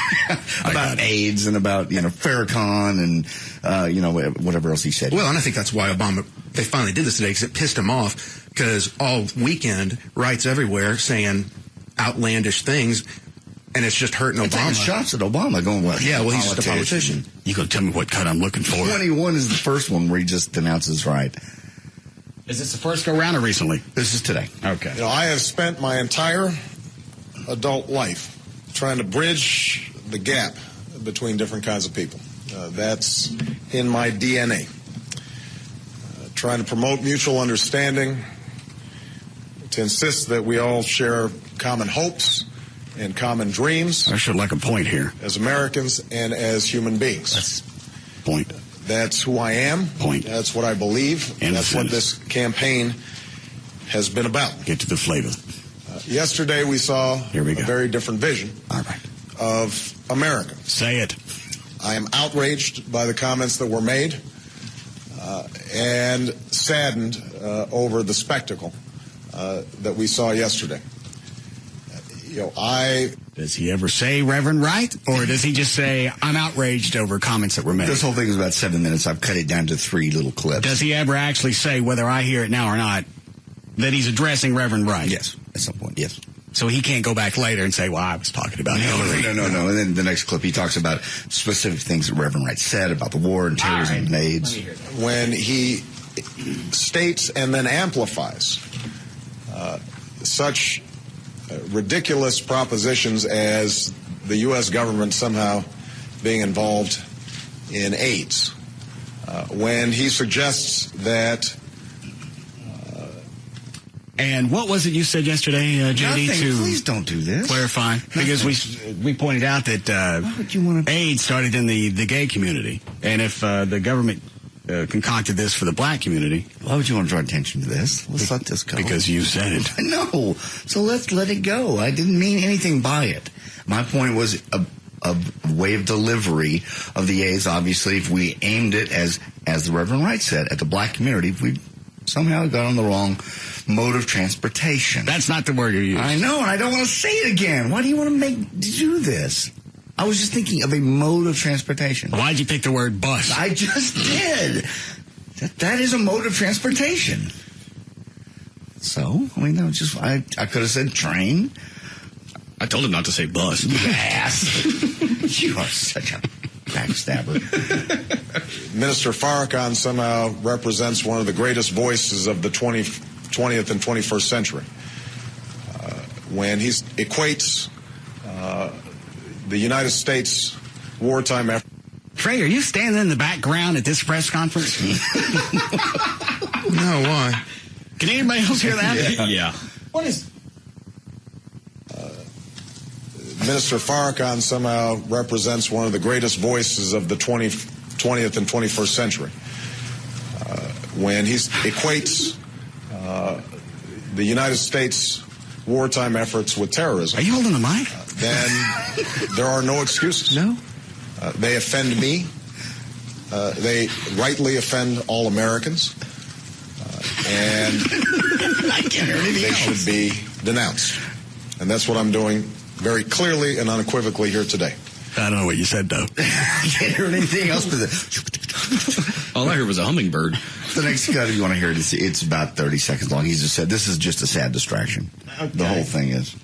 About AIDS and about, Farrakhan and, whatever else he said. Well, and I think that's why they finally did this today, because it pissed him off, because all weekend, Wright's everywhere saying outlandish things. And it's just hurting Obama. Taking shots at Obama, going, well, yeah, well, he's just a politician. You gonna tell me what cut I'm looking for? 21 is the first one where he just denounces Wright. Is this the first go round or recently? This is today. Okay. I have spent my entire adult life trying to bridge the gap between different kinds of people. That's in my DNA. Trying to promote mutual understanding, to insist that we all share common hopes and common dreams. I should like a point here. As Americans and as human beings. That's point. That's who I am. Point. That's what I believe. And that's what this campaign has been about. Get to the flavor. Yesterday we saw a very different vision of America. Say it. I am outraged by the comments that were made and saddened over the spectacle that we saw yesterday. Does he ever say Reverend Wright, or does he just say, I'm outraged over comments that were made? This whole thing is about 7 minutes. I've cut it down to 3 little clips. Does he ever actually say, whether I hear it now or not, that he's addressing Reverend Wright? Yes, at some point, yes. So he can't go back later and say, well, I was talking about Hillary. No. And then the next clip, he talks about specific things that Reverend Wright said about the war and terrorism and AIDS. When he states and then amplifies such ridiculous propositions as the U.S. government somehow being involved in AIDS. When he suggests that... and what was it you said yesterday, JD, please don't do this. Clarify? Because we pointed out that AIDS started in the gay community. And if the government concocted this for the black community... Why would you want to draw attention to this? Let's let this go. Because you said it. No. So let's let it go. I didn't mean anything by it. My point was a way of delivery of the AIDS. Obviously, if we aimed it, as the Reverend Wright said, at the black community, if we somehow got on the wrong mode of transportation. That's not the word you used. I know, and I don't want to say it again. Why do you want to do this? I was just thinking of a mode of transportation. Why'd you pick the word bus? I just did. That is a mode of transportation. So, I mean, I could have said train. I told him not to say bust. Ass. You are such a backstabber. Minister Farrakhan somehow represents one of the greatest voices of the 20th and 21st century. When he equates the United States wartime effort. Trey, are you standing in the background at this press conference? No, why? Can anybody else hear that? Yeah. What is... Minister Farrakhan somehow represents one of the greatest voices of the 20th and 21st century. When he equates the United States wartime efforts with terrorism. Are you holding the mic? Then there are no excuses. No? They offend me. They rightly offend all Americans. And I can't hear anything they should be denounced. And that's what I'm doing very clearly and unequivocally here today. I don't know what you said, though. I can't hear anything else but All I heard was a hummingbird. the next cut, if you want to hear it, it's about 30 seconds long. He's just said, this is just a sad distraction. Okay. The whole thing is.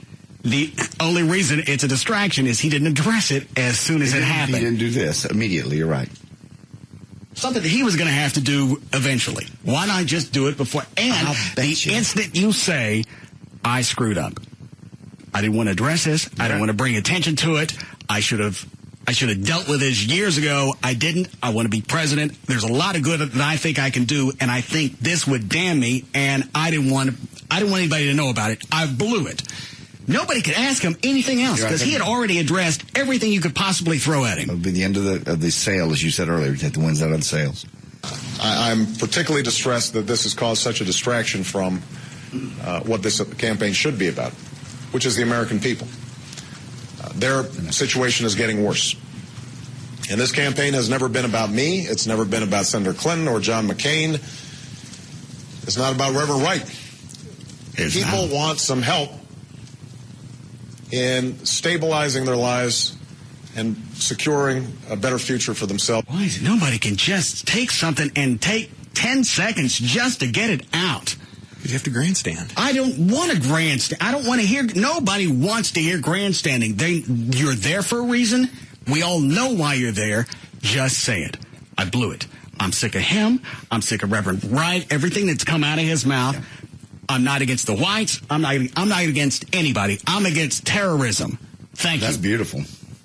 The only reason it's a distraction is he didn't address it as soon as it happened. He didn't do this immediately, you're right. Something that he was going to have to do eventually. Why not just do it before? And the instant you say, I screwed up. I didn't want to address this. I didn't want to bring attention to it. I should have dealt with this years ago. I didn't. I want to be president. There's a lot of good that I think I can do, and I think this would damn me, and I didn't want anybody to know about it. I blew it. Nobody could ask him anything else because he had already addressed everything you could possibly throw at him. It'll be the end of the sale, as you said earlier. Take the winds out of the sails. I'm particularly distressed that this has caused such a distraction from what this campaign should be about, which is the American people. Their situation is getting worse. And this campaign has never been about me. It's never been about Senator Clinton or John McCain. It's not about Reverend Wright. People want some help in stabilizing their lives and securing a better future for themselves. Why is it nobody can just take something and take 10 seconds just to get it out? You have to grandstand. I don't want to grandstand. I don't want to hear. Nobody wants to hear grandstanding. You're there for a reason. We all know why you're there. Just say it. I blew it. I'm sick of him. I'm sick of Reverend Wright. Everything that's come out of his mouth. Yeah. I'm not against the whites. I'm not against anybody. I'm against terrorism. Thank you. That's beautiful.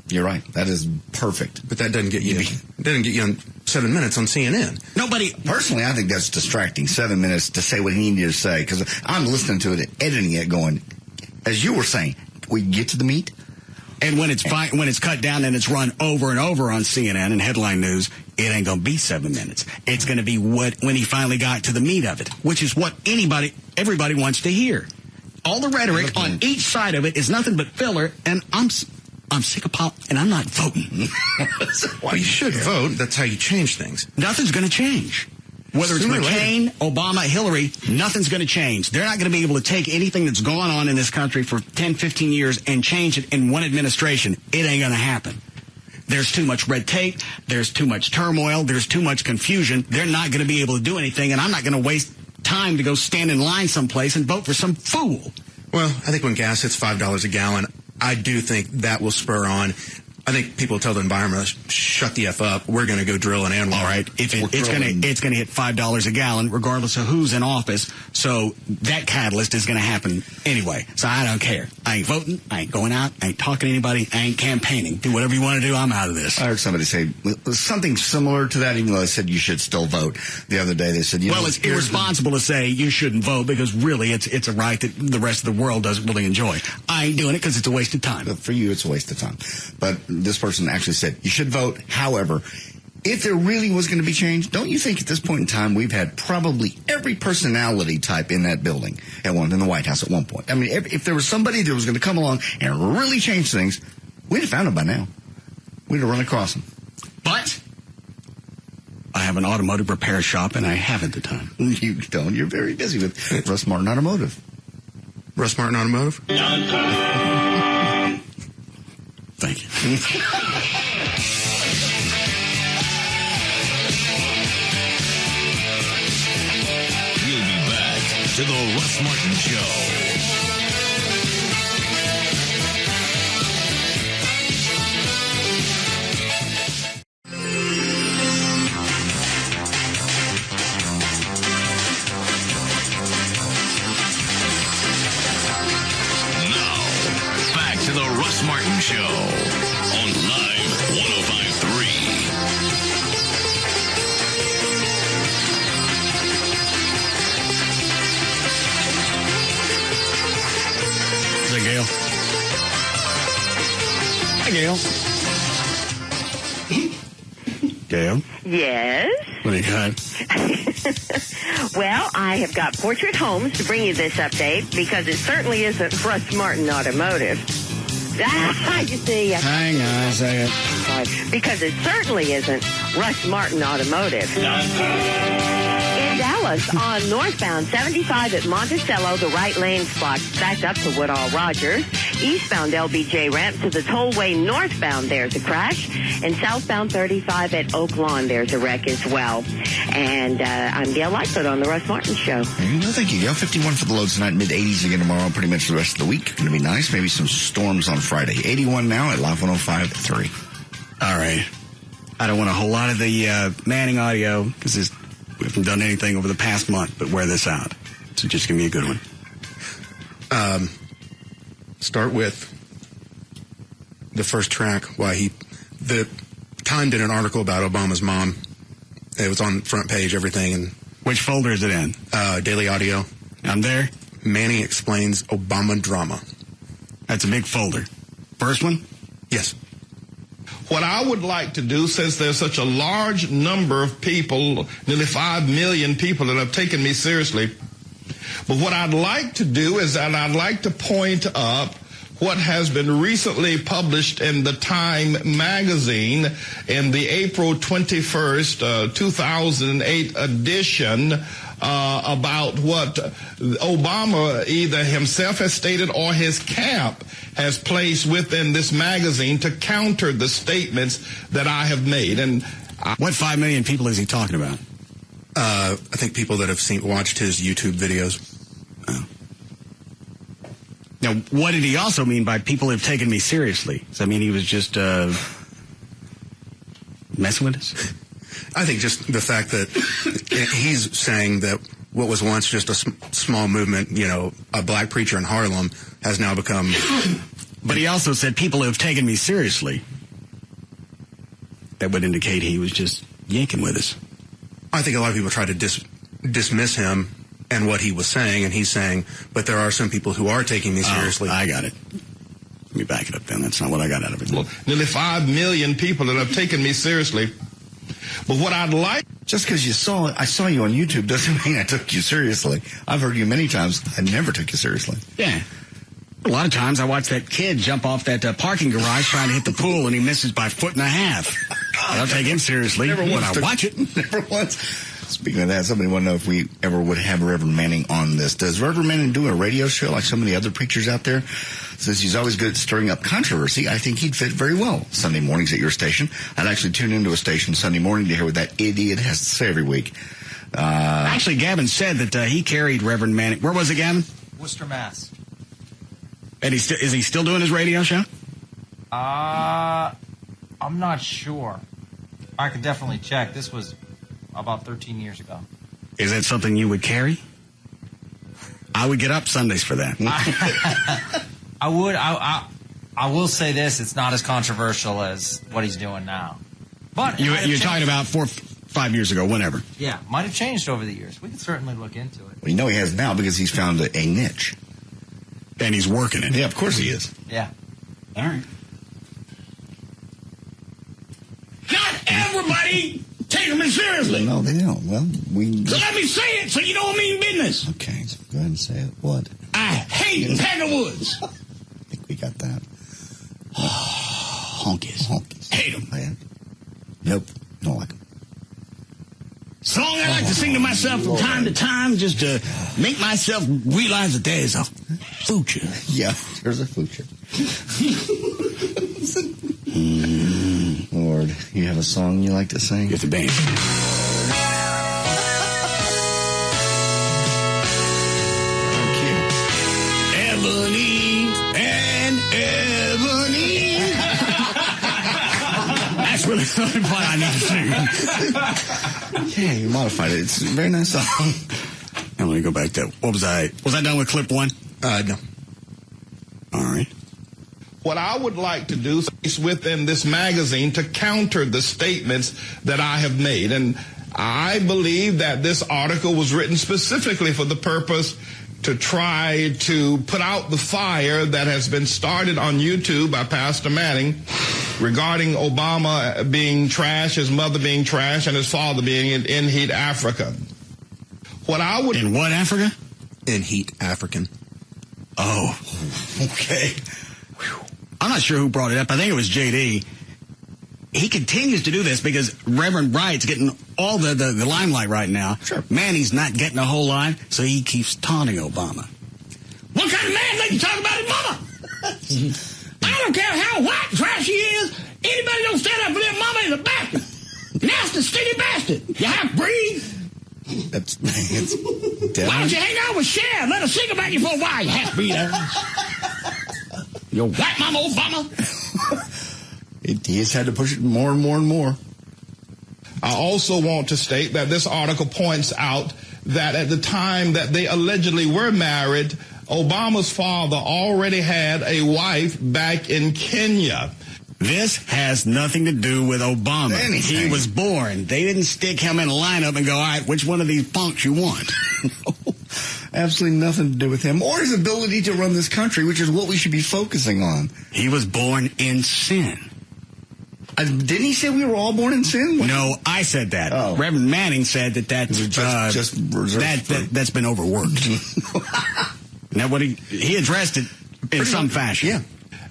You're right. That is perfect. But that doesn't get you. It doesn't get you on 7 minutes on CNN. Nobody. Personally, I think that's distracting. 7 minutes to say what he needed to say, because I'm listening to it and editing it, going, as you were saying, we get to the meat. And when it's cut down and it's run over and over on CNN and headline news, it ain't going to be 7 minutes. It's going to be when he finally got to the meat of it, which is what everybody wants to hear. All the rhetoric on each side of it is nothing but filler, and I'm sick of and I'm not voting. Well, you should vote. That's how you change things. Nothing's going to change. Whether it's McCain, Obama, Hillary, nothing's going to change. They're not going to be able to take anything that's gone on in this country for 10, 15 years and change it in one administration. It ain't going to happen. There's too much red tape. There's too much turmoil. There's too much confusion. They're not going to be able to do anything, and I'm not going to waste time to go stand in line someplace and vote for some fool. Well, I think when gas hits $5 a gallon, I do think that will spur on. I think people tell the environment, shut the F up. We're going to go drill an animal. All right. It's going to hit $5 a gallon, regardless of who's in office. So that catalyst is going to happen anyway. So I don't care. I ain't voting. I ain't going out. I ain't talking to anybody. I ain't campaigning. Do whatever you want to do. I'm out of this. I heard somebody say something similar to that, even though they said you should still vote. The other day they said, it's irresponsible to say you shouldn't vote because really it's a right that the rest of the world doesn't really enjoy. I ain't doing it because it's a waste of time. For you, it's a waste of time. But this person actually said you should vote. However, if there really was going to be change, don't you think at this point in time we've had probably every personality type in that building in the White House at one point? I mean, if there was somebody that was going to come along and really change things, we'd have found them by now. We'd have run across them. But I have an automotive repair shop, and I haven't the time. You don't. You're very busy with Russ Martin Automotive. Russ Martin Automotive? Thank you. We'll be back to the Russ Martin Show. Martin Show on Live 105.3. Is that Gail? Hi, Gail. Gail? Yes? What do you got? Well, I have got Portrait Homes to bring you this update because it certainly isn't Russ Martin Automotive. You see. Hang on a second. Sorry. Because it certainly isn't Russ Martin Automotive. In Dallas, on northbound 75 at Monticello, the right lane blocks back up to Woodall Rogers. Eastbound LBJ ramp to the tollway northbound, there's a crash. And southbound 35 at Oak Lawn, there's a wreck as well. And I'm Gail Lightfoot on the Russ Martin Show. Thank you, Gail. 51 for the low tonight, mid-80s again tomorrow, pretty much the rest of the week. Going to be nice. Maybe some storms on Friday. 81 now at Live 105.3. All right. I don't want a whole lot of the Manning audio because we haven't done anything over the past month but wear this out. So just give me a good one. Start with the first track. The Time did an article about Obama's mom. It was on front page, everything. And which folder is it in? Daily Audio. I'm there. Manning explains Obama drama. That's a big folder. First one? Yes. What I would like to do, since there's such a large number of people, nearly 5 million people that have taken me seriously, but what I'd like to do is that I'd like to point up what has been recently published in the Time magazine in the April 21st, 2008 edition about what Obama either himself has stated or his camp has placed within this magazine to counter the statements that I have made. And what 5 million people is he talking about? I think people that have watched his YouTube videos. Oh. Now, what did he also mean by people have taken me seriously? Does that mean he was just messing with us? I think just the fact that he's saying that what was once just a small movement, a black preacher in Harlem, has now become... But he also said people who have taken me seriously. That would indicate he was just yanking with us. I think a lot of people try to dismiss him and what he was saying, and he's saying, but there are some people who are taking me seriously. I got it. Let me back it up then. That's not what I got out of it. Well, nearly 5 million people that have taken me seriously. But what I'd like... Just because I saw you on YouTube doesn't mean I took you seriously. I've heard you many times. I never took you seriously. Yeah. A lot of times I watch that kid jump off that parking garage trying to hit the pool, and he misses by 1.5 feet. I don't take him seriously when I watch it. Never once. Speaking of that, somebody want to know if we ever would have Reverend Manning on this. Does Reverend Manning do a radio show like so many other preachers out there? Since he's always good at stirring up controversy, I think he'd fit very well Sunday mornings at your station. I'd actually tune into a station Sunday morning to hear what that idiot has to say every week. Actually, Gavin said that he carried Reverend Manning. Where was it, Gavin? Worcester, Mass. And is he still doing his radio show? I'm not sure. I could definitely check. This was about 13 years ago. Is that something you would carry? I would get up Sundays for that. I would. I will say this: it's not as controversial as what he's doing now. But you're talking about 4 or 5 years ago, whenever. Yeah, might have changed over the years. We can certainly look into it. Well, he has now because he's found a niche. And he's working it. Yeah, of course he is. Yeah. All right. Not everybody taking me seriously. No, they don't. Well, So let me say it so you don't mean business. Okay, so go ahead and say it. What? I hate Tiger Woods. I think we got that. Honkies. Hate them. Nope. Don't like them. Song I like to sing to myself from time to time just to make myself realize that there's a future. Yeah, there's a future. Lord, you have a song you like to sing? Get the band. Ebony and Ebony. That's really the only part I need to sing. Yeah, you modified it. It's a very nice song. And let me go back to, what was I done with clip one? No. All right. What I would like to do is within this magazine to counter the statements that I have made. And I believe that this article was written specifically for the purpose to try to put out the fire that has been started on YouTube by Pastor Manning regarding Obama being trash, his mother being trash, and his father being in Heat Africa. In what Africa? In Heat African. Oh, okay. I'm not sure who brought it up. I think it was JD. He continues to do this because Reverend Bright's getting all the limelight right now. Sure. Manny's not getting a whole lot, so he keeps taunting Obama. What kind of man let you talk about his mama? I don't care how white and trash he is. Anybody don't stand up for their mama is a bastard. Nasty, stinky bastard. You half-breed. Why don't you hang out with Cher? Let her sing about you for a while, you half-breed. Your white mama, Obama. He has had to push it more and more and more. I also want to state that this article points out that at the time that they allegedly were married, Obama's father already had a wife back in Kenya. This has nothing to do with Obama. He was born. They didn't stick him in a lineup and go, all right, which one of these punks you want? Absolutely nothing to do with him or his ability to run this country, which is what we should be focusing on. He was born in sin. Didn't he say we were all born in sin? No, I said that. Oh. Reverend Manning said that's that's been overworked. Now, what he addressed it in some fashion. Yeah.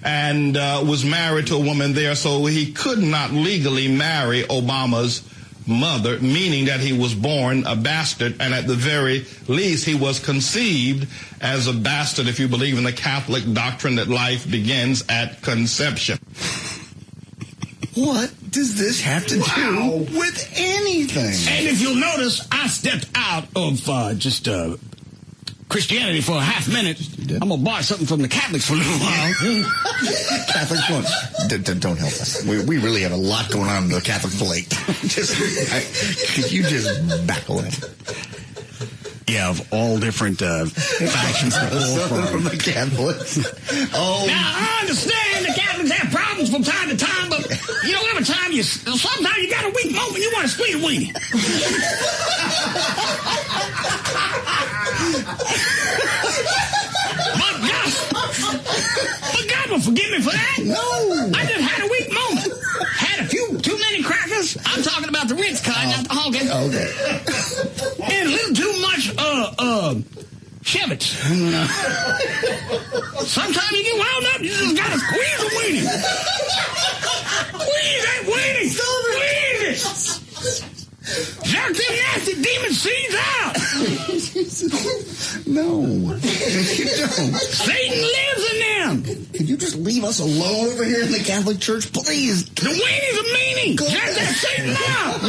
And was married to a woman there, so he could not legally marry Obama's mother, meaning that he was born a bastard, and at the very least he was conceived as a bastard if you believe in the Catholic doctrine that life begins at conception. What does this have to do with anything? And if you'll notice, I stepped out of Christianity for a half minute. I'm going to borrow something from the Catholics for a little while. Catholics, don't help us. We really have a lot going on in the Catholic plate. Could you just back away? Yeah, of all different factions to pull from the Catholics. Oh. Now, I understand the Catholics have problems from time to time, but you know, every time sometimes you got a weak moment, you want to squeeze a weenie. But God will forgive me for that. No. I just had a weak moment. Had a few too many crackers. I'm talking about the Ritz kind, not the Hogan. Okay. And a little too much Chevits. Sometimes you get wound up, you just gotta squeeze a weenie. Squeeze that weenie. Squeeze it. Jerk them nasty demon seeds out. No, you don't. Satan lives in them. Could you just leave us alone over here in the Catholic Church, please? The weenie's a meanie. Jerk that Satan out.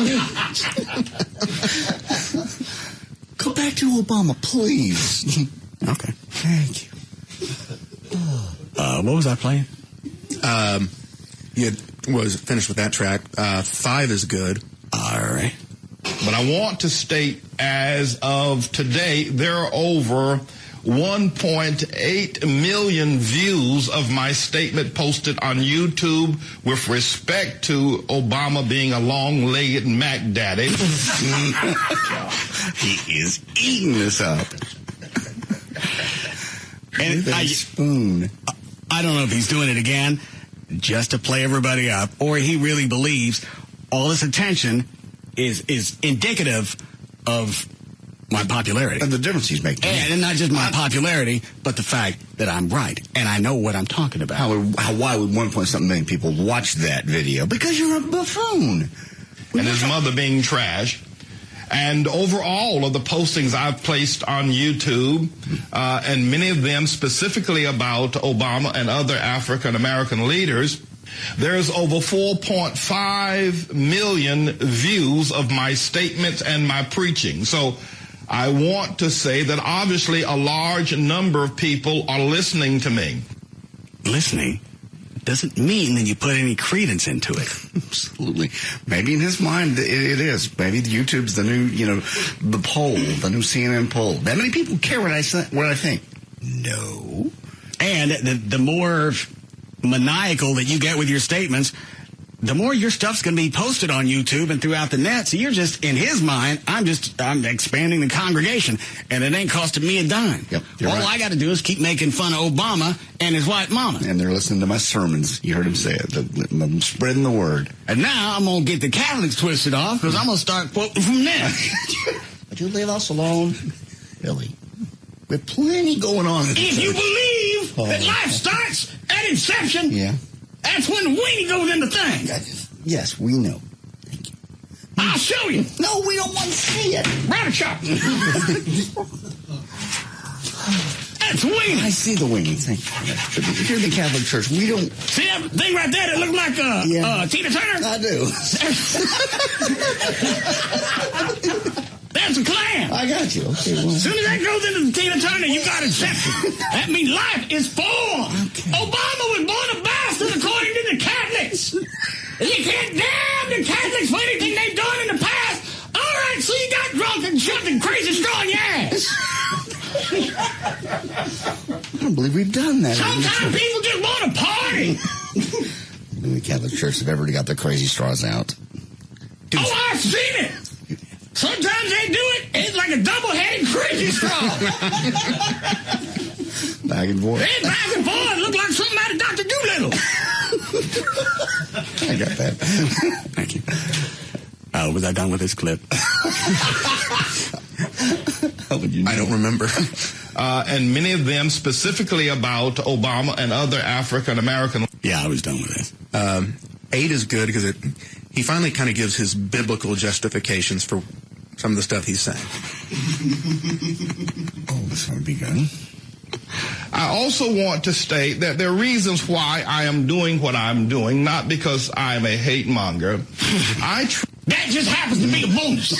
Go back to Obama, please. Okay. Thank you. What was I playing? You was finished with that track. 5 is good. All right. But I want to state, as of today, there are over 1.8 million views of my statement posted on YouTube with respect to Obama being a long-legged Mac Daddy. He is eating this up. And spoon. I don't know if he's doing it again just to play everybody up, or he really believes all this attention is indicative of my popularity. And the difference he's making. And not just my popularity, but the fact that I'm right, and I know what I'm talking about. Why would 1.something million people watch that video? Because you're a buffoon. And his mother being trash. And over all of the postings I've placed on YouTube, and many of them specifically about Obama and other African-American leaders, there's over 4.5 million views of my statements and my preaching. So I want to say that obviously a large number of people are listening to me. Listening doesn't mean that you put any credence into it. Absolutely. Maybe in his mind it is. Maybe YouTube's the new, the poll, the new CNN poll. That many people care what I think. No. And the more maniacal that you get with your statements, the more your stuff's going to be posted on YouTube and throughout the net. So you're just, in his mind, I'm expanding the congregation, and it ain't costing me a dime. Yep, All I got to do is keep making fun of Obama and his white mama. And they're listening to my sermons. You heard him say it. I'm spreading the word. And now I'm going to get the Catholics twisted off, because I'm going to start quoting from them. Would you leave us alone? Billy, we have plenty going on. If you believe that life starts at inception, that's when the weenie goes in the thing. Yes, we know. Thank you. I'll show you. No, we don't want to see it. Rabbit shop. That's weenie. I see the weenie. Thank you. If you're in the Catholic Church, we don't... See that thing right there that looks like Tina Turner? I do. That's a clan. I got you. Okay, well. As soon as that goes into the Tina Turner, you got inception. That means life is formed. Okay. Obama was born a bastard according to the Catholics. You can't damn the Catholics for anything they've done in the past. All right, so you got drunk and shoved a crazy straw in your ass. I don't believe we've done that. Sometimes people just want to party. The Catholic Church have ever got the crazy straws out. Dude. Oh, I've seen it. Sometimes they do it. It's like a double-headed crazy straw. Back and forth. It's back and forth. It look like something out of Dr. Doolittle. I got that. Thank you. Was I done with this clip? How would you know? I don't remember. And many of them specifically about Obama and other African American. Yeah, I was done with this. 8 is good because he finally kind of gives his biblical justifications for some of the stuff he's saying. Oh, this would be good. I also want to state that there are reasons why I am doing what I'm doing, not because I'm a hate monger. That just happens to be a bonus.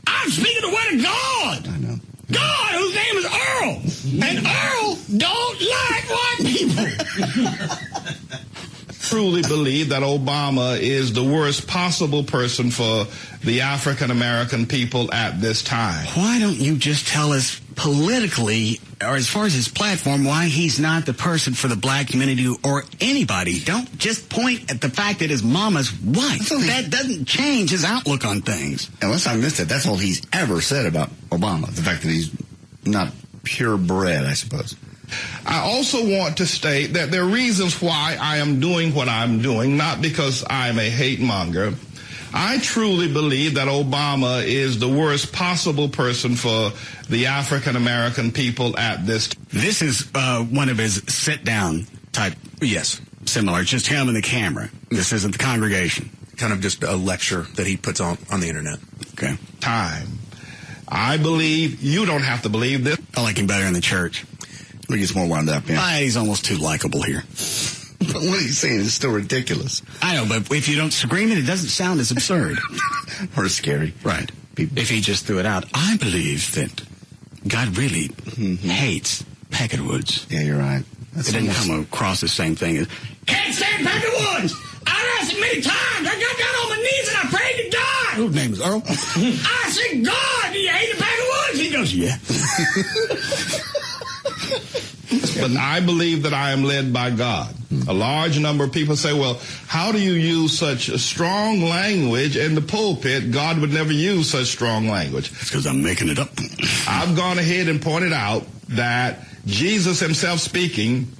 I'm speaking the word of God. I know. God, whose name is Earl. And Earl don't like white people. Truly believe that Obama is the worst possible person for the African American people at this time. Why don't you just tell us politically, or as far as his platform, why he's not the person for the black community or anybody? Don't just point at the fact that his mama's white. That doesn't change his outlook on things. Unless I missed it, that's all he's ever said about Obama. The fact that he's not purebred, I suppose. I also want to state that there are reasons why I am doing what I'm doing, not because I'm a hate monger. I truly believe that Obama is the worst possible person for the African American people at this time. This is one of his sit-down type, yes, similar, just him and the camera. This isn't the congregation. Kind of just a lecture that he puts on the internet. Okay. Time. I believe, you don't have to believe this. I like him better in the church. He gets more wound up, yeah. He's almost too likable here. But what he's saying is still ridiculous. I know, but if you don't scream it, it doesn't sound as absurd. Or scary. Right. If he just threw it out, I believe that God really hates Packet Woods. Yeah, you're right. It didn't come across the same thing as, can't stand Packet Woods! I asked him many times. I got down on my knees and I prayed to God. Whose name is Earl? I said, God, do you hate the Packet Woods? He goes, yeah. But I believe that I am led by God. A large number of people say, well, how do you use such strong language in the pulpit? God would never use such strong language. It's because I'm making it up. I've gone ahead and pointed out that Jesus himself speaking,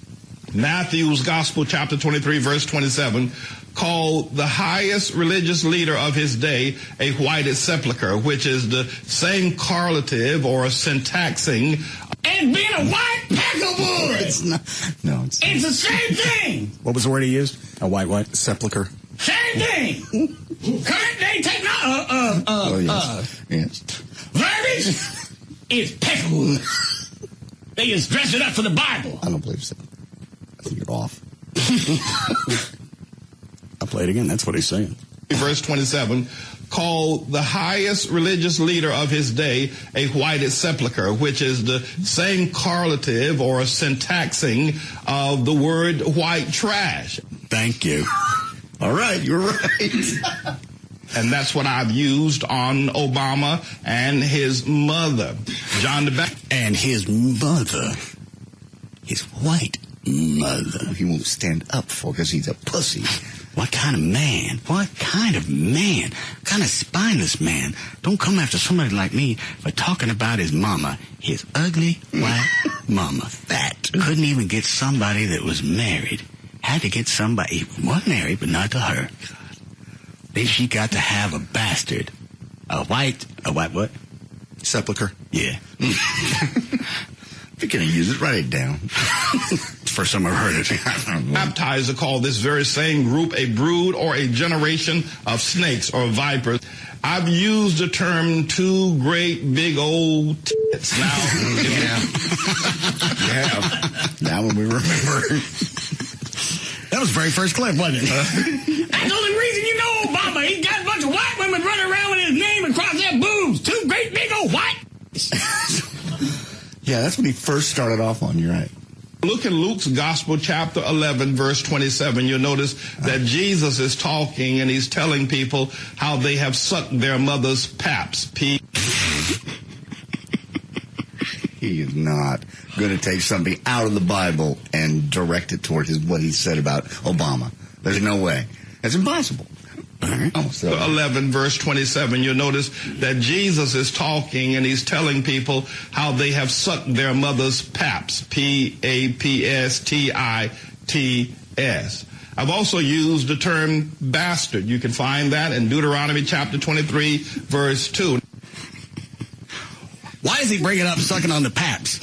Matthew's Gospel, chapter 23, verse 27, called the highest religious leader of his day a whited sepulcher, which is the same correlative or syntaxing and being a white Packet Woods. It's not. No, it's the same thing. What was the word he used? A white sepulcher. Same thing. Current day technology. Yes. Verbiage is Packet Woods. They just dress it up for the Bible. I don't believe so. I think you're off. I'll play it again. That's what he's saying. Verse 27, called the highest religious leader of his day a whited sepulcher, which is the same correlative or syntaxing of the word white trash. Thank you. All right, you're right. And that's what I've used on Obama and his mother, John the Baptist. And his mother is white. mother. He won't stand up for because he's a pussy. What kind of man? What kind of man? What kind of spineless man? Don't come after somebody like me for talking about his mama. His ugly, white mama. Fat. Couldn't even get somebody that was married. Had to get somebody. He was married, but not to her. Then she got to have a bastard. A white what? Sepulcher. Yeah. If you're going to use it, write it down. First time I've heard it. Baptized call this very same group a brood or a generation of snakes or vipers. I've used the term two great big old tits. Now, Now when we remember. That was the very first clip, wasn't it? That's the only reason you know Obama. He got a bunch of white women running around with his name across their boobs. Two great big old white. Yeah, that's when he first started off on. You're right. Look at Luke's Gospel, chapter 11, verse 27. You'll notice that Jesus is talking and he's telling people how they have sucked their mother's paps. He is not going to take something out of the Bible and direct it toward what he said about Obama. There's no way. That's impossible. Oh, so 11 verse 27, you'll notice that Jesus is talking and he's telling people how they have sucked their mother's paps, P-A-P-S-T-I-T-S. I've also used the term bastard. You can find that in Deuteronomy chapter 23 verse 2. Why is he bringing up sucking on the paps?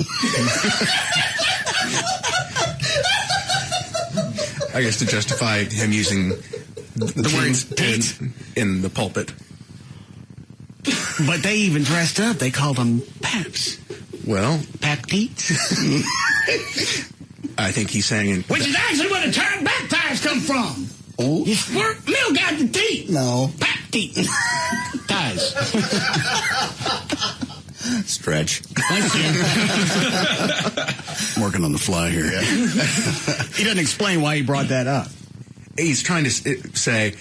I guess to justify him using the words teats in the pulpit. But they even dressed up. They called them paps. Well, pap teats. I think he's saying, which is actually where the term baptized come from. Oh, you squirt milk out the teeth. No, pap teeth. Ties. Stretch. Thank you. I'm working on the fly here. Yeah. He doesn't explain why he brought that up. He's trying to say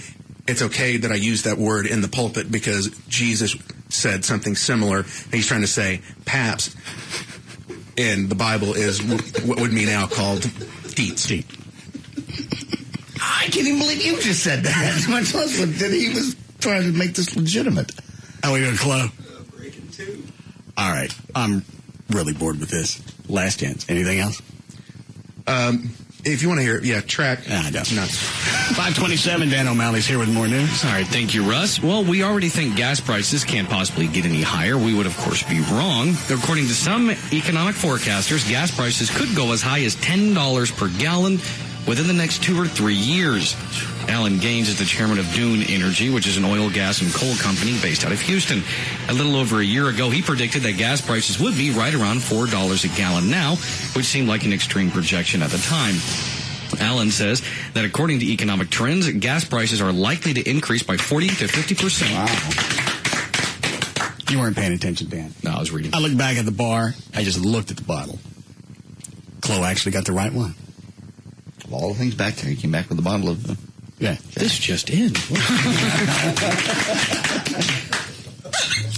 it's okay that I use that word in the pulpit because Jesus said something similar. And he's trying to say paps in the Bible is what would be now called teats. I can't even believe you just said that. My husband did. He was trying to make this legitimate. How are we going to close? All right. I'm really bored with this. Last chance. Anything else? If you want to hear it, track. I don't. 527, Dan O'Malley's here with more news. All right, thank you, Russ. Well, we already think gas prices can't possibly get any higher. We would, of course, be wrong. According to some economic forecasters, gas prices could go as high as $10 per gallon within the next 2 or 3 years. Alan Gaines is the chairman of Dune Energy, which is an oil, gas, and coal company based out of Houston. A little over a year ago, he predicted that gas prices would be right around $4 a gallon now, which seemed like an extreme projection at the time. Alan says that according to economic trends, gas prices are likely to increase by 40 to 50%. Wow. You weren't paying attention, Dan. No, I was reading. I looked back at the bar. I just looked at the bottle. Chloe actually got the right one. Of all the things back there, he came back with a bottle of... Yeah. This just in.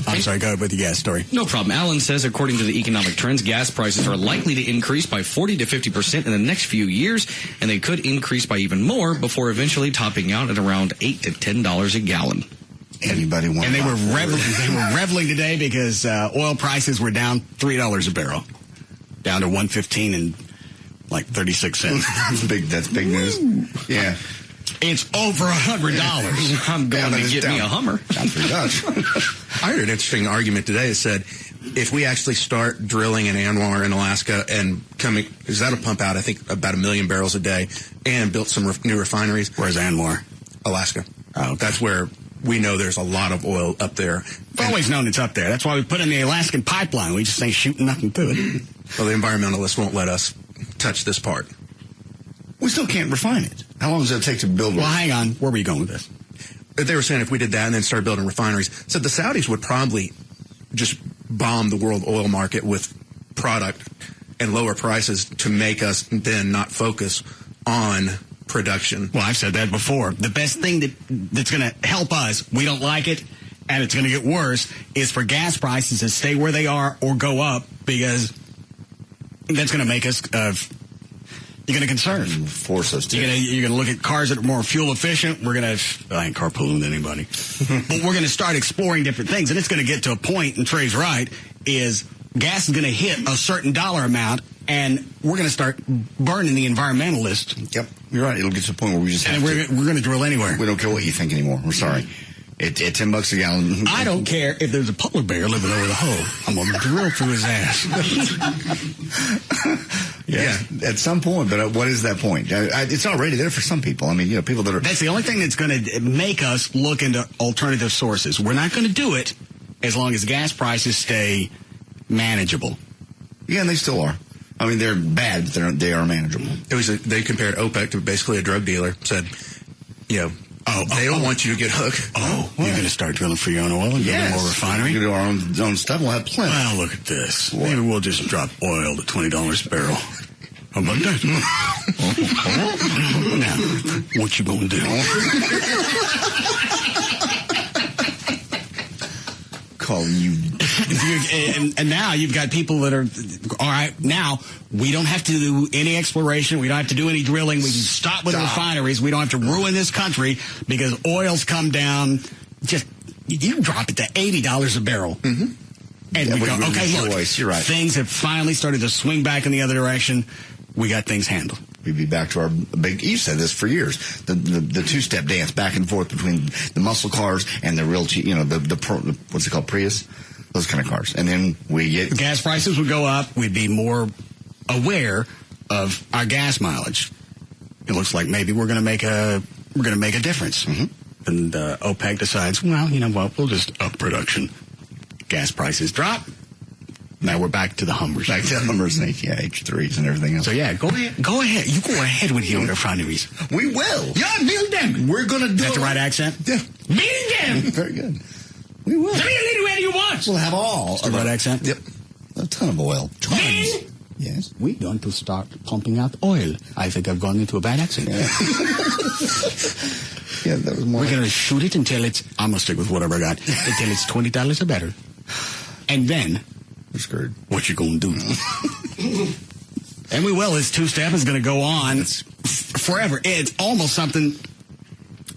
I'm sorry, go ahead with the gas story. No problem. Alan says, according to the economic trends, gas prices are likely to increase by 40 to 50% in the next few years, and they could increase by even more before eventually topping out at around $8 to $10 a gallon. Anybody want? And they were reveling today because oil prices were down $3 a barrel, down to $1.15 and like 36 cents. That's big news. Yeah. It's over $100. I'm going to get me a Hummer. Down I heard an interesting argument today that said if we actually start drilling in Anwar in Alaska and coming, because that'll pump out, I think, about 1 million barrels a day and built some new refineries. Where's Anwar? Alaska. Oh, okay. That's where we know there's a lot of oil up there. We've always known it's up there. That's why we put in the Alaskan pipeline. We just ain't shooting nothing through it. Well, the environmentalists won't let us touch this part. We still can't refine it. How long does it take to build? Well, hang on. Where were you going with this? They were saying if we did that and then started building refineries, said the Saudis would probably just bomb the world oil market with product and lower prices to make us then not focus on production. Well, I've said that before. The best thing that's going to help us, we don't like it, and it's going to get worse, is for gas prices to stay where they are or go up, because that's going to make us You're going to conserve. Force us to. You're going to look at cars that are more fuel efficient. We're going to, I ain't carpooling with anybody. But we're going to start exploring different things. And it's going to get to a point, and Trey's right, is gas is going to hit a certain dollar amount, and we're going to start burning the environmentalists. Yep. You're right. It'll get to a point where we just have we're going to drill anywhere. We don't care what you think anymore. We're sorry. At $10 a gallon. I don't care if there's a polar bear living over the hole. I'm going to drill through his ass. Yeah, at some point. But what is that point? It's already there for some people. I mean, people that are... That's the only thing that's going to make us look into alternative sources. We're not going to do it as long as gas prices stay manageable. Yeah, and they still are. I mean, they're bad, but they are manageable. They compared OPEC to basically a drug dealer. Said, they don't want you to get hooked. You're going to start drilling for your own oil and building more refinery? We do our own stuff. We'll have plenty. Well, look at this. What? Maybe we'll just drop oil to $20 a barrel. How about that? Now, what you going to do? Calling you. And now you've got people that are, all right, now we don't have to do any exploration. We don't have to do any drilling. We can stop with refineries. We don't have to ruin this country because oil's come down. Just, you drop it to $80 a barrel. Mm-hmm. And we go, okay, look, you're right. Things have finally started to swing back in the other direction. We got things handled. We'd be back to our big... You said this for years. The two-step dance back and forth between the muscle cars and the real cheap, what's it called, Prius? Those kind of cars. And then we get... Gas prices would go up. We'd be more aware of our gas mileage. It looks like maybe we're going to make a difference. Mm-hmm. And OPEC decides, well, you know what, we'll just up production. Gas prices drop. Now we're back to the Hummers. Back to the Hummers and H3s and everything else. So, yeah, go ahead. Go ahead. You go ahead with your refineries. We will. Yeah, build them. We're going to do it. Is that the right accent? Yeah. Build them. Very good. We will. Tell me anywhere you want. We'll have all. That's the right accent? Yep. A ton of oil. Tons. Yes. We're going to start pumping out oil. I think I've gone into a bad accent. Yeah, yeah, that was more. We're going to shoot it until it's, I'm going to stick with whatever I got, until it's $20 or better. And then, we're screwed. What you going to do? And we will. This two-step is going to go on forever. It's almost something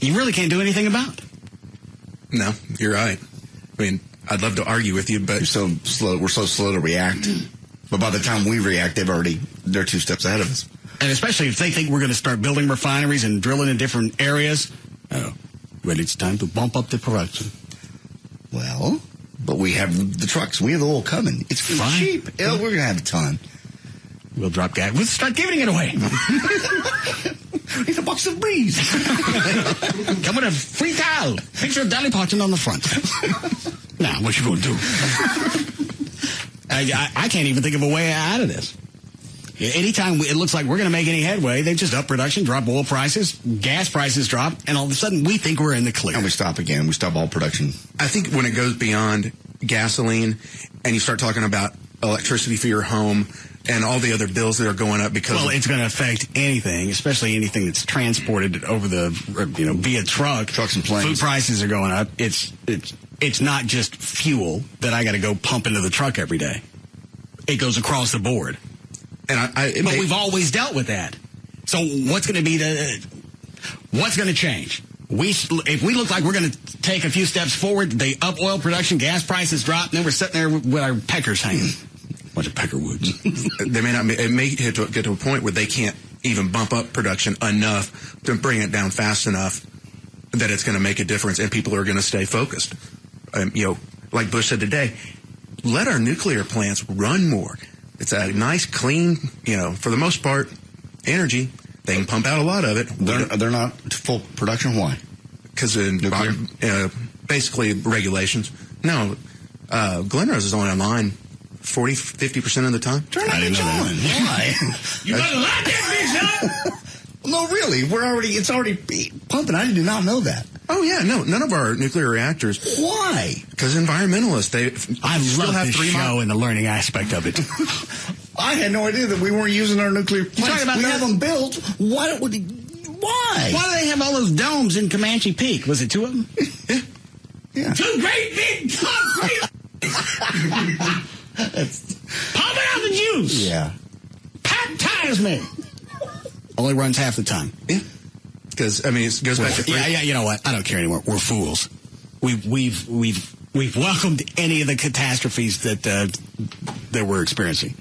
you really can't do anything about. No, you're right. I mean, I'd love to argue with you, but we're so slow to react. But by the time we react, they're 2 steps ahead of us. And especially if they think we're going to start building refineries and drilling in different areas. Well, it's time to bump up the production. Well, but we have the trucks. We have the oil coming. It's cheap. Yeah, we're going to have a ton. We'll drop gas. We'll start giving it away. It's a box of breeze. Come with a free towel. Picture of Dolly Parton on the front. Now, what you going to do? I can't even think of a way out of this. Anytime it looks like we're going to make any headway, they just up production, drop oil prices, gas prices drop, and all of a sudden we think we're in the clear. And we stop again. We stop all production. I think when it goes beyond gasoline and you start talking about electricity for your home and all the other bills that are going up because... Well, it's going to affect anything, especially anything that's transported over the, via truck. Trucks and planes. Food prices are going up. It's not just fuel that I got to go pump into the truck every day. It goes across the board. And but we've always dealt with that. So what's going to be what's going to change? If we look like we're going to take a few steps forward, they up oil production, gas prices drop, and then we're sitting there with our peckers hanging. Bunch of peckerwoods. They may not. It may get to a point where they can't even bump up production enough to bring it down fast enough that it's going to make a difference, and people are going to stay focused. Like Bush said today, let our nuclear plants run more. It's a nice, clean, for the most part, energy. They can pump out a lot of it. They're not full production. Why? Because basically regulations. No, Glen Rose is only online 40-50% of the time. Turn on the John. Why? You better like that bitch, huh? No, really. It's already pumping. I did not know that. Oh yeah, no, none of our nuclear reactors. Why? Because environmentalists. I love this show and the learning aspect of it. I had no idea that we weren't using our nuclear plants. We have them built. Why? Why do they have all those domes in Comanche Peak? Was it 2 of them? Yeah. 2 great big concrete. Pumping out the juice. Yeah. Baptize me. Only runs half the time. Yeah. Because, I mean, it goes back to... Yeah, you know what? I don't care anymore. We're fools. We've welcomed any of the catastrophes that we're experiencing.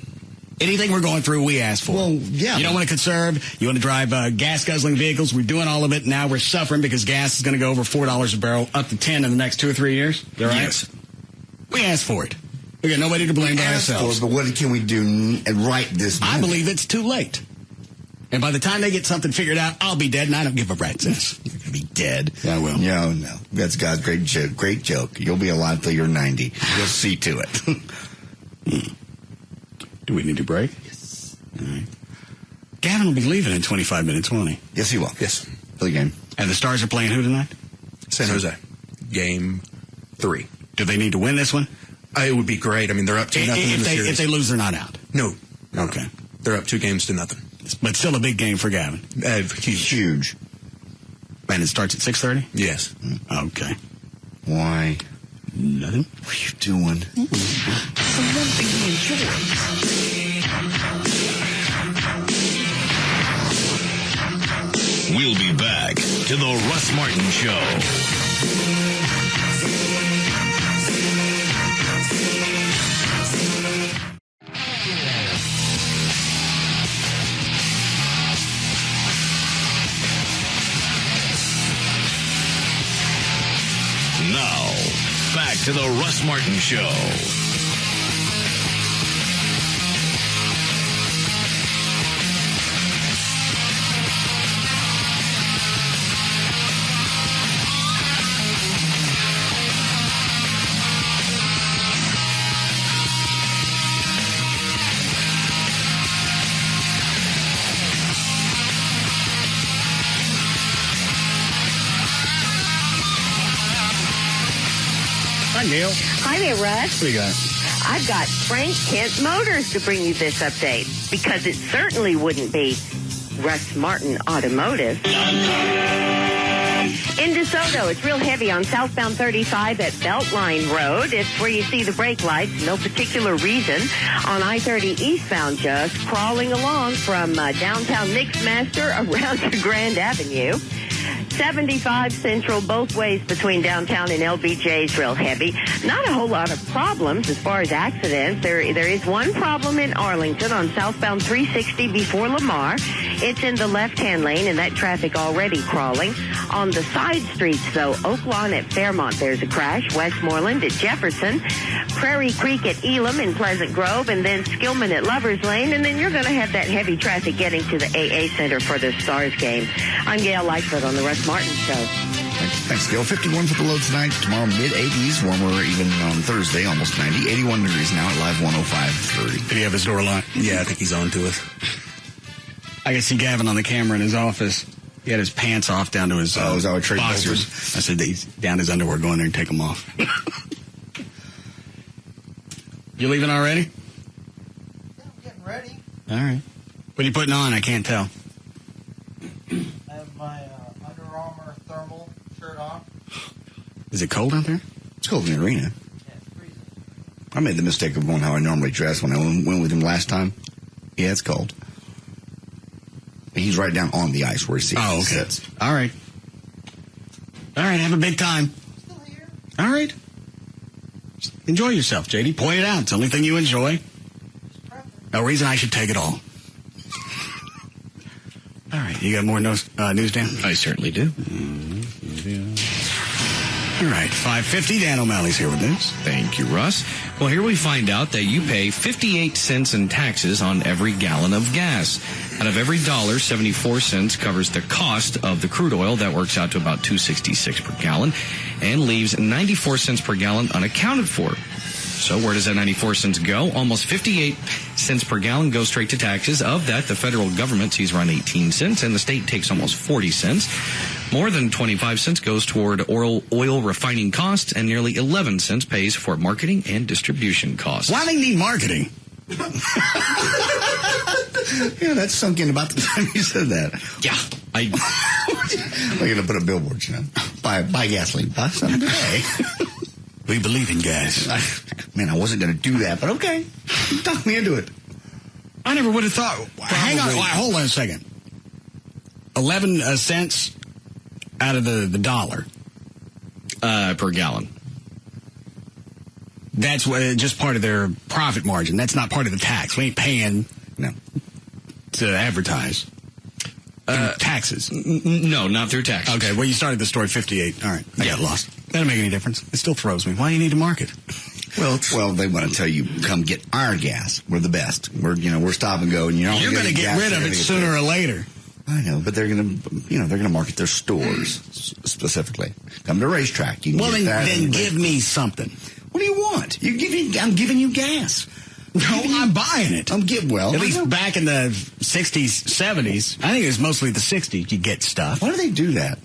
Anything we're going through, we ask for. Well, yeah. You don't want to conserve. You want to drive gas-guzzling vehicles. We're doing all of it. Now we're suffering because gas is going to go over $4 a barrel, up to $10 in the next 2 or 3 years. Is that right? Yes. We asked for it. We got nobody to blame but ourselves. But what can we do right this minute? I believe it's too late. And by the time they get something figured out, I'll be dead, and I don't give a rat's ass. You're going to be dead. I will. No. That's God's great joke. You'll be alive till you're 90. You'll see to it. Do we need to break? Yes. All right. Gavin will be leaving in 25 minutes, won't he? Yes, he will. Yes. For the game. And the Stars are playing who tonight? San Jose. Game 3. Do they need to win this one? It would be great. I mean, they're up 2-0 in the series. If they lose, they're not out. No. Okay. They're up 2-0. But still a big game for Gavin. Huge. And it starts at 6:30? Yes. Okay. Why? Nothing. What are you doing? Someone thing he enjoys. We'll be back to the Russ Martin Show. Now, back to the Russ Martin Show. Hi, Neil. Hi there, Russ. What do you got? I've got Frank Kent Motors to bring you this update, because it certainly wouldn't be Russ Martin Automotive. In DeSoto, it's real heavy on southbound 35 at Beltline Road. It's where you see the brake lights, no particular reason. On I-30 eastbound, just crawling along from downtown Mixmaster around to Grand Avenue. 75 Central, both ways between downtown and LBJ is real heavy. Not a whole lot of problems as far as accidents. There is one problem in Arlington on southbound 360 before Lamar. It's in the left-hand lane, and that traffic already crawling. On the side streets, though, Oak Lawn at Fairmont, there's a crash. Westmoreland at Jefferson. Prairie Creek at Elam in Pleasant Grove, and then Skillman at Lover's Lane, and then you're going to have that heavy traffic getting to the AA Center for the Stars game. I'm Gail Lightfoot on the Russ Martin Show. Thanks, Gail. 51 for the low tonight. Tomorrow, mid-80s. Warmer even on Thursday, almost 90. 81 degrees now at Live 105.30. Did he have his door locked? Yeah, I think he's on to us. I can see Gavin on the camera in his office. He had his pants off down to his boxers. I said he's down his underwear. Go in there and take them off. You leaving already? Yeah, I'm getting ready. All right. What are you putting on? I can't tell. I have my Under Armour thermal shirt on. Is it cold out there? It's cold in the arena. I made the mistake of going how I normally dress when I went with him last time. Yeah, it's cold. He's right down on the ice where he sits. All right. All right, have a big time. Still here. All right. Enjoy yourself, JD. Point it out. It's the only thing you enjoy. No reason I should take it all. All right. You got more news, Dan? I certainly do. All right. 5:50. Dan O'Malley's here with news. Thank you, Russ. Well, here we find out that you pay 58 cents in taxes on every gallon of gas. Out of every dollar, 74 cents covers the cost of the crude oil. That works out to about $2.66 per gallon and leaves 94 cents per gallon unaccounted for. So where does that 94 cents go? Almost 58 cents per gallon goes straight to taxes. Of that, the federal government sees around 18 cents, and the state takes almost 40 cents. More than 25 cents goes toward oil refining costs, and nearly 11 cents pays for marketing and distribution costs. Why do they need marketing? Yeah, that sunk in about the time you said that. Yeah. We're going to put a billboard, you know. Buy gasoline. Buy something today. We believe in gas. I wasn't going to do that, but okay. You talked me into it. I never would have thought. Hang on. Hold on a second. 11 cents out of the dollar per gallon. That's just part of their profit margin. That's not part of the tax. We ain't paying to advertise. Taxes. No, not through taxes. Okay, well, you started the story 58. All right, I got lost. That doesn't make any difference. It still throws me. Why do you need to market? Well, they want to tell you, come get our gas. We're the best. We're stop and go, and you're going to get rid of it sooner or later. I know, but they're going to market their stores specifically. Come to Racetrack. You can then give me something. What do you want? I'm giving you gas. No, I'm buying it. At least back in the 60s, 70s, I think it was mostly the 60s, you get stuff. Why do they do that?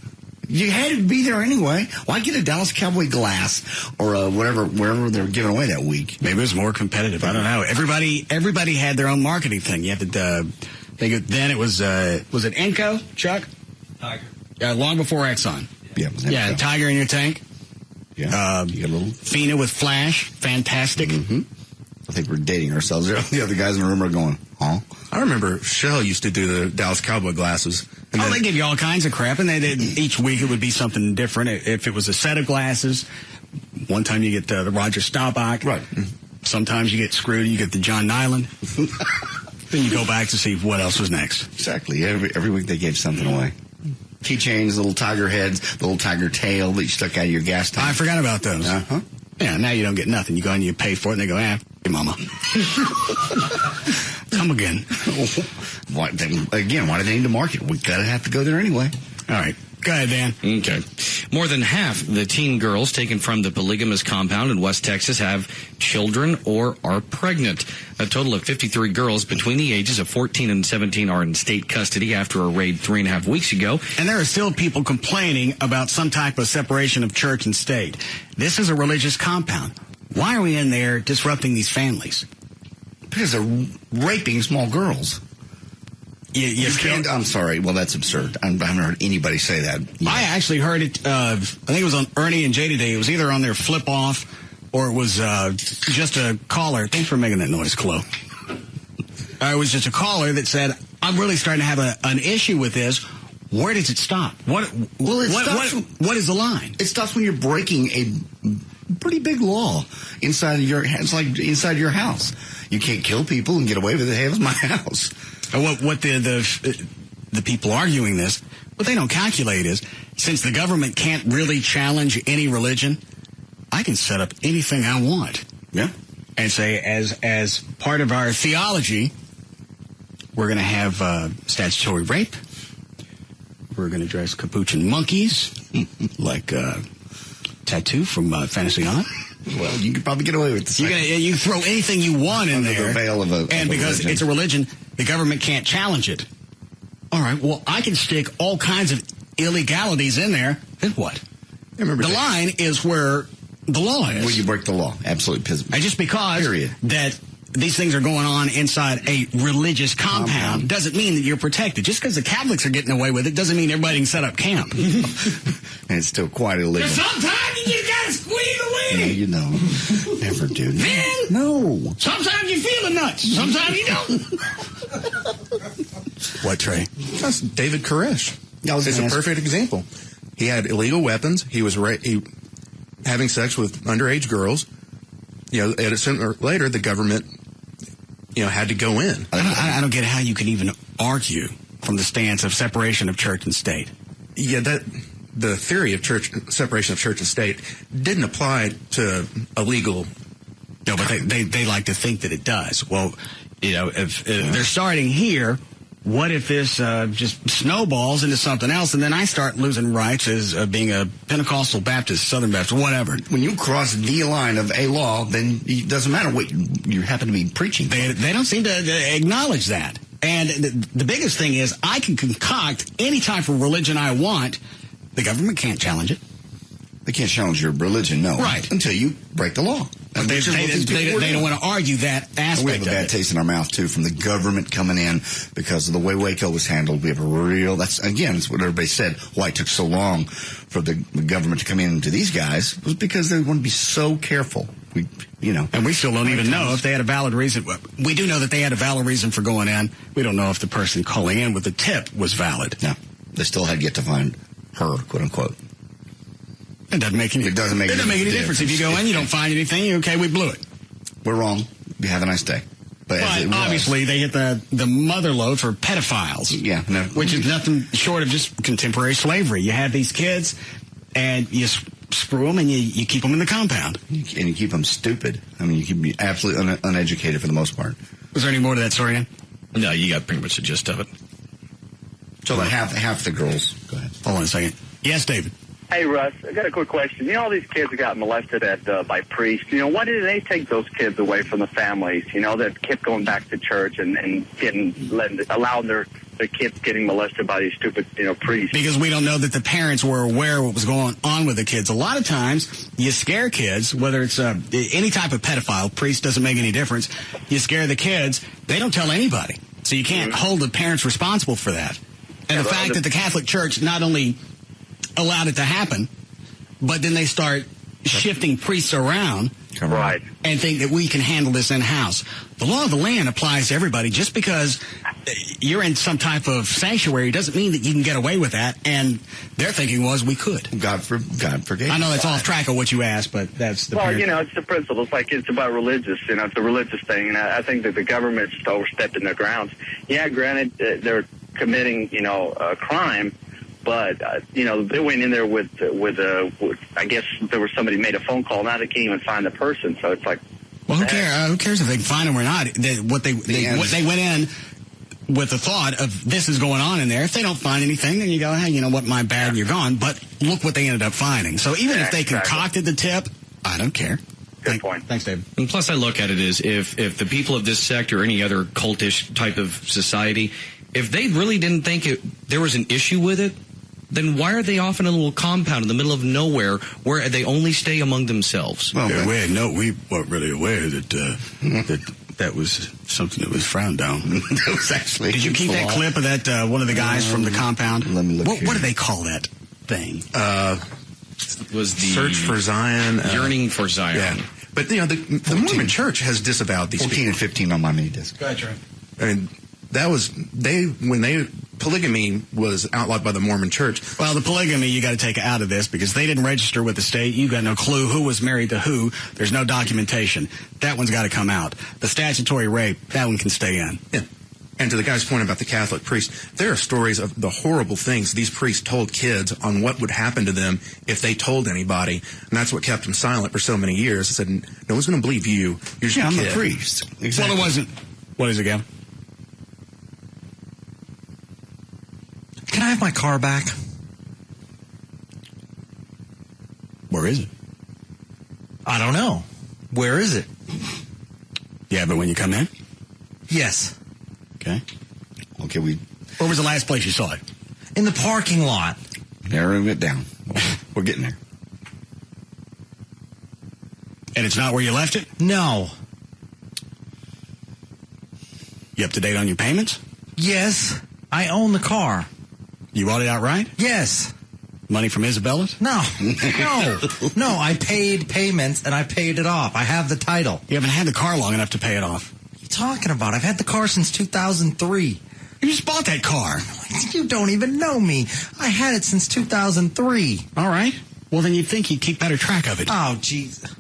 You had to be there anyway. Why get a Dallas Cowboy glass or wherever they're giving away that week? Maybe it was more competitive. I don't know. Everybody had their own marketing thing. You had to, then it was it Enco, Chuck? Tiger. Long before Exxon. Yeah, Tiger in your tank. Yeah. You get a little Fina with Flash. Fantastic. Mm-hmm. I think we're dating ourselves. The other guys in the room are going, huh? I remember Shell used to do the Dallas Cowboy glasses. And they give you all kinds of crap, and each week it would be something different. If it was a set of glasses, one time you get the Roger Staubach. Right. Sometimes you get screwed, you get the John Nyland. Then you go back to see what else was next. Exactly. Every week they gave something away. Keychains, little tiger heads, the little tiger tail that you stuck out of your gas tank. I forgot about those. Uh-huh. Yeah, now you don't get nothing. You go and you pay for it, and they go, hey, mama. Come again. Why do they need to market? We gotta have to go there anyway. All right. Go ahead, Dan. Okay. More than half the teen girls taken from the polygamous compound in West Texas have children or are pregnant. A total of 53 girls between the ages of 14 and 17 are in state custody after a raid 3.5 weeks ago. And there are still people complaining about some type of separation of church and state. This is a religious compound. Why are we in there disrupting these families? Because they're raping small girls. You can't. I'm sorry. Well, that's absurd. I haven't heard anybody say that. Yeah. I actually heard it. I think it was on Ernie and Jay today. It was either on their flip off or it was just a caller. Thanks for making that noise, Chloe. It was just a caller that said, "I'm really starting to have an issue with this. Where does it stop? What is the line? It stops when you're breaking a pretty big law inside your. It's like inside your house. You can't kill people and get away with it. Hey, it was my house." What the people arguing this, what they don't calculate is, since the government can't really challenge any religion, I can set up anything I want. Yeah. And say, as part of our theology, we're going to have statutory rape. We're going to dress capuchin monkeys, like Tattoo from Fantasy Island. Well, you could probably get away with this. You throw anything you want in there. The veil of and because it's a religion, the government can't challenge it. All right, well, I can stick all kinds of illegalities in there. Then what? The line is where the law is. Where you break the law. Absolutely. And just because that these things are going on inside a religious compound doesn't mean that you're protected. Just because the Catholics are getting away with it doesn't mean everybody can set up camp. And it's still quite illegal. But sometimes you just got to squeeze the weed. No, you don't. Never do. Man, no. Sometimes you feel the nuts. Sometimes you don't. What, Trey? That's David Koresh. It's a perfect example. He had illegal weapons. He was having sex with underage girls. Sooner or later, the government, had to go in. I don't get how you can even argue from the stance of separation of church and state. Yeah, the theory of separation of church and state didn't apply to illegal. No, but they like to think that it does. Well, if they're starting here, what if this just snowballs into something else, and then I start losing rights as being a Pentecostal Baptist, Southern Baptist, whatever? When you cross the line of a law, then it doesn't matter what you happen to be preaching. They don't seem to acknowledge that. And the biggest thing is I can concoct any type of religion I want. The government can't challenge it. They can't challenge your religion, no. Right. Until you break the law. But they don't want to argue that aspect. We have a bad taste in our mouth, too, from the government coming in because of the way Waco was handled. We have it's what everybody said, why it took so long for the government to come into these guys was because they want to be so careful. And we still don't even know if they had a valid reason. We do know that they had a valid reason for going in. We don't know if the person calling in with the tip was valid. No. They still had yet to find her, quote unquote. It doesn't make any difference. If you go in, you don't find anything, okay, we blew it. We're wrong. You have a nice day. But obviously, they hit the mother lode for pedophiles. Yeah. No. Which is nothing short of just contemporary slavery. You have these kids, and you screw them, and you keep them in the compound. And you keep them stupid. I mean, you keep them absolutely uneducated for the most part. Was there any more to that story, Dan? No, you got pretty much the gist of it. So like half the girls. Go ahead. Hold on a second. Yes, David. Hey, Russ, I got a quick question. You know, all these kids that got molested by priests, why didn't they take those kids away from the families, that kept going back to church and allowing their kids getting molested by these stupid, priests? Because we don't know that the parents were aware of what was going on with the kids. A lot of times, you scare kids, whether it's any type of pedophile, priest doesn't make any difference. You scare the kids, they don't tell anybody. So you can't hold the parents responsible for that. And the fact that the Catholic Church not only allowed it to happen, but then they start shifting priests around and think that we can handle this in-house. The law of the land applies to everybody. Just because you're in some type of sanctuary doesn't mean that you can get away with that, and their thinking was we could. God forgave. I know that's off track of what you asked, but that's the it's the principle. It's like it's about religious, it's a religious thing, and I think that the government's overstepping their grounds. Yeah, granted, they're committing, a crime, but, they went in there with I guess there was somebody made a phone call. Now they can't even find the person. So it's like, well, who cares? Who cares if they can find them or not? They went in with the thought of this is going on in there. If they don't find anything, then you go, hey, you know what? My bad. You're gone. But look what they ended up finding. So even if they concocted the tip, I don't care. Good point. Thanks, David. And plus, I look at it as if the people of this sect or any other cultish type of society, if they really didn't think there was an issue with it, then why are they off in a little compound in the middle of nowhere where they only stay among themselves? Well, we weren't really aware that was something that was frowned down. That was actually. Did you keep that clip of that one of the guys from the compound? Let me look. What do they call that thing? Was the Search for Zion, yearning for Zion? Yeah. But the Mormon Church has disavowed these 14 and 15 on my mini disc. Go ahead, Trey. I mean, polygamy was outlawed by the Mormon Church. Well, the polygamy you got to take out of this because they didn't register with the state. You got no clue who was married to who. There's no documentation. That one's got to come out. The statutory rape, that one can stay in. Yeah. And to the guy's point about the Catholic priest, there are stories of the horrible things these priests told kids on what would happen to them if they told anybody. And that's what kept them silent for so many years. They said, no one's going to believe you. You're just a kid. I'm a priest. Exactly. Well, it wasn't. What is it, Gavin? Can I have my car back? Where is it? I don't know. Where is it? Yeah, but when you come in? Yes. Okay. Okay, Where was the last place you saw it? In the parking lot. Narrowing it down. We're getting there. And it's not where you left it? No. You up to date on your payments? Yes. I own the car. You bought it outright? Yes. Money from Isabella's? No. No, I paid payments and I paid it off. I have the title. You haven't had the car long enough to pay it off. What are you talking about? I've had the car since 2003. You just bought that car. You don't even know me. I had it since 2003. All right. Well, then you'd think you'd keep better track of it. Oh, jeez.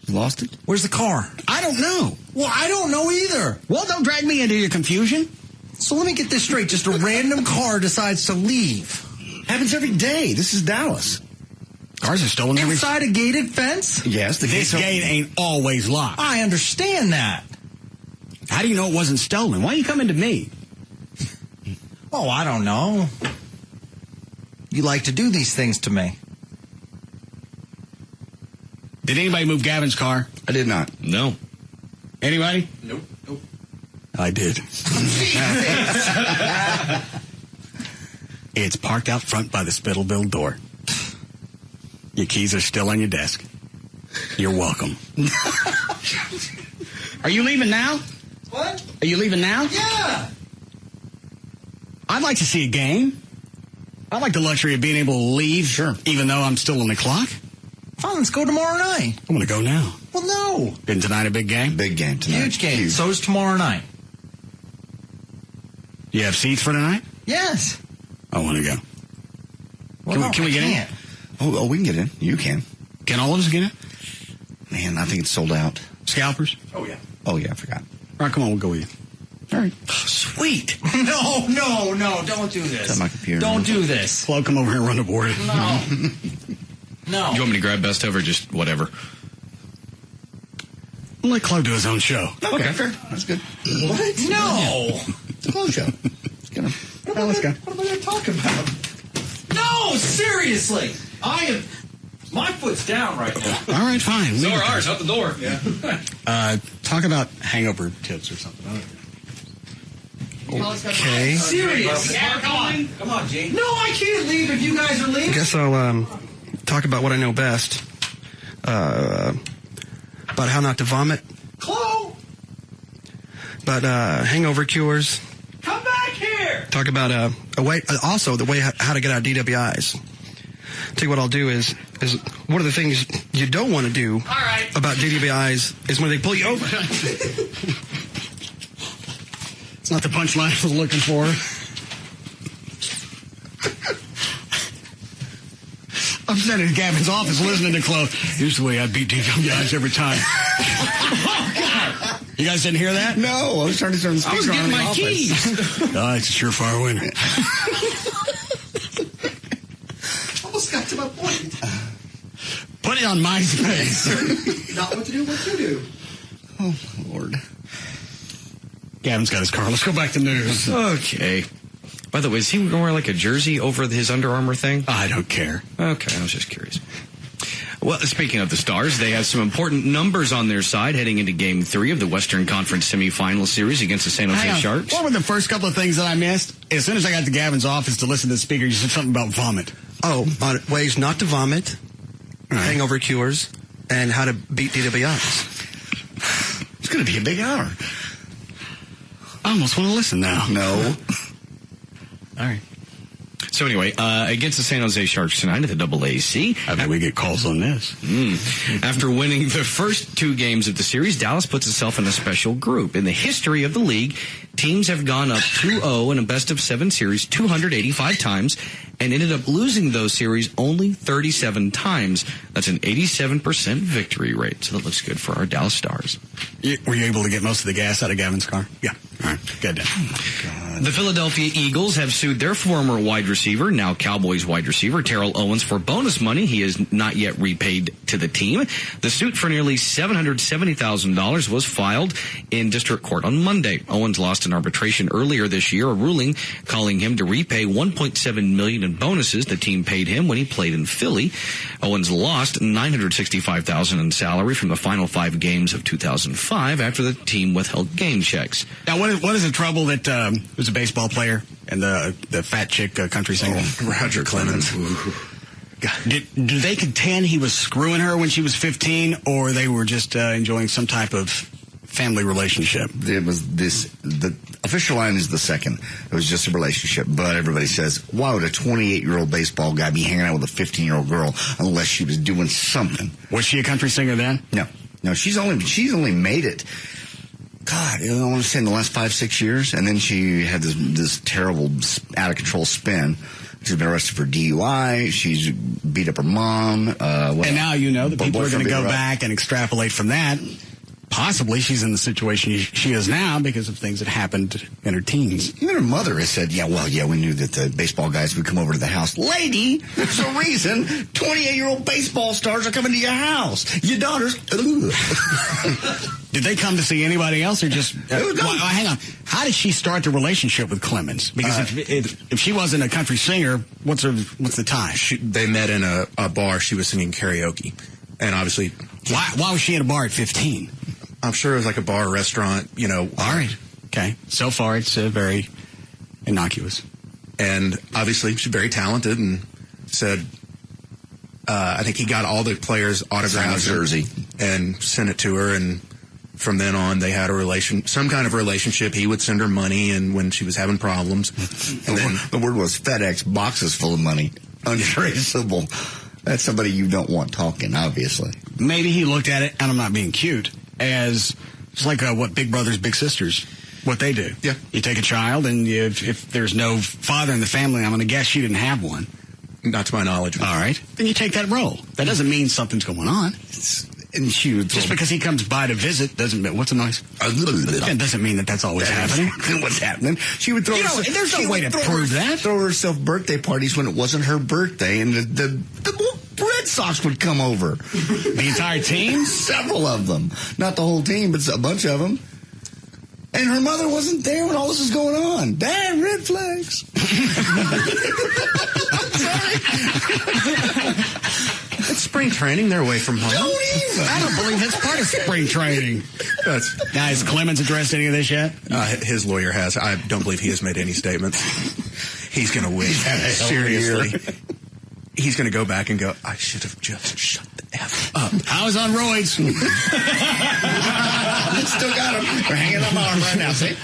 You lost it? Where's the car? I don't know. Well, I don't know either. Well, don't drag me into your confusion. So let me get this straight. Just a random car decides to leave. Happens every day. This is Dallas. Cars are stolen inside a gated fence? Yes. This gate ain't always locked. I understand that. How do you know it wasn't stolen? Why are you coming to me? Oh, I don't know. You like to do these things to me. Did anybody move Gavin's car? I did not. No. Anybody? Nope. I did. It's parked out front by the Spitalville door. Your keys are still on your desk. You're welcome. Are you leaving now? What? Are you leaving now? Yeah. I'd like to see a game. I like the luxury of being able to leave, even though I'm still on the clock. Fine, let's go tomorrow night. I'm going to go now. Well, no. Isn't tonight a big game? Big game tonight. Huge game. So is tomorrow night. You have seats for tonight? Yes. I want to go. Well, can we get in? Oh, we can get in. You can. Can all of us get in? Man, I think it's sold out. Scalpers? Oh, yeah. Oh, yeah, I forgot. All right, come on, we'll go with you. All right. Oh, sweet. No, don't do this. Is that my computer? Don't do this. Flo, come over here and run the board. No. No. You want me to grab best of or just whatever? We'll let Chloe do his own show. Okay, fair. That's good. What? No. It's a close show. Let's get him. Let's go. What am I going to talk about? No, seriously. My foot's down right now. All right, fine. So are ours, out the door. Yeah. Talk about hangover tips or something. Okay. Serious. Come on, Gene. No, I can't leave if you guys are leaving. I guess I'll talk about what I know best. About how not to vomit. Chloe! About hangover cures. Come back here! Talk about also the way how to get out of DWIs. Tell you what I'll do is one of the things you don't want to do about DWIs is when they pull you over. It's not the punchline I was looking for. I'm sitting in Gavin's office listening to Chloe. Here's the way I beat DWIs every time. Oh, God. You guys didn't hear that? No, I was trying to turn the speaker on in the office. Keys. It's a surefire winner. Almost got to my point. Put it on MySpace. Not what to do, what to do. Oh, Lord. Gavin's got his car. Let's go back to news. Okay. By the way, is he going to wear like a jersey over his Under Armour thing? I don't care. Okay, I was just curious. Well, speaking of the Stars, they have some important numbers on their side heading into Game 3 of the Western Conference semifinal series against the San Jose Sharks. What were the first couple of things that I missed? As soon as I got to Gavin's office to listen to the speaker, you said something about vomit. Oh, ways not to vomit, hangover cures, and how to beat DWIs. It's going to be a big hour. I almost want to listen now. No. All right. So anyway, against the San Jose Sharks tonight at the AAC. I bet we get calls on this. After winning the first two games of the series, Dallas puts itself in a special group. In the history of the league, teams have gone up 2-0 in a best-of-7 series 285 times and ended up losing those series only 37 times. That's an 87% victory rate. So that looks good for our Dallas Stars. Were you able to get most of the gas out of Gavin's car? Yeah. All right. Good. The Philadelphia Eagles have sued their former wide receiver, now Cowboys wide receiver, Terrell Owens, for bonus money he has not yet repaid to the team. The suit for nearly $770,000 was filed in district court on Monday. Owens lost an arbitration earlier this year, a ruling calling him to repay $1.7 million in bonuses the team paid him when he played in Philly. Owens lost $965,000 in salary from the final 5 games of 2005 after the team withheld game checks. Now, what is the trouble that was a baseball player and the fat chick country singer? Roger Clemens. Did they contend he was screwing her when she was 15, or they were just enjoying some type of family relationship? It was the official line is the second. It was just a relationship, but everybody says, why would a 28-year-old baseball guy be hanging out with a 15-year-old girl unless she was doing something? Was she a country singer then? No, she's only made it. God, I want to say in the last 5-6 years, and then she had this terrible out of control spin. She's been arrested for DUI. She's beat up her mom. And now you know that people are going to go back and extrapolate from that. Possibly she's in the situation she is now because of things that happened in her teens. Even her mother has said, we knew that the baseball guys would come over to the house. Lady, there's a reason 28-year-old baseball stars are coming to your house. Your daughters. Did they come to see anybody else or just... hang on. How did she start the relationship with Clemens? Because if she wasn't a country singer, what's the tie? They met in a bar. She was singing karaoke. And obviously... Why was she in a bar at 15? I'm sure it was like a bar or restaurant, All right. Okay. So far, it's very innocuous. And obviously, she's very talented and said, I think he got all the players' autographs jersey and sent it to her. And from then on, they had some kind of relationship. He would send her money and when she was having problems. And then the word was FedEx boxes full of money. Untraceable. That's somebody you don't want talking, obviously. Maybe he looked at it, and I'm not being cute, as it's like what Big Brothers, Big Sisters. what they do. Yeah. You take a child, and if there's no father in the family, I'm going to guess she didn't have one. Not to my knowledge. All right. Then you take that role. That doesn't mean something's going on. And she would just because he comes by to visit doesn't mean, what's the noise? It doesn't mean that's always happening. What's happening? She would throw herself, there's no way to prove that. Throw herself birthday parties when it wasn't her birthday, and the Red Sox would come over. The entire team? Several of them. Not the whole team, but a bunch of them. And her mother wasn't there when all this was going on. Dad, red flags. It's spring training. They're away from home. I don't believe that's part of spring training. Now, has Clemens addressed any of this yet? His lawyer has. I don't believe he has made any statements. He's going to win. Seriously. He's going to go back and go, I should have just shut the F up. I was on roids. Still got him. We're hanging on my arm right now, see?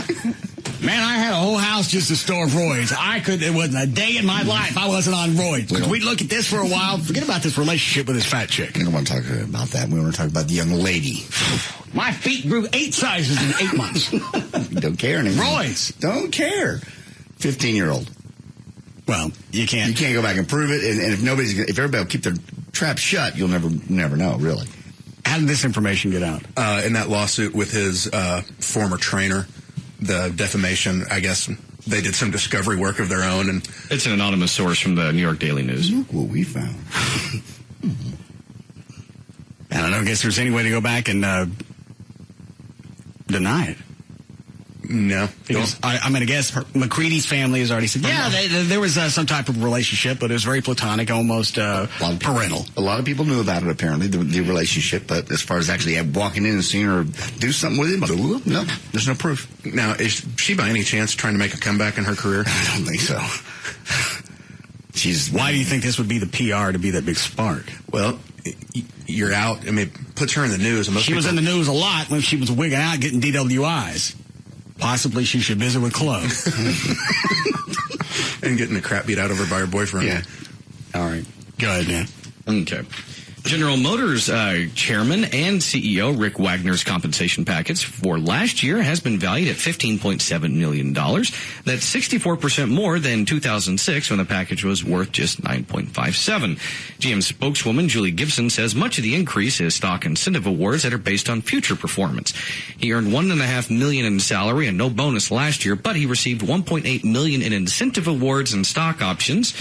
Man, I had a whole house just to store roids. It wasn't a day in my life I wasn't on roids. Because we'd look at this for a while. Forget about this relationship with this fat chick. We don't want to talk about that. We want to talk about the young lady. My feet grew 8 sizes in 8 months. Don't care anymore. Roids. Don't care. 15-year-old. Well, you can't. You can't go back and prove it. And if everybody will keep their trap shut, you'll never know, really. How did this information get out? In that lawsuit with his former trainer, the defamation, I guess they did some discovery work of their own. And it's an anonymous source from the New York Daily News. Look what we found. I don't know. I guess there's any way to go back and deny it. No. Because I'm going to guess McCready's family has already said, there was some type of relationship, but it was very platonic, almost parental. A lot of people knew about it, apparently, the relationship, but as far as actually walking in and seeing her do something with him, no, there's no proof. Now, is she by any chance trying to make a comeback in her career? I don't think so. Why do you think this would be the PR to be that big spark? Well, you're out. I mean, it puts her in the news. She was in the news a lot when she was wigging out getting DWIs. Possibly she should visit with Chloe. And getting the crap beat out of her by her boyfriend. Yeah. All right. Go ahead, man. Okay. General Motors chairman and CEO Rick Wagner's compensation package for last year has been valued at $15.7 million. That's 64% more than 2006 when the package was worth just $9.57. GM spokeswoman Julie Gibson says much of the increase is stock incentive awards that are based on future performance. He earned $1.5 million in salary and no bonus last year, but he received $1.8 million in incentive awards and stock options.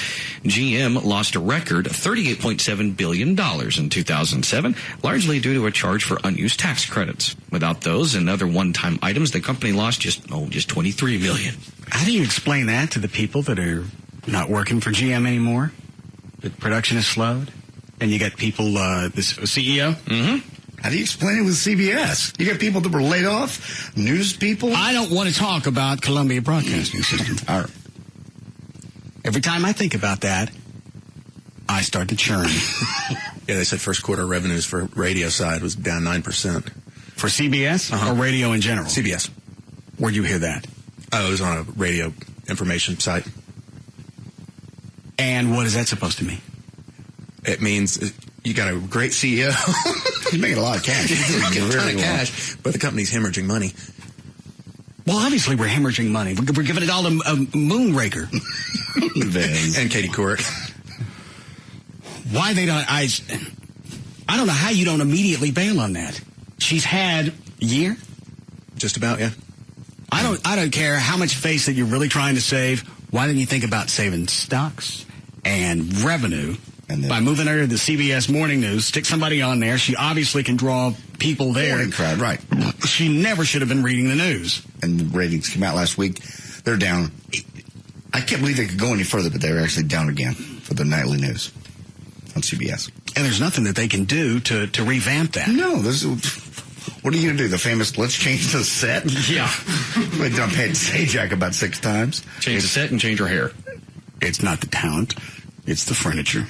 GM lost a record $38.7 billion in 2007, largely due to a charge for unused tax credits. Without those and other one-time items, the company lost just $23 million. How do you explain that to the people that are not working for GM anymore? That production has slowed, and you got people, this CEO? Mm-hmm. How do you explain it with CBS? You got people that were laid off, news people? I don't want to talk about Columbia Broadcasting System. All right. Every time I think about that, I start to churn. Yeah, they said first quarter revenues for radio side was down 9%. For CBS or radio in general? CBS. Where'd you hear that? Oh, it was on a radio information site. And what is that supposed to mean? It means you got a great CEO. He's making a lot of cash. He's making a ton of cash, but the company's hemorrhaging money. Well, obviously we're hemorrhaging money. We're giving it all to Moonraker. And Katie Couric. Why they don't... I don't know how you don't immediately bail on that. She's had a year? Just about, yeah. I don't care how much face that you're really trying to save. Why didn't you think about saving stocks and revenue by moving her to the CBS Morning News? Stick somebody on there. She obviously can draw people there. Morning crowd, right. She never should have been reading the news. And the ratings came out last week. They're down. I can't believe they could go any further, but they're actually down again for the nightly news on CBS. And there's nothing that they can do to revamp that. No, what are you going to do? The famous, let's change the set? Yeah. We done paid Sajak about 6 times. Change the set and change her hair. It's not the talent. It's the furniture.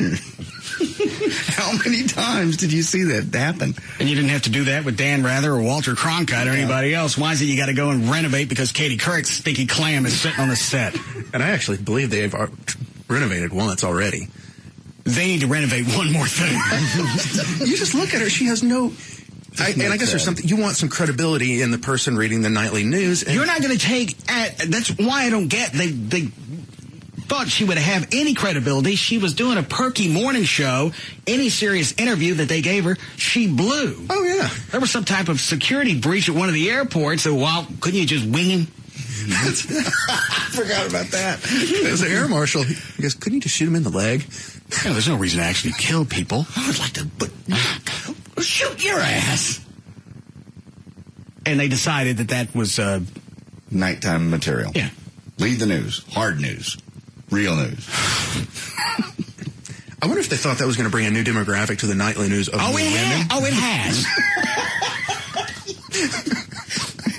How many times did you see that happen? And you didn't have to do that with Dan Rather or Walter Cronkite or anybody else. Why is it you got to go and renovate because Katie Couric's stinky clam is sitting on the set? And I actually believe they've renovated once already. They need to renovate one more thing. You just look at her. She has no... I guess there's something, you want some credibility in the person reading the nightly news. And you're not going to take, that's why I don't get, they thought she would have any credibility. She was doing a perky morning show. Any serious interview that they gave her, she blew. Oh, yeah. There was some type of security breach at one of the airports. So, well, couldn't you just wing him? I forgot about that. As an air marshal, he goes, couldn't you just shoot him in the leg? Yeah, there's no reason to actually kill people. I would like to shoot your ass. And they decided that was nighttime material. Yeah. Lead the news. Hard news. Real news. I wonder if they thought that was going to bring a new demographic to the nightly news of women. It has.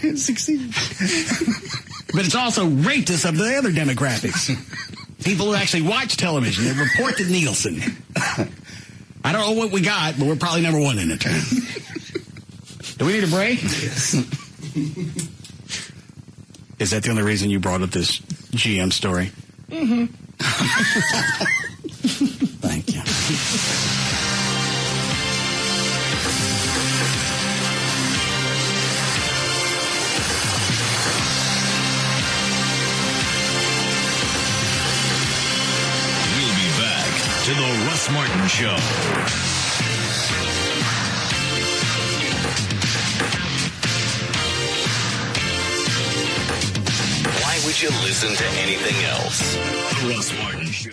It succeeded. But it's also raped us of the other demographics. People who actually watch television. They report to Nielsen. I don't know what we got, but we're probably number one in it. Do we need a break? Yes. Is that the only reason you brought up this GM story? Mm-hmm. Thank you. We'll be back to the Russ Martin Show. Why would you listen to anything else? The Russ Martin Show.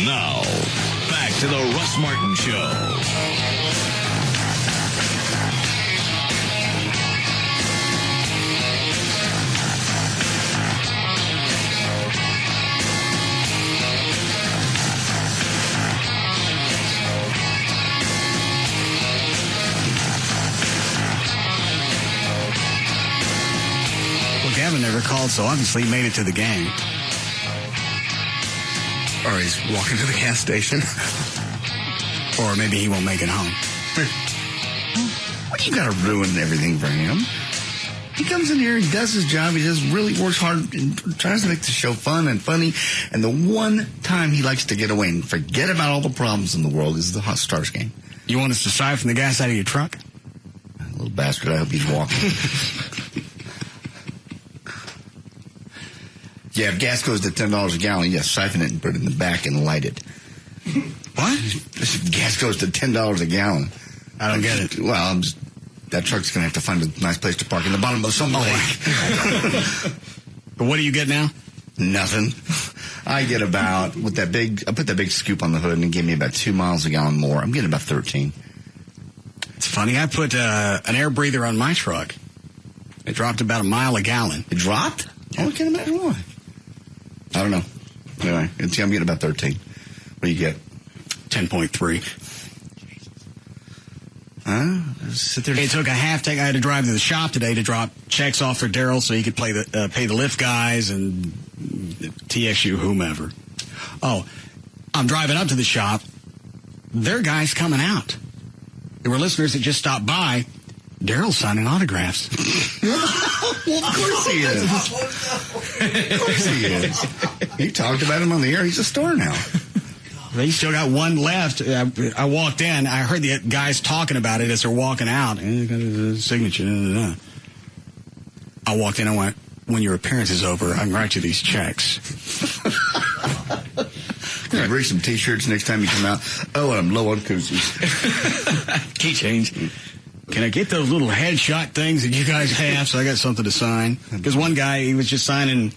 Now, back to the Russ Martin Show. Gavin never called, so obviously he made it to the game. Or he's walking to the gas station. Or maybe he won't make it home. What do you got to ruin everything for him? He comes in here and does his job. He just really works hard and tries to make the show fun and funny. And the one time he likes to get away and forget about all the problems in the world is the Hot Stars game. You want us to siphon the gas out of your truck? Little bastard, I hope he's walking. Yeah, if gas goes to $10 a gallon, yes, siphon it and put it in the back and light it. What? If gas goes to $10 a gallon. I don't get it. Well, that truck's going to have to find a nice place to park in the bottom of some lake. But what do you get now? Nothing. I get about, I put that big scoop on the hood and it gave me about 2 miles a gallon more. I'm getting about 13. It's funny, I put an air breather on my truck. It dropped about a mile a gallon. It dropped? Yeah. Oh, I can't imagine why. I don't know. Anyway, I'm getting about 13. What do you get? 10.3. Sit there. It took a half take. I had to drive to the shop today to drop checks off for Daryl so he could pay the lift guys and TXU whomever. Oh, I'm driving up to the shop. Their guy's coming out. There were listeners that just stopped by. Daryl's signing autographs. Well, of course he is. Of course he is. You talked about him on the air. He's a star now. They still got one left. I walked in. I heard the guys talking about it as they're walking out. Signature. I walked in and went, when your appearance is over, I can write you these checks. Can I bring some T-shirts next time you come out? Oh, and I'm low on koozies. Key change. Can I get those little headshot things that you guys have so I got something to sign? Because one guy, he was just signing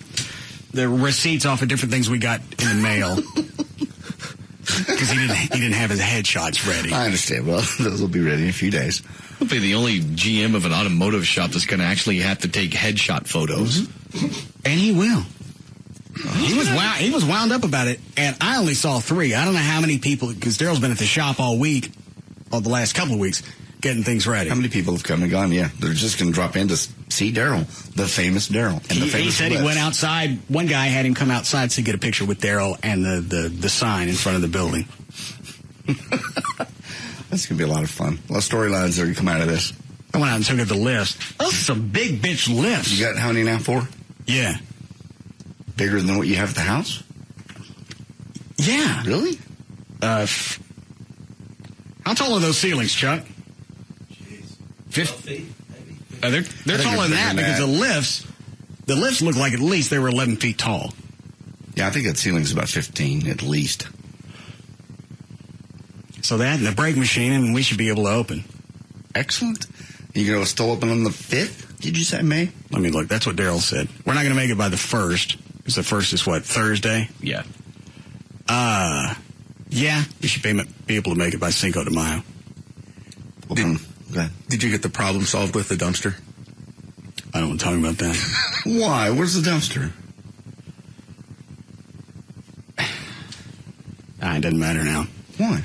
the receipts off of different things we got in the mail. Because he didn't have his headshots ready. I understand. Well, those will be ready in a few days. He'll be the only GM of an automotive shop that's going to actually have to take headshot photos. Mm-hmm. And he will. He was wound up about it, and I only saw 3. I don't know how many people, because Daryl's been at the shop all week, or the last couple of weeks, getting things ready. How many people have come and gone? Yeah, they're just going to drop in to see Daryl, the famous Daryl. He said he went outside. One guy had him come outside to get a picture with Daryl and the sign in front of the building. That's going to be a lot of fun. A lot of storylines that are going to come out of this. I went out and took it to the lifts. Those are some big bitch lifts. You got how many now? 4? Yeah. Bigger than what you have at the house? Yeah. Really? How tall are those ceilings, Chuck? 12 feet, maybe. They're taller than that because the lifts look like at least they were 11 feet tall. Yeah, I think that ceiling's about 15 at least. So that and the brake machine, and we should be able to open. Excellent. You going to still open on the 5th? Did you say, May? Let me look. That's what Daryl said. We're not going to make it by the 1st. Because the 1st is what, Thursday? Yeah. Yeah, we should be able to make it by Cinco de Mayo. Did you get the problem solved with the dumpster? I don't want to talk about that. Why? Where's the dumpster? It doesn't matter now. Why?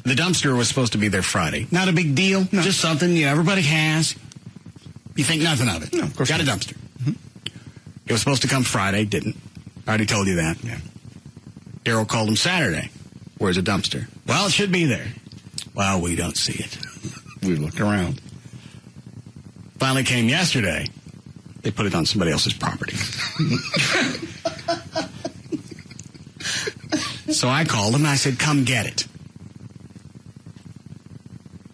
The dumpster was supposed to be there Friday. Not a big deal. No. Just something everybody has. You think nothing of it. No, of course Got not. a dumpster. Mm-hmm. It was supposed to come Friday. Didn't. I already told you that. Yeah. Daryl called him Saturday. Where's the dumpster? Well, it should be there. Well, we don't see it. We looked around. Finally came yesterday. They put it on somebody else's property. So I called them and I said, come get it.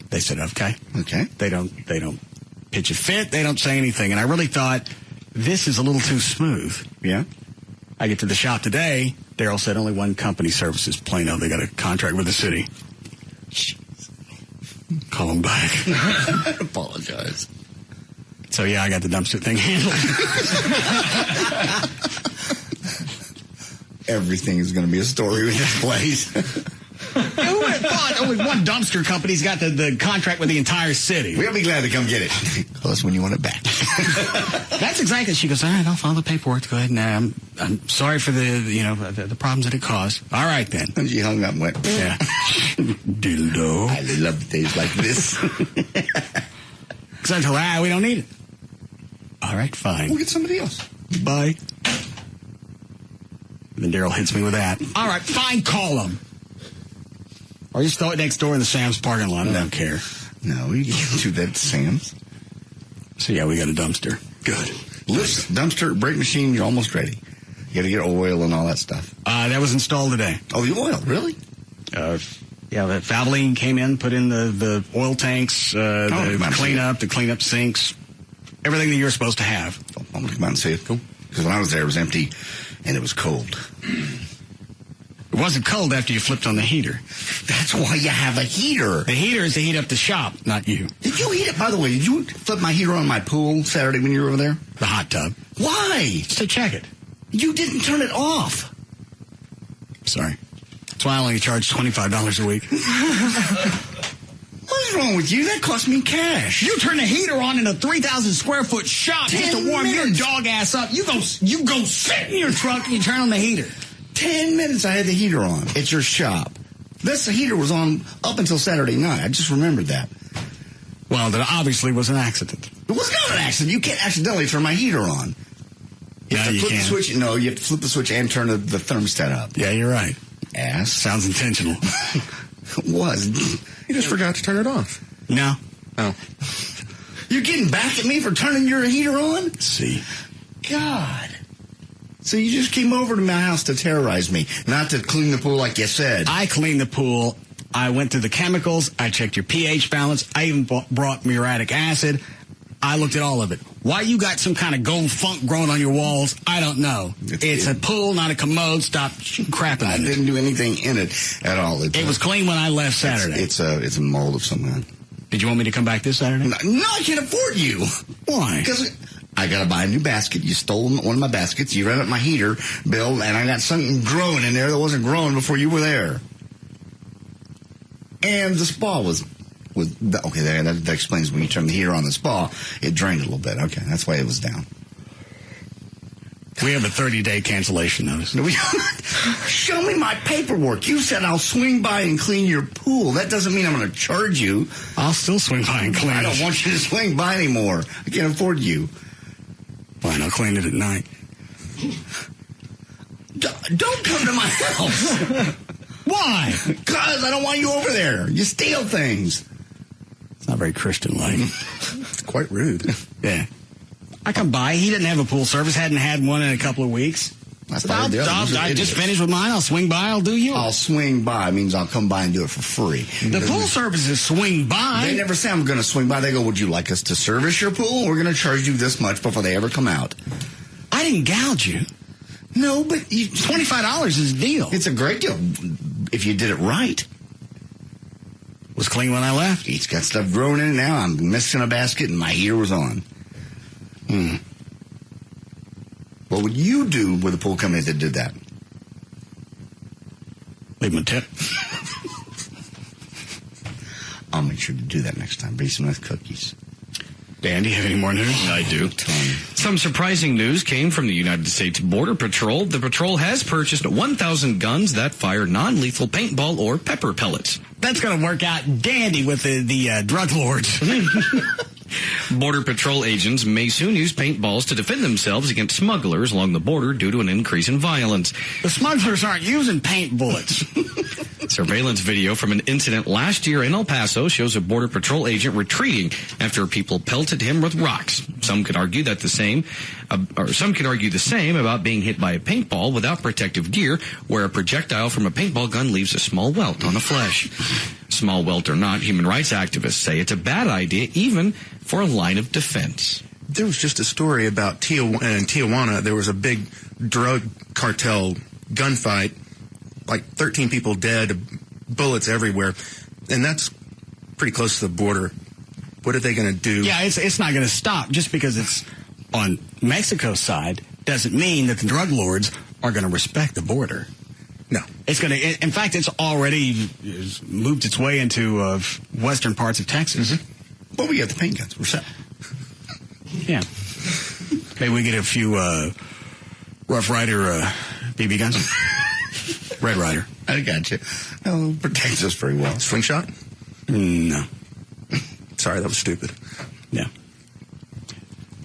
They said, okay. Okay. They don't pitch a fit. They don't say anything. And I really thought, this is a little too smooth. Yeah. I get to the shop today. Daryl said only one company services Plano. They got a contract with the city. Call them back. I apologize. So, yeah, I got the dumpster thing handled. Everything is going to be a story with this place. Who would have thought only one dumpster company's got the contract with the entire city? We'll be glad to come get it. Call us when you want it back. That's exactly. She goes, all right, I'll file the paperwork. Go ahead. And I'm sorry for the problems that it caused. All right, then. And she hung up and went, yeah. Dildo. I love days like this. Because I told her, we don't need it. All right, fine. We'll get somebody else. Bye. And then Daryl hits me with that. All right, fine, call them. Or just throw it next door in the Sam's parking lot. I don't care. No, you can't do that at Sam's. So, yeah, we got a dumpster. Good. Lift, dumpster, brake machine, you're almost ready. You got to get oil and all that stuff. That was installed today. Oh, the oil, really? Yeah, the Valvoline came in, put in the oil tanks, the cleanup sinks, everything that you're supposed to have. I'm going to come out and see it. Cool. Because when I was there, it was empty, and it was cold. It wasn't cold after you flipped on the heater. That's why you have a heater. The heater is to heat up the shop, not you. Did you heat it? By the way, did you flip my heater on my pool Saturday when you were over there? The hot tub. Why? Just to check it. You didn't turn it off. Sorry. That's why I only charge $25 a week. What's wrong with you? That cost me cash. You turn the heater on in a 3,000 square foot shop just to warm your dog ass up. You go sit in your truck and you turn on the heater. 10 minutes I had the heater on at your shop. The heater was on up until Saturday night. I just remembered that. Well, that obviously was an accident. It was not an accident. You can't accidentally turn my heater on. You have to flip the switch. No, you have to flip the switch and turn the thermostat up. Yeah, you're right. Ass. Sounds intentional. It was. You just forgot to turn it off. No. Oh. You're getting back at me for turning your heater on? Let's see. God. So you just came over to my house to terrorize me, not to clean the pool like you said. I cleaned the pool. I went through the chemicals. I checked your pH balance. I even brought muriatic acid. I looked at all of it. Why you got some kind of gold funk growing on your walls, I don't know. It's a pool, not a commode. Stop crapping on it. I didn't do anything in it at all. It was clean when I left Saturday. It's a mold of some kind. Did you want me to come back this Saturday? No, I can't afford you. Why? Because I got to buy a new basket. You stole one of my baskets. You ran up my heater bill, and I got something growing in there that wasn't growing before you were there. And the spa was okay. That explains when you turn the heater on the spa, it drained a little bit. Okay, that's why it was down. We have a 30-day cancellation notice. Show me my paperwork. You said I'll swing by and clean your pool. That doesn't mean I'm going to charge you. I'll still swing by and clean it. I don't want you to swing by anymore. I can't afford you. Fine, I'll clean it at night. Don't come to my house. Why? Because I don't want you over there. You steal things. It's not very Christian-like. It's quite rude. Yeah. I come by. He didn't have a pool service. Hadn't had one in a couple of weeks. I just finished with mine. I'll swing by. I'll do yours. I'll swing by means I'll come by and do it for free. The pool service is swing by. They never say I'm going to swing by. They go, would you like us to service your pool? We're going to charge you this much before they ever come out. I didn't gouge you. No, but $25 is a deal. It's a great deal if you did it right. Was clean when I left. He's got stuff growing in it now. I'm missing a basket and my heater was on. What would you do with a pool company that did that? Leave him a tip. I'll make sure to do that next time. Bring some nice cookies. Dan, do you have any more news? I do. Some surprising news came from the United States Border Patrol. The patrol has purchased 1,000 guns that fire non-lethal paintball or pepper pellets. That's going to work out dandy with the drug lords. Border Patrol agents may soon use paintballs to defend themselves against smugglers along the border due to an increase in violence. The smugglers aren't using paint bullets. Surveillance video from an incident last year in El Paso shows a Border Patrol agent retreating after people pelted him with rocks. Some could argue the same about being hit by a paintball without protective gear, where a projectile from a paintball gun leaves a small welt on the flesh. Small welt or not, human rights activists say it's a bad idea, even for a line of defense. There was just a story about Tijuana. There was a big drug cartel gunfight, like 13 people dead, bullets everywhere, and that's pretty close to the border. What are they going to do? Yeah, it's not going to stop. Just because it's on Mexico's side doesn't mean that the drug lords are going to respect the border. No. It's going to. In fact, it's already moved its way into western parts of Texas. Mm-hmm. Well, we got the paint guns. We're set. Yeah. Maybe we get a few Rough Rider BB guns. Red Rider. I got you. No, protects us very well. Slingshot? No. Sorry, that was stupid. Yeah.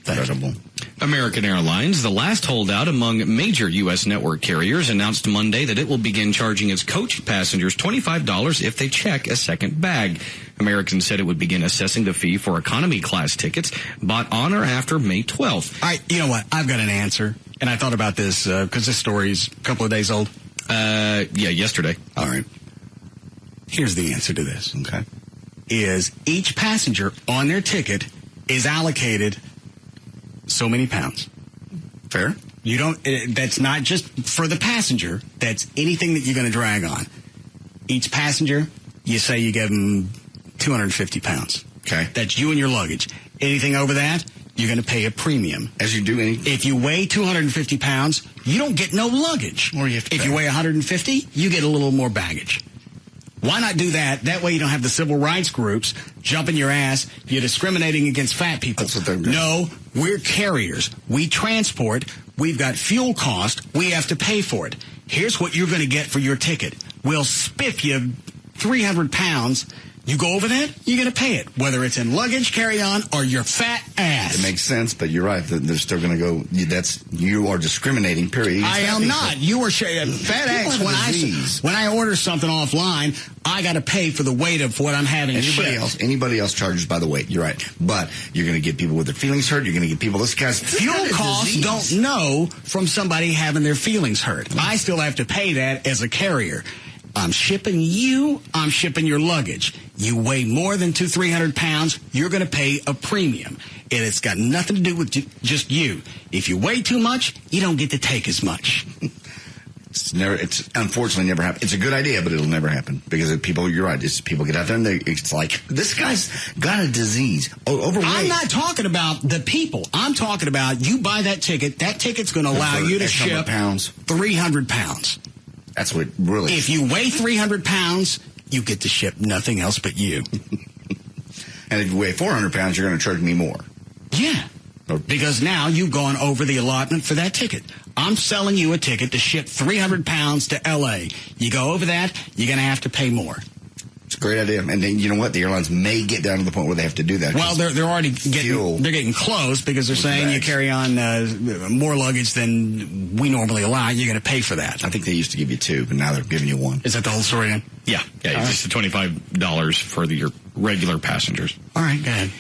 Incredible. American Airlines, the last holdout among major U.S. network carriers, announced Monday that it will begin charging its coach passengers $25 if they check a second bag. American said it would begin assessing the fee for economy class tickets bought on or after May 12th. You know what? I've got an answer, and I thought about this because this story's a couple of days old. Yeah, yesterday. All right. Here's the answer to this. Okay. Is each passenger on their ticket is allocated so many pounds. Fair. You don't. That's not just for the passenger. That's anything that you're going to drag on. Each passenger, you say you give them 250 pounds. Okay. That's you and your luggage. Anything over that, you're going to pay a premium. As you do any. If you weigh 250 pounds, you don't get no luggage. Or you have to if you weigh 150, you get a little more baggage. Why not do that? That way you don't have the civil rights groups jumping your ass. You're discriminating against fat people. That's what they're doing. No, we're carriers. We transport. We've got fuel cost. We have to pay for it. Here's what you're going to get for your ticket. We'll spiff you 300 pounds. You go over that, you're going to pay it, whether it's in luggage, carry-on, or your fat ass. It makes sense, but you're right. They're still going to go. You are discriminating. Period. I am not. You are FedEx. When I order something offline, I got to pay for the weight of what I'm having. Anybody else charges by the weight. You're right, but you're going to get people with their feelings hurt. You're going to get people. This guy's fuel costs don't know from somebody having their feelings hurt. I still have to pay that as a carrier. I'm shipping you, I'm shipping your luggage. You weigh more than 200-300 pounds, you're going to pay a premium. And it's got nothing to do with just you. If you weigh too much, you don't get to take as much. It's unfortunately never happened. It's a good idea, but it'll never happen. Because people, you're right, people get out there and it's like, this guy's got a disease, overweight. I'm not talking about the people. I'm talking about you buy that ticket's going to allow you to ship 300 pounds. That's what really. If you weigh 300 pounds, you get to ship nothing else but you. And if you weigh 400 pounds, you're going to charge me more. Yeah. Because now you've gone over the allotment for that ticket. I'm selling you a ticket to ship 300 pounds to L.A. You go over that, you're going to have to pay more. a great idea. And then, you know what? The airlines may get down to the point where they have to do that. Well, they're already getting close because they're saying you carry on more luggage than we normally allow. You're going to pay for that. I think they used to give you 2, but now they're giving you 1. Is that the whole story then? Yeah. It's just the $25 for your regular passengers. All right, go ahead.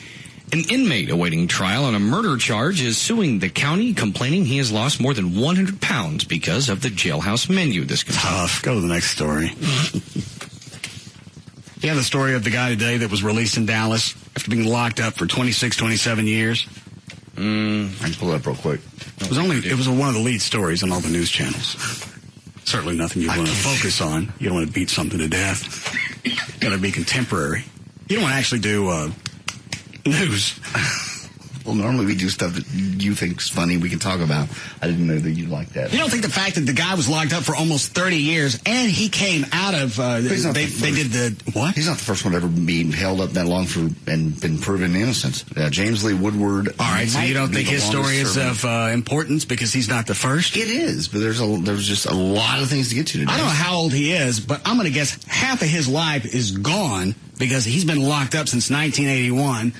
An inmate awaiting trial on a murder charge is suing the county, complaining he has lost more than 100 pounds because of the jailhouse menu. This tough. Go to the next story. You have the story of the guy today that was released in Dallas after being locked up for 26, 27 years. I can pull it up real quick. It was one of the lead stories on all the news channels. Certainly nothing you want to focus on. You don't want to beat something to death. Got to be contemporary. You don't want to actually do news. Well, normally we do stuff that you think's funny we can talk about. I didn't know that you'd like that. You don't think the fact that the guy was locked up for almost 30 years and he came out of they did the what? He's not the first one to ever be held up that long for and been proven innocent. James Lee Woodward. All right, so you don't think his story is of importance because he's not the first? It is, but there's just a lot of things to get to today. I don't know how old he is, but I'm going to guess half of his life is gone because he's been locked up since 1981.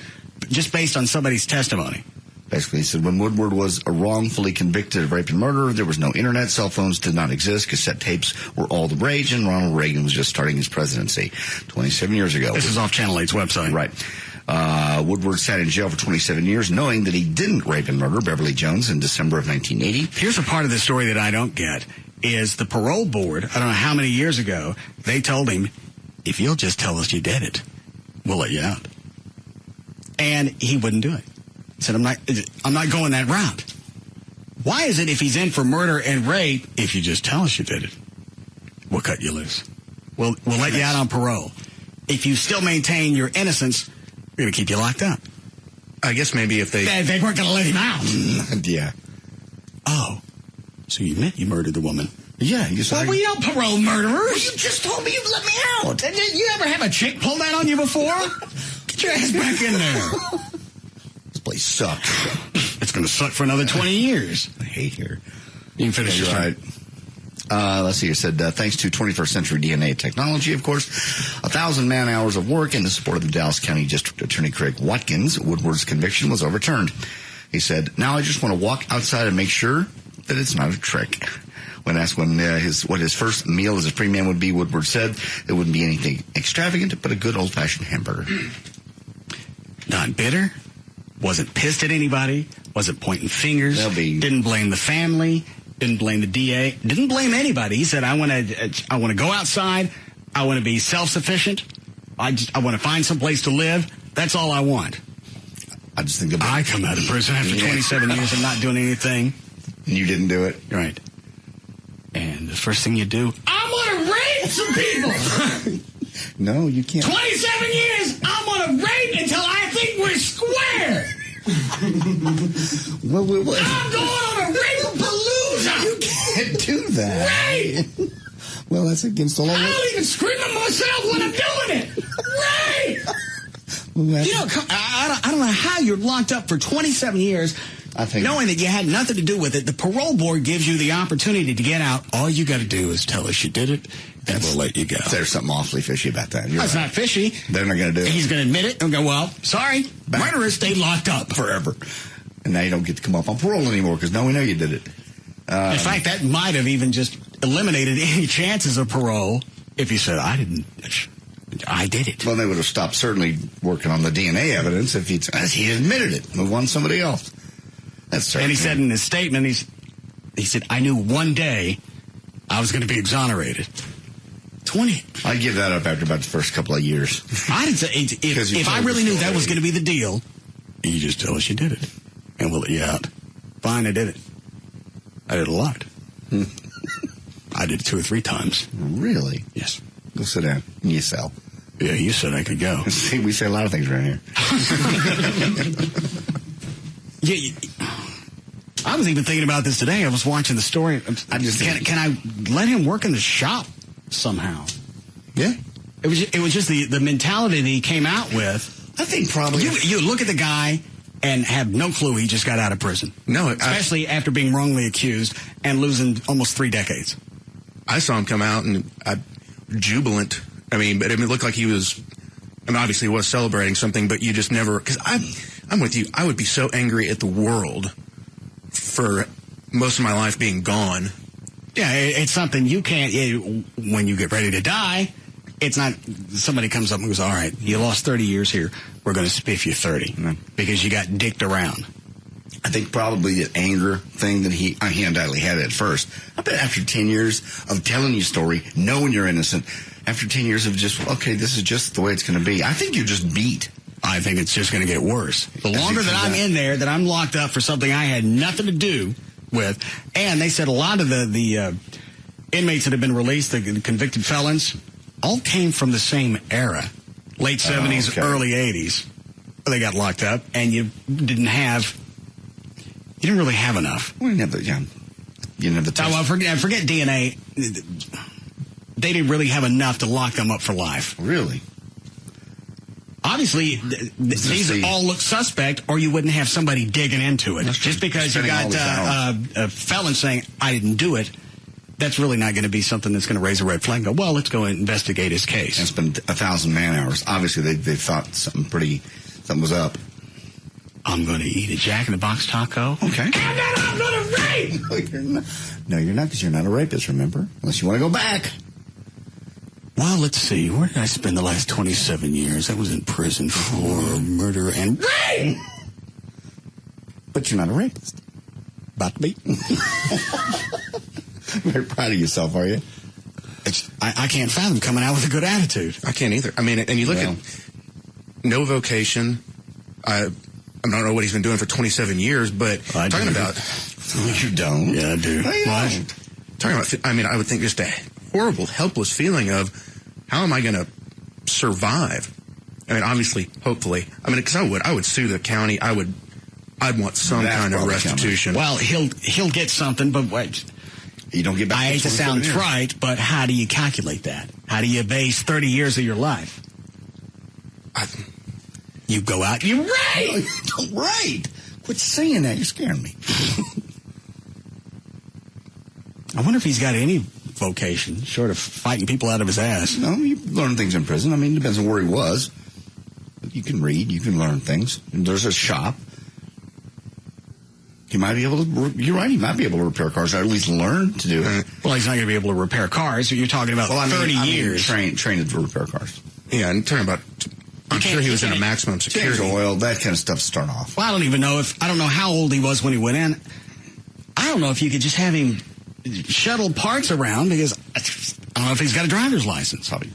Just based on somebody's testimony. Basically, he said when Woodward was wrongfully convicted of rape and murder, there was no internet, cell phones did not exist, cassette tapes were all the rage, and Ronald Reagan was just starting his presidency 27 years ago. This is off Channel 8's website. Right. Woodward sat in jail for 27 years, knowing that he didn't rape and murder Beverly Jones in December of 1980. Here's a part of the story that I don't get, is the parole board, I don't know how many years ago, they told him, if you'll just tell us you did it, we'll let you out. And he wouldn't do it. He said, I'm not going that route. Why is it if he's in for murder and rape, if you just tell us you did it, we'll cut you loose. We'll let you out on parole. If you still maintain your innocence, we're going to keep you locked up. I guess maybe if they weren't going to let him out. Yeah. Oh, so you admit you murdered the woman? Yeah. Well, we don't parole murderers. You just told me you'd let me out. You ever have a chick pull that on you before? Get your ass back in there. This place sucks. It's going to suck for another 20 years. I hate here. You can finish your right. Let's see. It said, thanks to 21st century DNA technology, of course, 1,000 man-hours of work and the support of the Dallas County District Attorney Craig Watkins, Woodward's conviction was overturned. He said, now I just want to walk outside and make sure that it's not a trick. When asked what his first meal as a free man would be, Woodward said it wouldn't be anything extravagant, but a good old-fashioned hamburger. Not bitter, wasn't pissed at anybody, wasn't pointing fingers, didn't blame the family, didn't blame the DA, didn't blame anybody. He said, I want to go outside, I want to be self-sufficient, I want to find some place to live, that's all I want. I just think I come out of prison after 27 years of not doing anything. And you didn't do it? Right. And the first thing you do, I'm going to rape some people. No, you can't. 27 years, I'm going to rape until I think we're square. Well, I'm going on a rape-a-palooza. You can't do that. Rape. Well, that's against the law. I don't even scream at myself when I'm doing it. Rape. You know, I don't know how you're locked up for 27 years. I think knowing that you had nothing to do with it. The parole board gives you the opportunity to get out. All you got to do is tell us you did it, and we'll let you go. There's something awfully fishy about that. That's not fishy. They're not going to do it. He's going to admit it and go, well, sorry, murderers stayed locked up forever. And now you don't get to come up on parole anymore because now we know you did it. In fact, that might have even just eliminated any chances of parole if you said, I didn't. I did it. Well, they would have stopped certainly working on the DNA evidence if he admitted it. Move on to somebody else. That's right. And he said in his statement, he said, I knew one day I was going to be exonerated. 20. I'd give that up after about the first couple of years. I'd say, if I really knew that was going to be the deal, you just tell us you did it, and we'll let you out. Fine, I did it. I did a lot. I did it 2 or 3 times. Really? Yes. Go sit down. You sell. Yeah, you said I could go. See, we say a lot of things around here. Yeah, I was even thinking about this today. I was watching the story. Can I let him work in the shop somehow? Yeah. It was just the mentality that he came out with. I think probably you look at the guy and have no clue he just got out of prison. No, especially after being wrongly accused and losing almost 3 decades. I saw him come out and jubilant I mean, but it looked like he was, I mean, obviously he was celebrating something, but you just never, because I'm with you. I would be so angry at the world for most of my life being gone. Yeah, it's something you can't, when you get ready to die, it's not, somebody comes up and goes, all right, you lost 30 years here. We're going to spiff you 30 because you got dicked around. I think probably the anger thing that he undoubtedly had at first. I bet after 10 years of telling you a story, knowing you're innocent, after 10 years of just, okay, this is just the way it's going to be, I think you're just beat. I think it's just going to get worse. The longer that I'm in there, that I'm locked up for something I had nothing to do with, and they said a lot of the inmates that have been released, the convicted felons, all came from the same era, late 70s, early 80s. They got locked up, and you didn't really have enough. Well, you didn't have the test. Well, forget DNA. They didn't really have enough to lock them up for life. Really? Obviously, these all look suspect, or you wouldn't have somebody digging into it. Just because you got a felon saying, I didn't do it, that's really not going to be something that's going to raise a red flag and go, well, let's go and investigate his case. And it's been 1,000 man-hours. Obviously, they thought something was up. I'm going to eat a Jack in the Box taco. Okay. And then I'm going to rape! No, you're not, because you're not a rapist, remember? Unless you want to go back. Well, let's see. Where did I spend the last 27 years? I was in prison for murder and rape! But you're not a rapist. About to be. Very proud of yourself, are you? I can't fathom coming out with a good attitude. I can't either. I mean, and you look at no vocation. I don't know what he's been doing for 27 years, but talking about... You don't? Yeah, I do. What? Talking about, I mean, I would think just a horrible, helpless feeling of, how am I going to survive? I mean, obviously, hopefully. I mean, because I would sue the county. I'd want some kind of restitution. Well, he'll get something, but what? You don't get back. I hate to sound trite, but how do you calculate that? How do you base 30 years of your life? You go out, you rape! Don't rape! Quit saying that, you're scaring me. I wonder if he's got any vocation, short of fighting people out of his ass. No, you learn things in prison. I mean, it depends on where he was. You can read, you can learn things. And there's a shop. He might be able to, you're right, he might be able to repair cars, or at least learn to do it. Well, he's not going to be able to repair cars. You're talking about 30 years. Trained to repair cars. Yeah, and talking about, I'm sure he was in a maximum security. Change oil, that kind of stuff start off. Well, I don't even know I don't know how old he was when he went in. I don't know if you could just have him shuttle parts around, because I don't know if he's got a driver's license. Probably,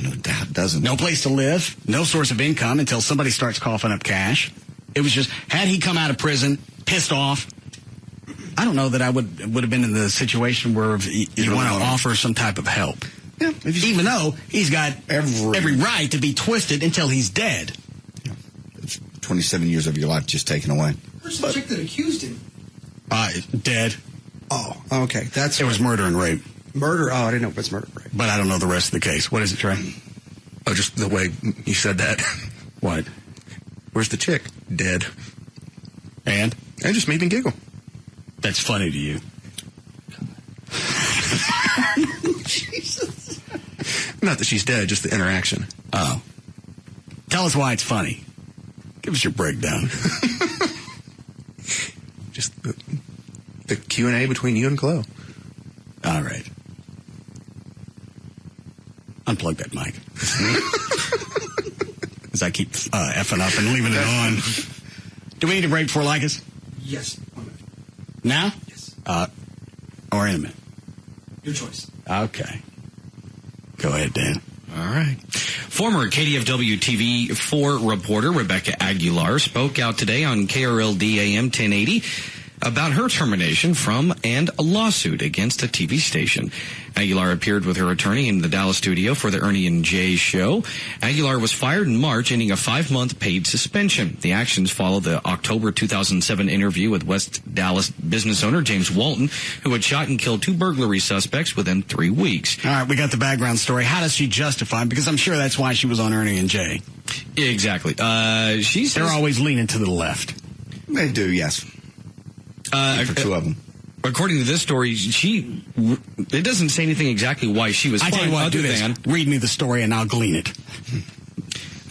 no doubt doesn't. No place to live, no source of income until somebody starts coughing up cash. It was just, had he come out of prison, pissed off, I don't know that I would have been in the situation where you want to offer some type of help. Yeah, even though he's got every right to be twisted until he's dead. Yeah. It's 27 years of your life just taken away. Where's the chick that accused him? Dead. Oh, okay. It was murder and rape. Murder? Oh, I didn't know it was murder and rape. But I don't know the rest of the case. What is it, Trey? Oh, just the way you said that. What? Where's the chick? Dead. And just made me giggle. That's funny to you. Jesus. Not that she's dead, just the interaction. Oh. Tell us why it's funny. Give us your breakdown. Just the Q&A between you and Chloe. All right. Unplug that mic. As I keep effing up and leaving it on. Do we need a break before Lycus? Yes. 1 minute. Now? Yes. Or in a minute? Your choice. Okay. Go ahead, Dan. All right. Former KDFW TV 4 reporter Rebecca Aguilar spoke out today on KRLD AM 1080 about her termination from and a lawsuit against a TV station. Aguilar appeared with her attorney in the Dallas studio for the Ernie and Jay show. Aguilar was fired in March, ending a 5-month paid suspension. The actions follow the October 2007 interview with West Dallas business owner James Walton, who had shot and killed 2 burglary suspects within 3 weeks. All right, we got the background story. How does she justify? Because I'm sure that's why she was on Ernie and Jay. Exactly. They're always leaning to the left. They do, yes. For 2 of them. according to this story, it doesn't say anything exactly why she was I tell you what, do this. Read me the story and I'll glean it.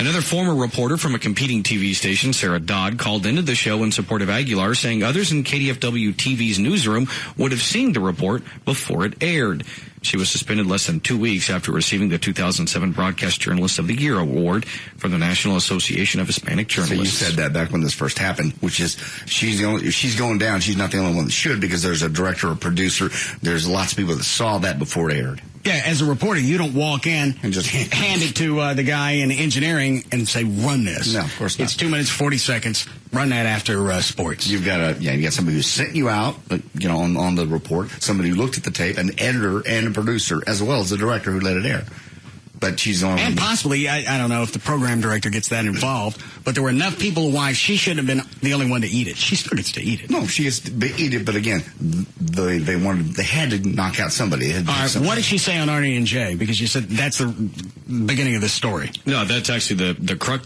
Another former reporter from a competing TV station, Sarah Dodd, called into the show in support of Aguilar, saying others in KDFW TV's newsroom would have seen the report before it aired. She was suspended less than 2 weeks after receiving the 2007 Broadcast Journalist of the Year award from the National Association of Hispanic Journalists. So you said that back when this first happened, which is she's going down. She's not the only one that should, because there's a director or producer. There's lots of people that saw that before it aired. Yeah, as a reporter, you don't walk in and just hand it to the guy in engineering and say, run this. No, of course not. It's 2 minutes, 40 seconds. Run that after sports. You got somebody who sent you out, on the report, somebody who looked at the tape, an editor and a producer, as well as the director who let it air. But she's on. And possibly, I don't know if the program director gets that involved, but there were enough people why she shouldn't have been the only one to eat it. She still gets to eat it. No, she gets to eat it, but again, they had to knock out somebody. All right, what did she say on Arnie and Jay? Because you said that's the beginning of the story. No, that's actually the crux.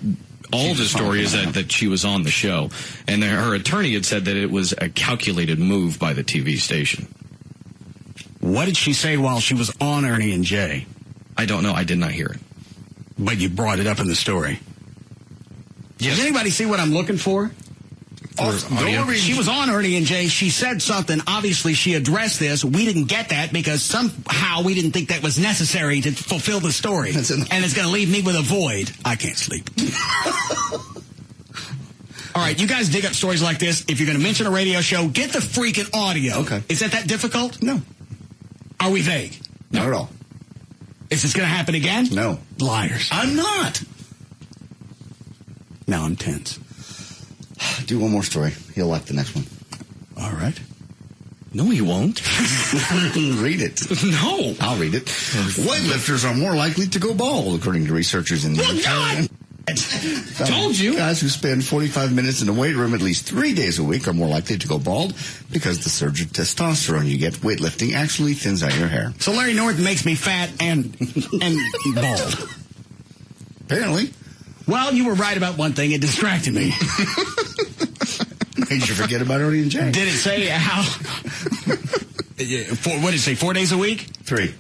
All the story is that she was on the show, and her attorney had said that it was a calculated move by the TV station. What did she say while she was on Ernie and Jay? I don't know. I did not hear it. But you brought it up in the story. Yes. Does anybody see what I'm looking for? She was on Ernie and Jay. She said something. Obviously, she addressed this. We didn't get that because somehow we didn't think that was necessary to fulfill the story. And it's going to leave me with a void. I can't sleep. All right, you guys dig up stories like this. If you're going to mention a radio show, get the freaking audio. Okay. Is that difficult? No. Are we vague? Not at all. Is this going to happen again? No. Liars. I'm not. Now I'm tense. Do one more story. He'll like the next one. All right. No, he won't. Read it. No. I'll read it. Weightlifters are more likely to go bald, according to researchers in the God! Told you. Guys who spend 45 minutes in a weight room at least 3 days a week are more likely to go bald because the surge of testosterone you get weightlifting actually thins out your hair. So Larry North makes me fat and bald. Apparently. Well, you were right about one thing. It distracted me. Made you forget about Ernie and Jay. Did it say how? What did it say? 4 days a week? 3.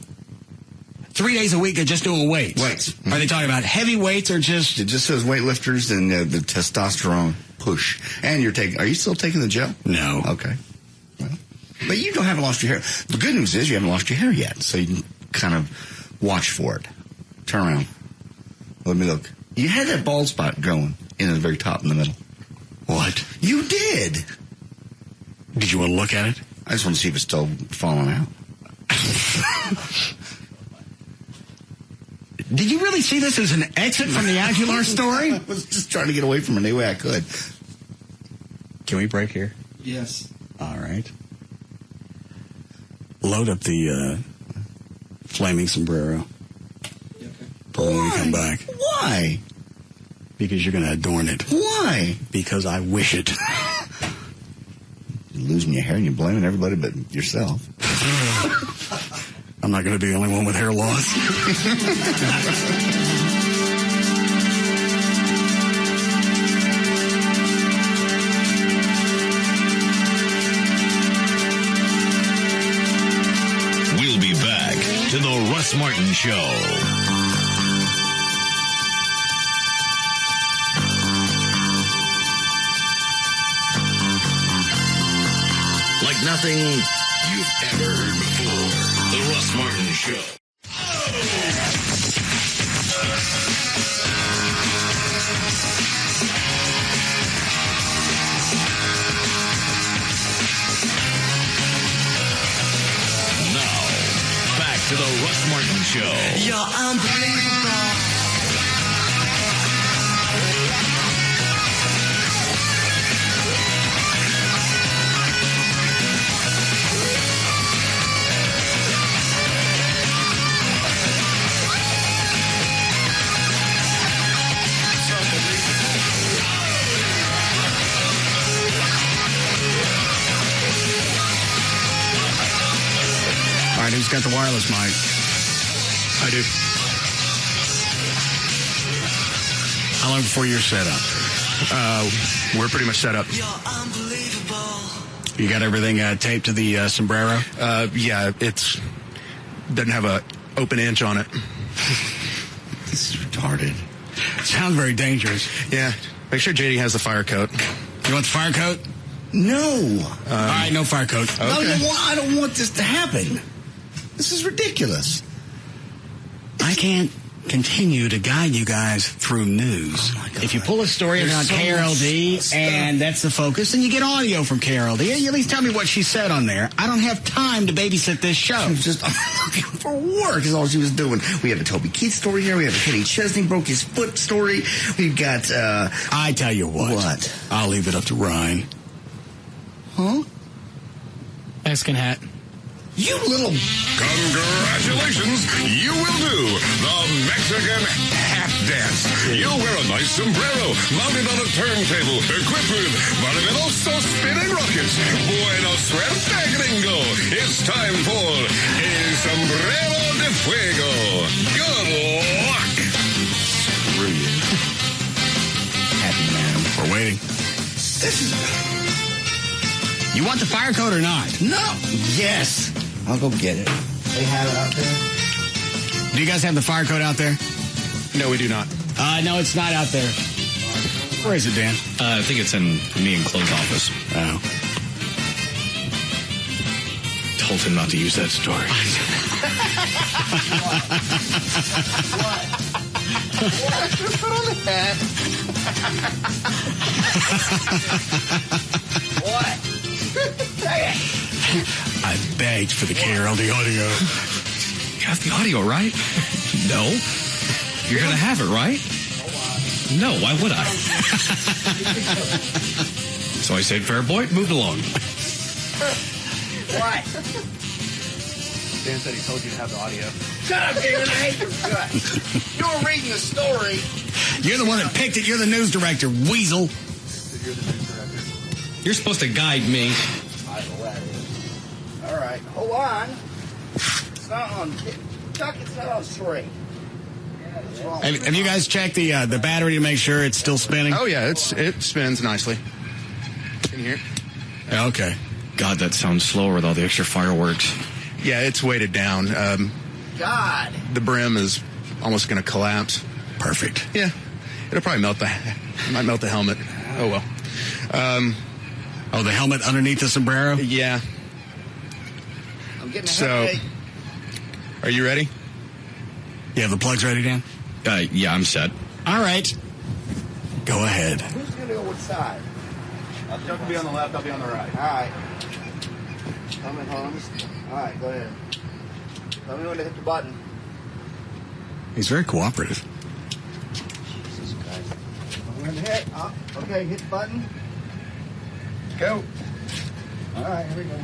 3 days a week of just doing weights. Weights. Are they talking about heavy weights or just? It just says weightlifters and the testosterone push. And are you still taking the gel? No. Okay. Well, but you haven't lost your hair. The good news is you haven't lost your hair yet, so you can kind of watch for it. Turn around. Let me look. You had that bald spot going in the very top in the middle. What? You did. Did you want to look at it? I just want to see if it's still falling out. Did you really see this as an exit from the Aguilar story? I was just trying to get away from it any way I could. Can we break here? Yes. All right. Load up the flaming sombrero. Pull when we come back. Why? Because you're going to adorn it. Why? Because I wish it. You're losing your hair and you're blaming everybody but yourself. I'm not going to be the only one with hair loss. We'll be back to the Russ Martin Show. Like nothing you've ever heard before. The Russ Martin Show. Now, back to the Russ Martin Show. You're unbelievable. All right, who's got the wireless mic? I do. How long before you're set up? We're pretty much set up. You got everything taped to the sombrero? Yeah, it's doesn't have a open inch on it. This is retarded. Sounds very dangerous. Yeah. Make sure JD has the fire coat. You want the fire coat? No. All right, no fire coat. Okay. I don't want this to happen. This is ridiculous. I can't continue to guide you guys through news. Oh, if you pull a story on KRLD and that's the focus, and you get audio from KRLD, you at least tell me what she said on there. I don't have time to babysit this show. She was just looking for work is all she was doing. We have a Toby Keith story here. We have a Kenny Chesney broke his foot story. We've got... I tell you what. What? I'll leave it up to Ryan. Huh? Mexican hat. You little... Congratulations, you will do the Mexican hat dance. You'll wear a nice sombrero mounted on a turntable, equipped with maravilloso spinning rockets. Buena suerte, gringo. It's time for a sombrero de fuego. Good luck. Screw you. Happy man. We're waiting. This is... You want the fire coat or not? No. Yes. I'll go get it. They have it out there? Do you guys have the fire coat out there? No, we do not. No, it's not out there. Where is it, Dan? I think it's in me and Chloe's office. Oh. Told him not to use that story. Put on the hat. What? Say it. I begged for the KRLD audio. You have the audio, right? No. You're going to have it, right? No, why would I? So I said, fair boy, moved along. What? Dan said he told you to have the audio. Shut up, David. I hate your guts. You were reading the story. You're the one that picked it. You're the news director, weasel. You're the news director. You're supposed to guide me. I know that is. All right, hold on. It's not on. Chuck, it's not on straight. Have you guys checked the battery to make sure it's still spinning? Oh, yeah, it spins nicely. Can you hear it? Yeah, okay. God, that sounds slower with all the extra fireworks. Yeah, it's weighted down. God. The brim is almost going to collapse. Perfect. Yeah. It'll probably melt the helmet. Oh, well. The helmet underneath the sombrero? Yeah. I'm getting a So, headache. are you ready? You have the plugs ready, Dan? Yeah, I'm set. All right. Go ahead. Who's going to go which side? Chuck will be on the left, I'll be on the right. All right. Come in, Holmes. All right, go ahead. Tell me when to hit the button. He's very cooperative. Jesus Christ. When to hit. Okay, hit the button. Go. All right, here we go.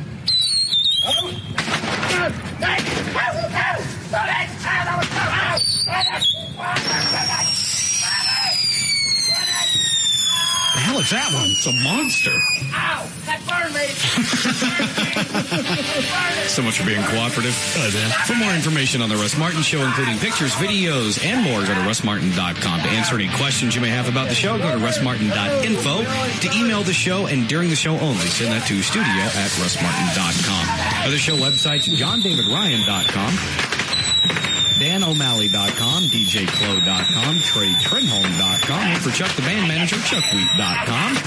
The hell is that one? It's a monster. Ow! That burned me! So much for being cooperative. For more information on the Russ Martin Show, including pictures, videos, and more, go to russmartin.com. To answer any questions you may have about the show, go to russmartin.info. To email the show and during the show only, send that to studio@russmartin.com. Other show websites, johndavidryan.com, DanO'Malley.com, DJClo.com, TreyTrenholm.com, and for Chuck the band manager, ChuckWheat.com.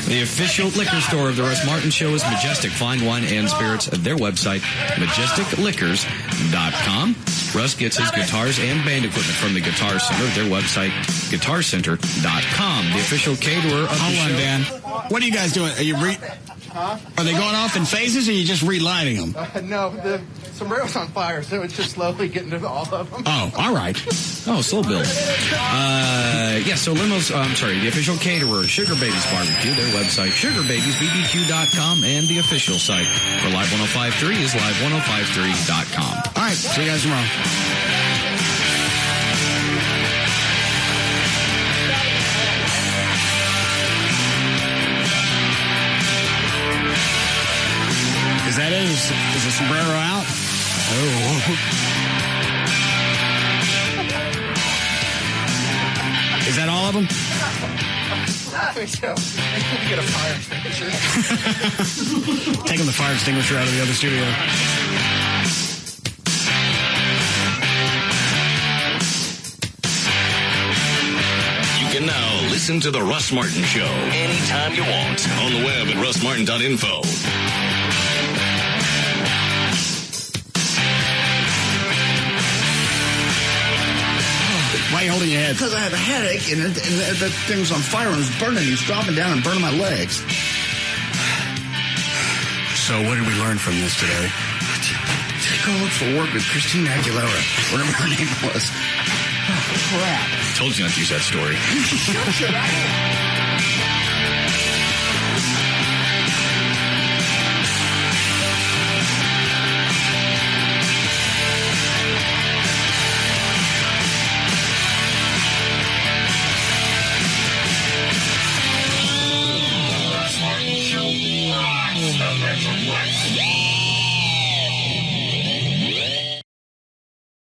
The official liquor store of the Russ Martin Show is Majestic Fine Wine and Spirits. Their website, majesticliquors.com. Russ gets his guitars and band equipment from the Guitar Center. Their website, guitarcenter.com. The official caterer of the show. Hold on, Dan. What are you guys doing? Are you Are they going off in phases, or are you just relighting them? No, the sombrero's on fire, so it's just slowly getting to all of them. Oh, all right. Oh, slow build. So limos, the official caterer, Sugar Babies Barbecue, their website, sugarbabiesbbq.com, and the official site for Live 105.3 is live1053.com. All right, see you guys tomorrow. Is that it? Is the sombrero out? Oh. Is that all of them? Me too. Get a fire extinguisher. Taking the fire extinguisher out of the other studio. You can now listen to The Russ Martin Show anytime you want on the web at russmartin.info. Why are you holding your head? Because I had a headache, and the thing was on fire and it was burning. It was dropping down and burning my legs. So what did we learn from this today? Go look for work with Christina Aguilera, whatever her name was. Oh, crap. Told you not to use that story. Shut your